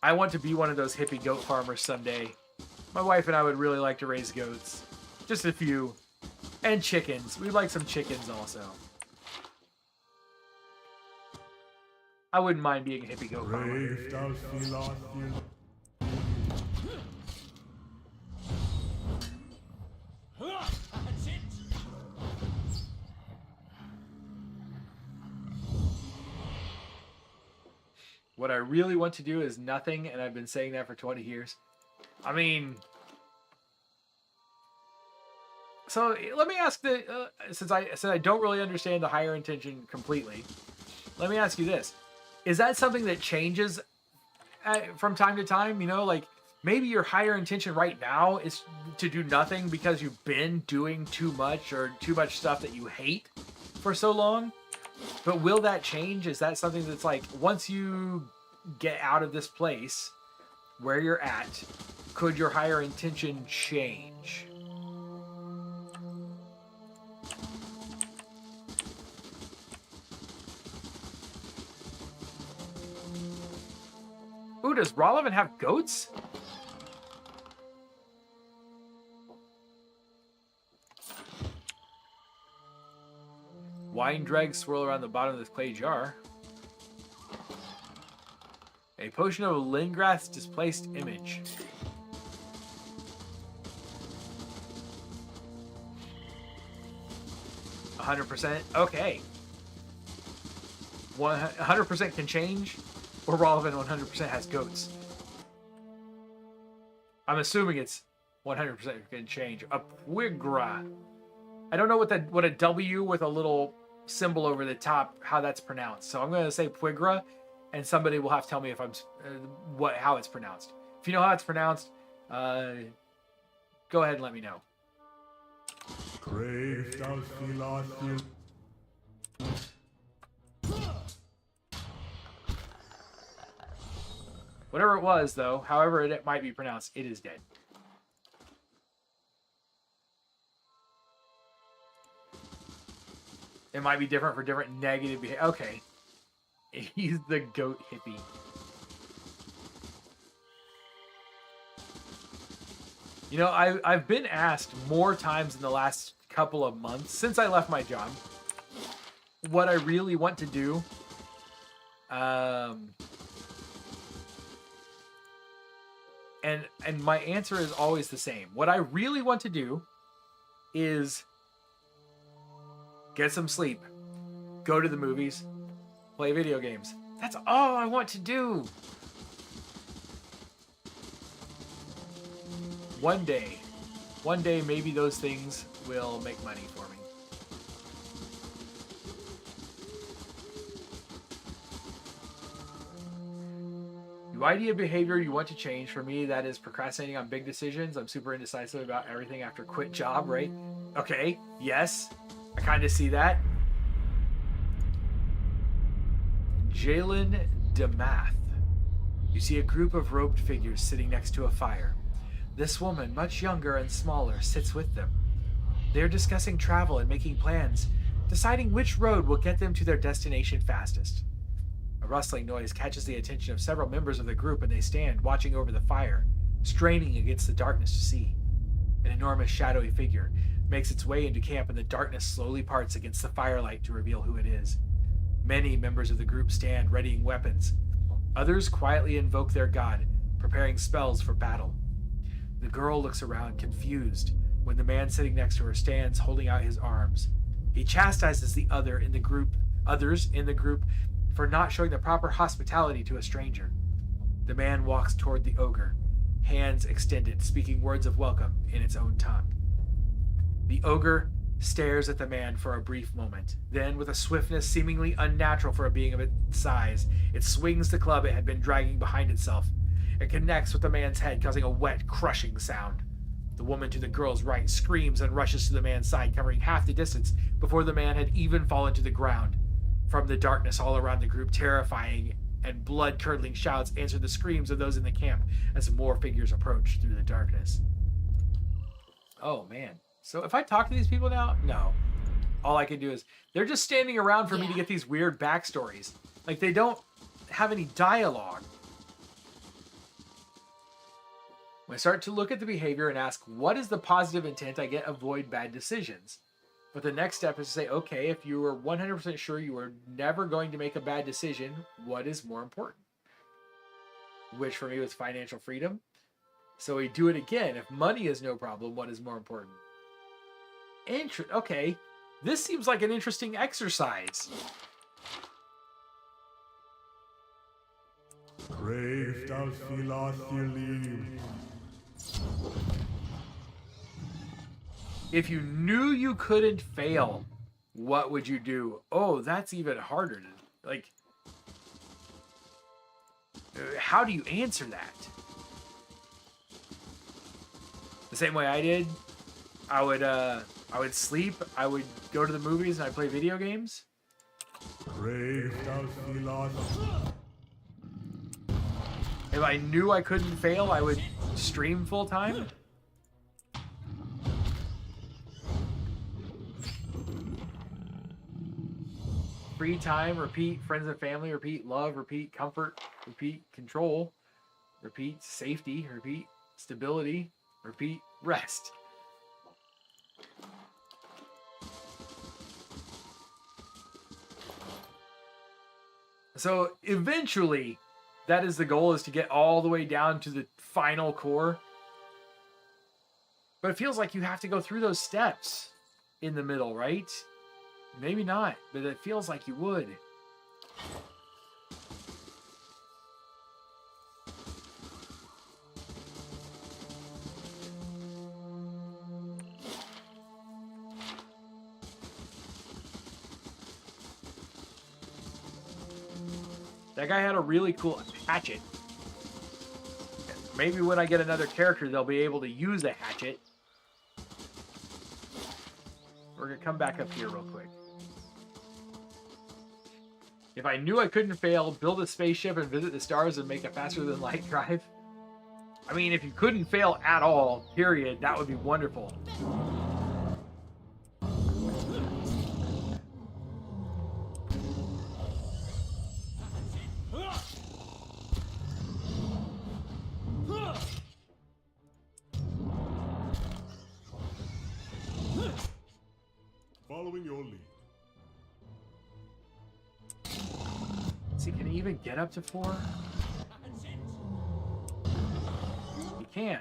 I want to be one of those hippie goat farmers someday. My wife and I would really like to raise goats. Just a few. And chickens. We'd like some chickens also. I wouldn't mind being a hippie goat farmer. Brave Dalfilath. That's it. What I really want to do is nothing, and I've been saying that for 20 years. I mean... So, let me ask since I don't really understand the higher intention completely, let me ask you this. Is that something that changes from time to time? You know, like, maybe your higher intention right now is to do nothing because you've been doing too much or too much stuff that you hate for so long. But will that change? Is that something that's like, once you get out of this place where you're at, could your higher intention change? Ooh, does Rolovan have goats? Wine dregs swirl around the bottom of this clay jar. A potion of Lingrath's displaced image. %? Okay. 100% can change, or Rolovan 100% has goats. I'm assuming it's 100% can change. A Puigra. I don't know what a W with a little symbol over the top, how that's pronounced. So I'm going to say Puigra. and somebody will have to tell me if I'm how it's pronounced. If you know how it's pronounced, go ahead and let me know. Whatever it was, though, however it might be pronounced, it is dead. It might be different for different negative behavior. Okay. He's the goat hippie. You know, I've been asked more times in the last couple of months, since I left my job, what I really want to do. And my answer is always the same. What I really want to do is get some sleep, go to the movies, play video games. That's all I want to do. One day, maybe those things will make money for me. New idea behavior you want to change. For me, that is procrastinating on big decisions. I'm super indecisive about everything after quit job, right? Okay, yes. I kind of see that. Jalen DeMath. You see a group of robed figures sitting next to a fire. This woman, much younger and smaller, sits with them. They are discussing travel and making plans, deciding which road will get them to their destination fastest. A rustling noise catches the attention of several members of the group, and they stand, watching over the fire, straining against the darkness to see. An enormous shadowy figure makes its way into camp, and the darkness slowly parts against the firelight to reveal who it is. Many members of the group stand, readying weapons. Others quietly invoke their god, preparing spells for battle. The girl looks around, confused, when the man sitting next to her stands, holding out his arms. He chastises the others in the group for not showing the proper hospitality to a stranger. The man walks toward the ogre, hands extended, speaking words of welcome in its own tongue. The ogre stares at the man for a brief moment. Then, with a swiftness seemingly unnatural for a being of its size, it swings the club it had been dragging behind itself. It connects with the man's head, causing a wet, crushing sound. The woman to the girl's right screams and rushes to the man's side, covering half the distance before the man had even fallen to the ground. From the darkness all around the group, terrifying and blood-curdling shouts answer the screams of those in the camp as more figures approach through the darkness. Oh, man. So if I talk to these people now, no. All I can do is, they're just standing around for me to get these weird backstories. Like, they don't have any dialogue. When I start to look at the behavior and ask, what is the positive intent, I get avoid bad decisions. But the next step is to say, okay, if you are 100% sure you are never going to make a bad decision, what is more important? Which for me was financial freedom. So we do it again. If money is no problem, what is more important? Okay, this seems like an interesting exercise. If you knew you couldn't fail, what would you do? Oh, that's even harder. Like, how do you answer that? The same way I did. I would sleep. I would go to the movies and I'd play video games. If I knew I couldn't fail, I would stream full time. Free time, repeat friends and family, repeat love, repeat comfort, repeat control, repeat safety, repeat stability, repeat rest. So eventually, that is the goal, is to get all the way down to the final core. But it feels like you have to go through those steps in the middle, right? Maybe not, but it feels like you would. That guy had a really cool hatchet. Maybe when I get another character, they'll be able to use a hatchet. We're going to come back up here real quick. If I knew I couldn't fail, build a spaceship and visit the stars and make a faster than light drive. I mean, if you couldn't fail at all, period, that would be wonderful. Following your lead. See, can he even get up to 4? He can.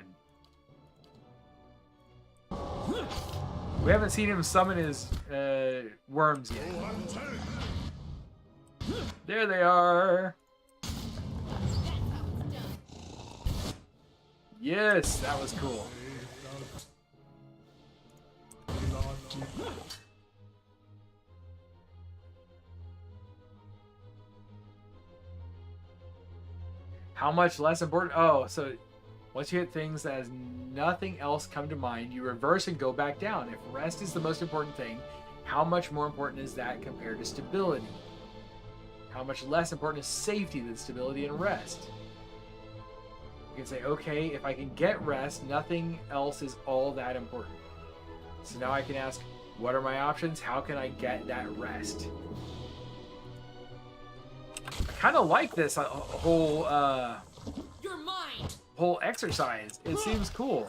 We haven't seen him summon his worms yet. Oh, I'm telling you. There they are. Yes, that was cool. How much less important? Oh, so once you hit things that has nothing else come to mind, you reverse and go back down. If rest is the most important thing, how much more important is that compared to stability? How much less important is safety than stability and rest? You can say, okay, if I can get rest, nothing else is all that important. So now I can ask, what are my options? How can I get that rest? I kind of like this whole You're mine. whole exercise. It seems cool.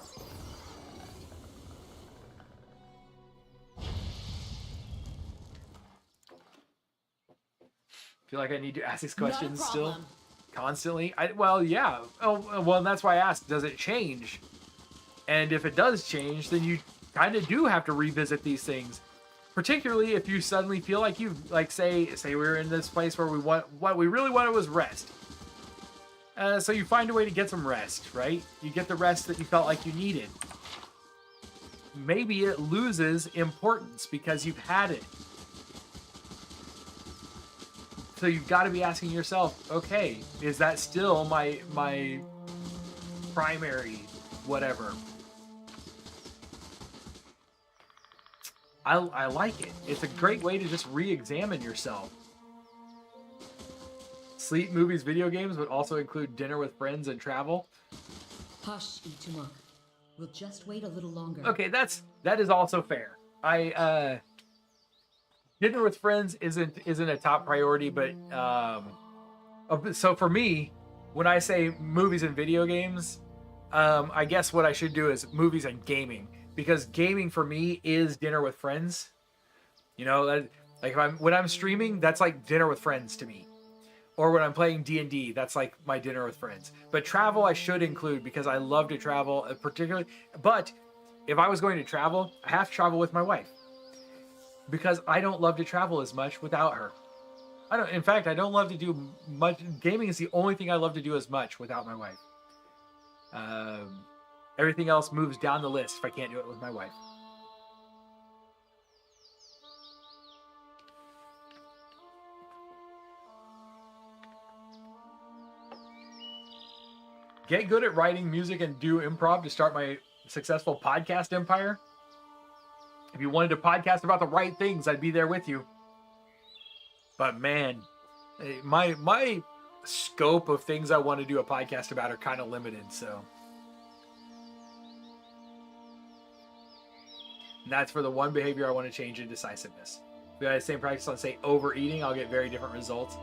Feel like I need to ask these questions Not a still problem. constantly. Well, yeah. Oh, well, that's why I asked. Does it change? And if it does change, then you kind of do have to revisit these things. Particularly if you suddenly feel like you've, like, say we're in this place where what we really wanted was rest. So you find a way to get some rest, right? You get the rest that you felt like you needed. Maybe it loses importance because you've had it. So you've got to be asking yourself, okay, is that still my primary whatever? I like it. It's a great way to just re-examine yourself. Sleep, movies, video games would also include dinner with friends and travel. Hush, Itumuk. We'll just wait a little longer. Okay, that is also fair. Dinner with friends isn't a top priority, but so for me, when I say movies and video games, I guess what I should do is movies and gaming, because gaming for me is dinner with friends. You know, like when I'm streaming, that's like dinner with friends to me. Or when I'm playing D&D, that's like my dinner with friends. But travel I should include because I love to travel, particularly. But if I was going to travel, I have to travel with my wife, because I don't love to travel as much without her. In fact, I don't love to do much. Gaming is the only thing I love to do as much without my wife. Everything else moves down the list if I can't do it with my wife. Get good at writing music and do improv to start my successful podcast empire. If you wanted to podcast about the right things, I'd be there with you. But man, my scope of things I want to do a podcast about are kind of limited, so. And that's for the one behavior I want to change, indecisiveness. If I had the same practice on, say, overeating, I'll get very different results.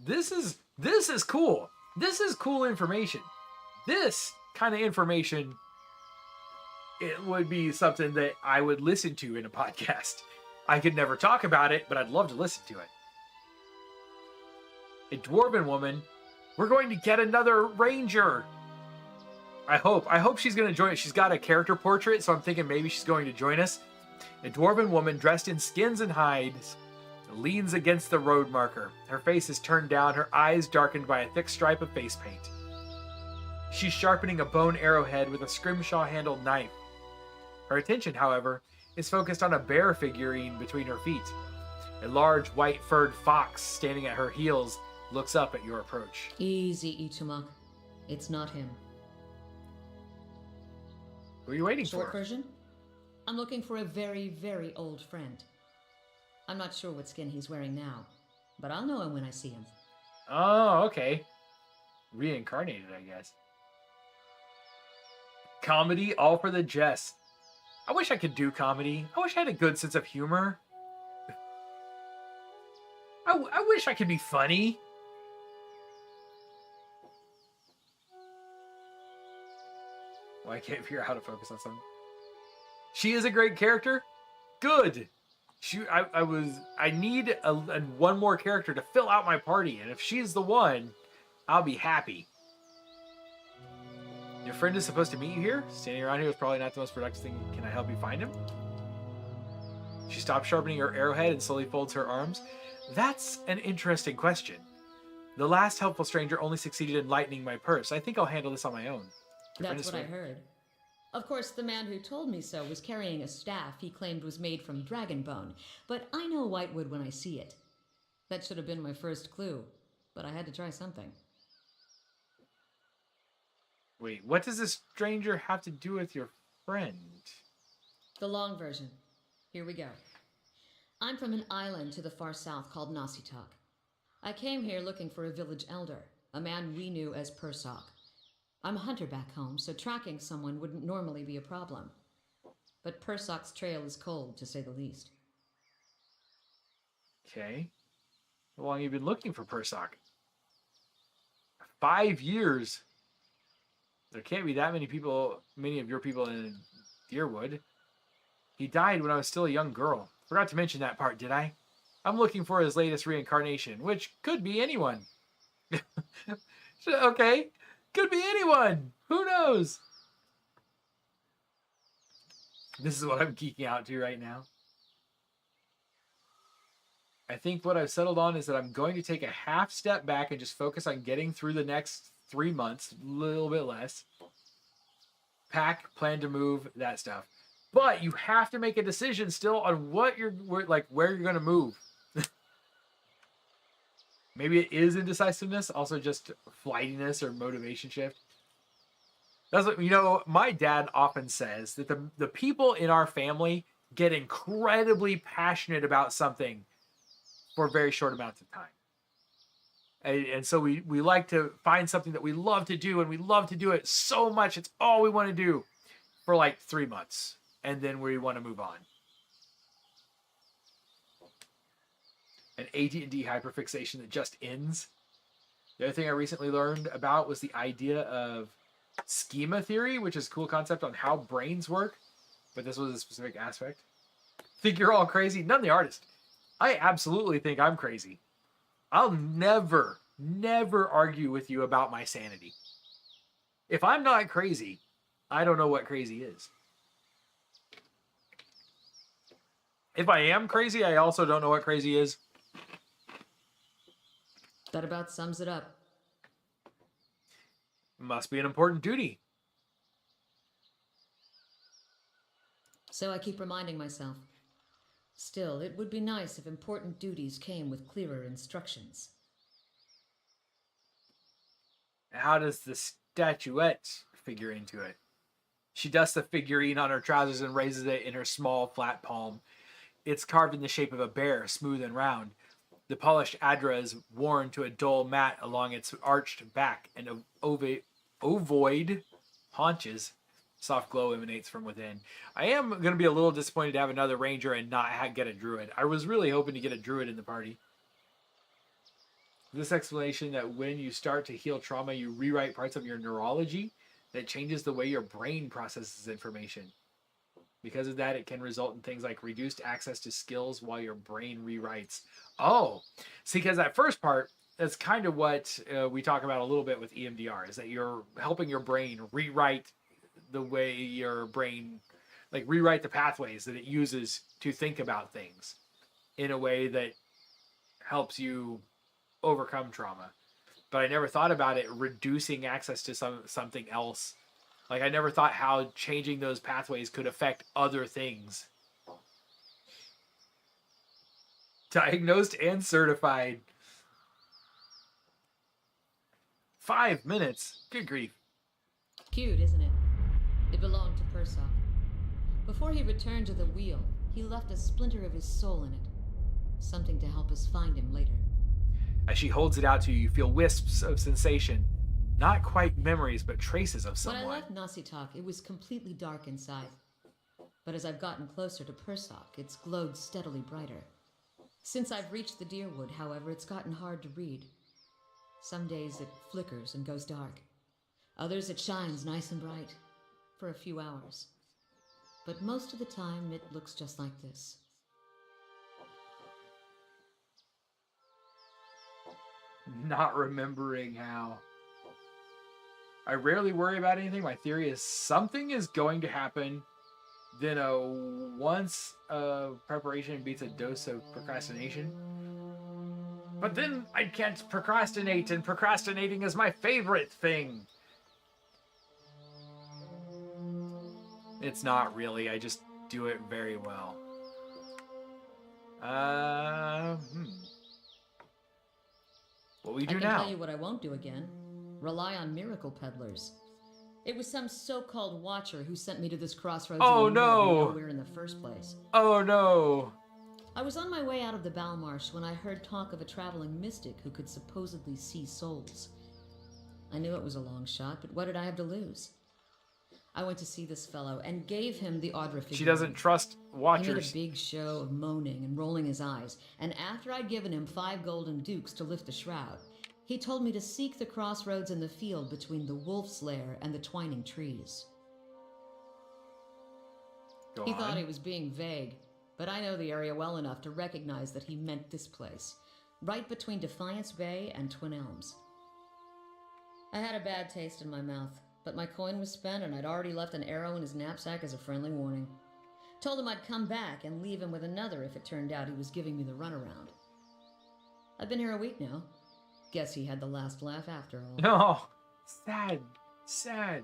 This is cool. This is cool information. This kind of information, it would be something that I would listen to in a podcast. I could never talk about it, but I'd love to listen to it. A dwarven woman. We're going to get another ranger. I hope she's going to join us. She's got a character portrait, so I'm thinking maybe she's going to join us. A dwarven woman dressed in skins and hides leans against the road marker. Her face is turned down, her eyes darkened by a thick stripe of face paint. She's sharpening a bone arrowhead with a scrimshaw-handled knife. Her attention, however, is focused on a bear figurine between her feet. A large white furred fox standing at her heels looks up at your approach. Easy, Itumok. It's not him. Who are you waiting Short for? version? I'm looking for a very, very old friend. I'm not sure what skin he's wearing now, but I'll know him when I see him. Oh, okay. Reincarnated, I guess. Comedy, all for the jest. I wish I could do comedy. I wish I had a good sense of humor. I wish I could be funny. Well, I can't figure out how to focus on something. She is a great character. Good. I need one more character to fill out my party, and if she's the one, I'll be happy. Your friend is supposed to meet you here? Standing around here is probably not the most productive thing. Can I help you find him? She stops sharpening her arrowhead and slowly folds her arms. That's an interesting question. The last helpful stranger only succeeded in lightening my purse. I think I'll handle this on my own. That's what I heard. Of course, the man who told me so was carrying a staff he claimed was made from dragon bone, but I know Whitewood when I see it. That should have been my first clue, but I had to try something. Wait, what does this stranger have to do with your friend? The long version. Here we go. I'm from an island to the far south called Nasitak. I came here looking for a village elder, a man we knew as Persok. I'm a hunter back home, so tracking someone wouldn't normally be a problem. But Persok's trail is cold, to say the least. Okay. How long have you been looking for Persok? 5 years. There can't be that many of your people in Deerwood. He died when I was still a young girl. Forgot to mention that part, did I? I'm looking for his latest reincarnation, which could be anyone. Okay. Could be anyone. Who knows? This is what I'm geeking out to right now. I think what I've settled on is that I'm going to take a half step back and just focus on getting through the next 3 months, a little bit less. Pack, plan to move, that stuff. But you have to make a decision still on where you're going to move. Maybe it is indecisiveness, also just flightiness or motivation shift. That's what, my dad often says that the people in our family get incredibly passionate about something for very short amounts of time. And so we like to find something that we love to do, and we love to do it so much. It's all we want to do for like 3 months. And then we want to move on. An AD&D hyperfixation that just ends. The other thing I recently learned about was the idea of schema theory, which is a cool concept on how brains work. But this was a specific aspect. Think you're all crazy? None the artist. I absolutely think I'm crazy. I'll never argue with you about my sanity. If I'm not crazy, I don't know what crazy is. If I am crazy, I also don't know what crazy is. That about sums it up. Must be an important duty. So I keep reminding myself. Still, it would be nice if important duties came with clearer instructions. How does the statuette figure into it? She dusts the figurine on her trousers and raises it in her small, flat palm. It's carved in the shape of a bear, smooth and round. The polished adra is worn to a dull mat along its arched back, and ovoid haunches. Soft glow emanates from within. I am going to be a little disappointed to have another ranger and not get a druid. I was really hoping to get a druid in the party. This explanation that when you start to heal trauma, you rewrite parts of your neurology that changes the way your brain processes information. Because of that, it can result in things like reduced access to skills while your brain rewrites. Oh, see, because that first part, that's kind of what we talk about a little bit with EMDR, is that you're helping your brain rewrite the way your brain, rewrite the pathways that it uses to think about things in a way that helps you overcome trauma. But I never thought about it reducing access to something else. I never thought how changing those pathways could affect other things. Diagnosed and certified. 5 minutes. Good grief. Cute, isn't it? It belonged to Persok. Before he returned to the wheel, he left a splinter of his soul in it. Something to help us find him later. As she holds it out to you, you feel wisps of sensation. Not quite memories, but traces of When I someone. left Nasitak, it was completely dark inside. But as I've gotten closer to Persok, it's glowed steadily brighter. Since I've reached the Deerwood, however, it's gotten hard to read. Some days it flickers and goes dark. Others it shines nice and bright. For a few hours. But most of the time, it looks just like this. Not remembering how. I rarely worry about anything. My theory is something is going to happen. Then once preparation beats a dose of procrastination. But then I can't procrastinate, and procrastinating is my favorite thing. It's not really. I just do it very well. What we do I can now? tell you what I won't do again. Rely on miracle peddlers. It was some so-called watcher who sent me to this crossroads Oh, in the middle no. of nowhere in the first place. Oh no! I was on my way out of the Balmarsh when I heard talk of a traveling mystic who could supposedly see souls. I knew it was a long shot, but what did I have to lose? I went to see this fellow and gave him the Audra figure. She doesn't trust He made watchers. a big show of moaning and rolling his eyes, and after I'd given him 5 golden dukes to lift the shroud, he told me to seek the crossroads in the field between the wolf's lair and the twining trees. Go He on. thought he was being vague, but I know the area well enough to recognize that he meant this place, right between Defiance Bay and Twin Elms. I had a bad taste in my mouth, but my coin was spent and I'd already left an arrow in his knapsack as a friendly warning. Told him I'd come back and leave him with another if it turned out he was giving me the runaround. I've been here a week now. Guess he had the last laugh after all. No, sad, sad.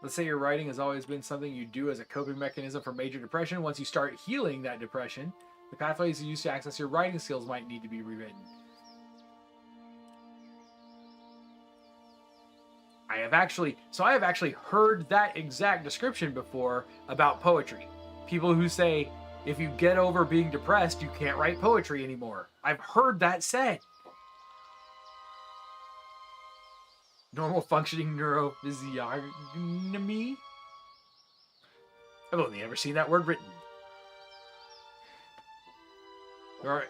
Let's say your writing has always been something you do as a coping mechanism for major depression. Once you start healing that depression, the pathways you use to access your writing skills might need to be rewritten. I have actually heard that exact description before about poetry. People who say, if you get over being depressed, you can't write poetry anymore. I've heard that said. Normal functioning neurophysiognomy? I've only ever seen that word written. You aren't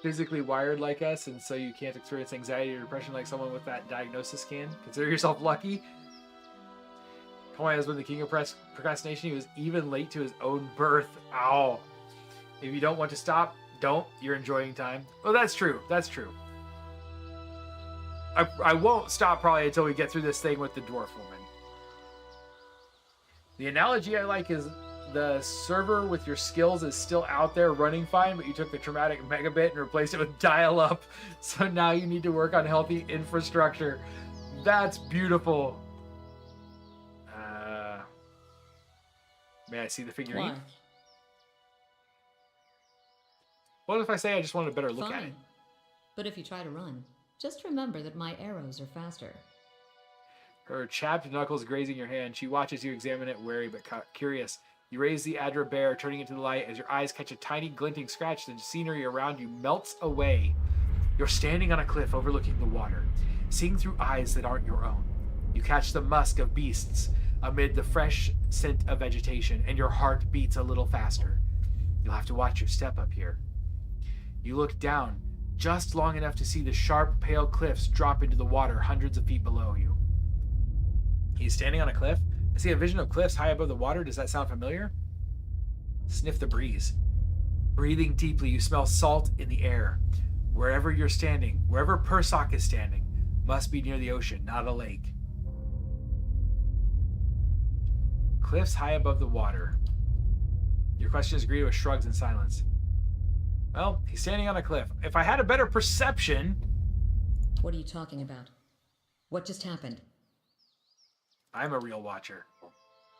physically wired like us, and so you can't experience anxiety or depression like someone with that diagnosis can. Consider yourself lucky. Call my husband the king of procrastination. He was even late to his own birth. Ow. If you don't want to stop, don't. You're enjoying time. Oh, that's true. That's true. I won't stop probably until we get through this thing with the dwarf woman. The analogy I like is the server with your skills is still out there running fine, but you took the traumatic megabit and replaced it with dial-up. So now you need to work on healthy infrastructure. That's beautiful. May I see the figurine? Why? What if I say I just wanted a better look at it? Fine. But if you try to run, just remember that my arrows are faster. Her chapped knuckles grazing your hand. She watches you examine it, wary but curious. You raise the Adra bear, turning it to the light. As your eyes catch a tiny glinting scratch, the scenery around you melts away. You're standing on a cliff overlooking the water, seeing through eyes that aren't your own. You catch the musk of beasts amid the fresh scent of vegetation, and your heart beats a little faster. You'll have to watch your step up here. You look down, just long enough to see the sharp, pale cliffs drop into the water hundreds of feet below you. He's standing on a cliff. I see a vision of cliffs high above the water. Does that sound familiar? Sniff the breeze. Breathing deeply, you smell salt in the air. Wherever you're standing, wherever Persok is standing, must be near the ocean, not a lake. Cliffs high above the water. Your question is greeted with shrugs and silence. Well, he's standing on a cliff. If I had a better perception... What are you talking about? What just happened? I'm a real watcher.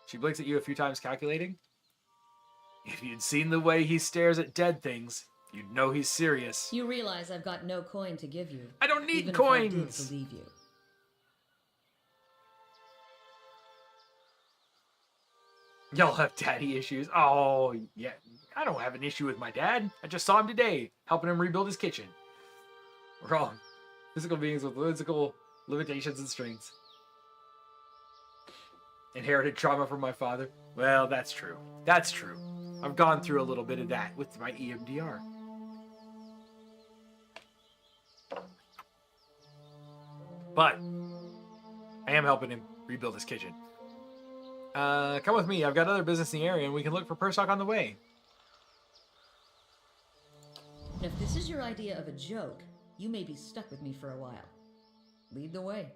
She blinks at you a few times, calculating. If you'd seen the way he stares at dead things, You'd know he's serious. You realize I've got no coin to give you. I don't need even coins. If I did believe you. Y'all have daddy issues. Oh, yeah. I don't have an issue with my dad. I just saw him today, helping him rebuild his kitchen. We're all physical beings with physical limitations and strengths. Inherited trauma from my father. Well, that's true. That's true. I've gone through a little bit of that with my EMDR. But I am helping him rebuild his kitchen. Come with me. I've got other business in the area, and we can look for Persock on the way. And if this is your idea of a joke, you may be stuck with me for a while. Lead the way.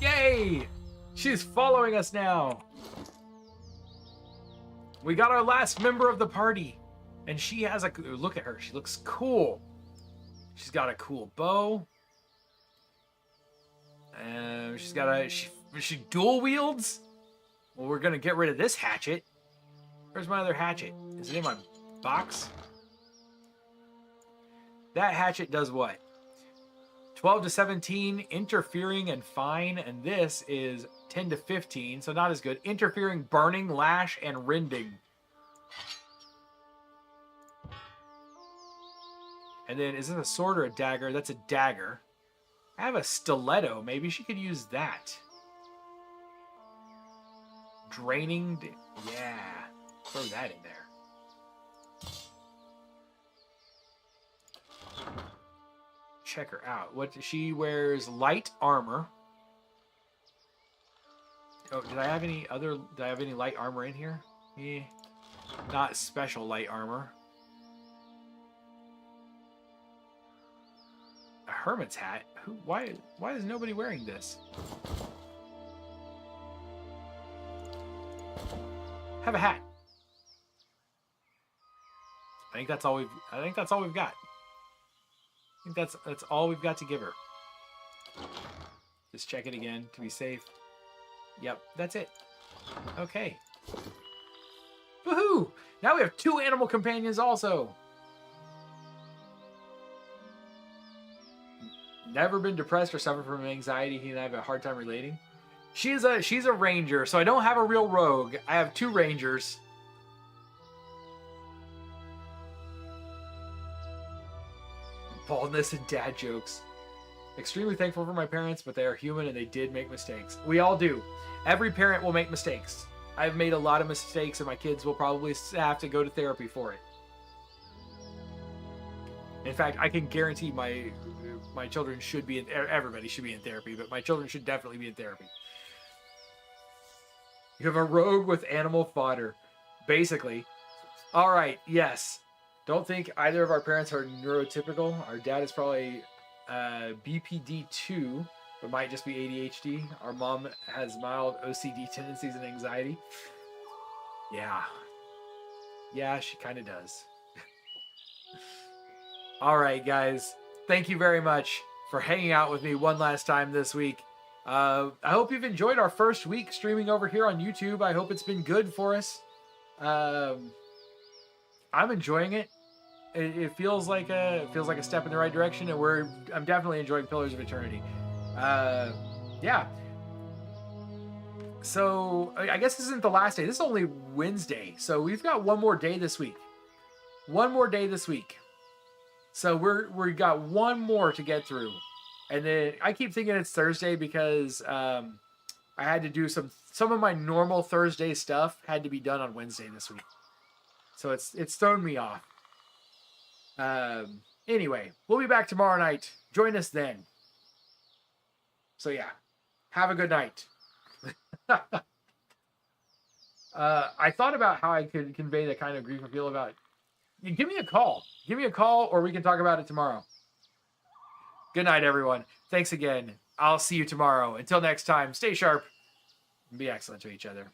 Yay! She's following us now. We got our last member of the party, and she has a look at her. She looks cool. She's got a cool bow. She's got a she dual wields. Well, we're gonna get rid of this hatchet. Where's my other hatchet? Is it in my box? That hatchet does what? 12 to 17, interfering and fine, and this is 10 to 15, so not as good. Interfering, burning, lash, and rending. And then, is this a sword or a dagger? That's a dagger. I have a stiletto. Maybe she could use that. Draining. Yeah. Throw that in there. Check her out. She wears light armor. Oh, did I have any light armor in here? Yeah. Not special light armor. A hermit's hat? Why is nobody wearing this? Have a hat. I think that's all we've got. I think that's all we've got to give her. Just check it again to be safe. Yep, that's it. Okay. Woohoo! Now we have 2 animal companions also. Never been depressed or suffered from anxiety. He and I have a hard time relating. She's a ranger, so I don't have a real rogue. I have 2 rangers. Baldness and dad jokes. Extremely thankful for my parents, but they are human and they did make mistakes. We all do. Every parent will make mistakes. I've made a lot of mistakes, and my kids will probably have to go to therapy for it. In fact, I can guarantee my children should be in. Everybody should be in therapy, but my children should definitely be in therapy. You have a rogue with animal fodder, basically. All right, yes. Don't think either of our parents are neurotypical. Our dad is probably BPD2, but might just be ADHD. Our mom has mild OCD tendencies and anxiety. Yeah, she kind of does. All right, guys. Thank you very much for hanging out with me one last time this week. I hope you've enjoyed our first week streaming over here on YouTube. I hope it's been good for us. I'm enjoying it. It feels like a step in the right direction, and I'm definitely enjoying Pillars of Eternity. Yeah. So I guess this isn't the last day. This is only Wednesday, so we've got one more day this week. So we got one more to get through, and then I keep thinking it's Thursday because I had to do some of my normal Thursday stuff had to be done on Wednesday this week, so it's thrown me off. Anyway, we'll be back tomorrow night. Join us then. So yeah, have a good night. I thought about how I could convey the kind of grief I feel about. Give me a call, or we can talk about it tomorrow. Good night, everyone. Thanks again. I'll see you tomorrow. Until next time, stay sharp and be excellent to each other.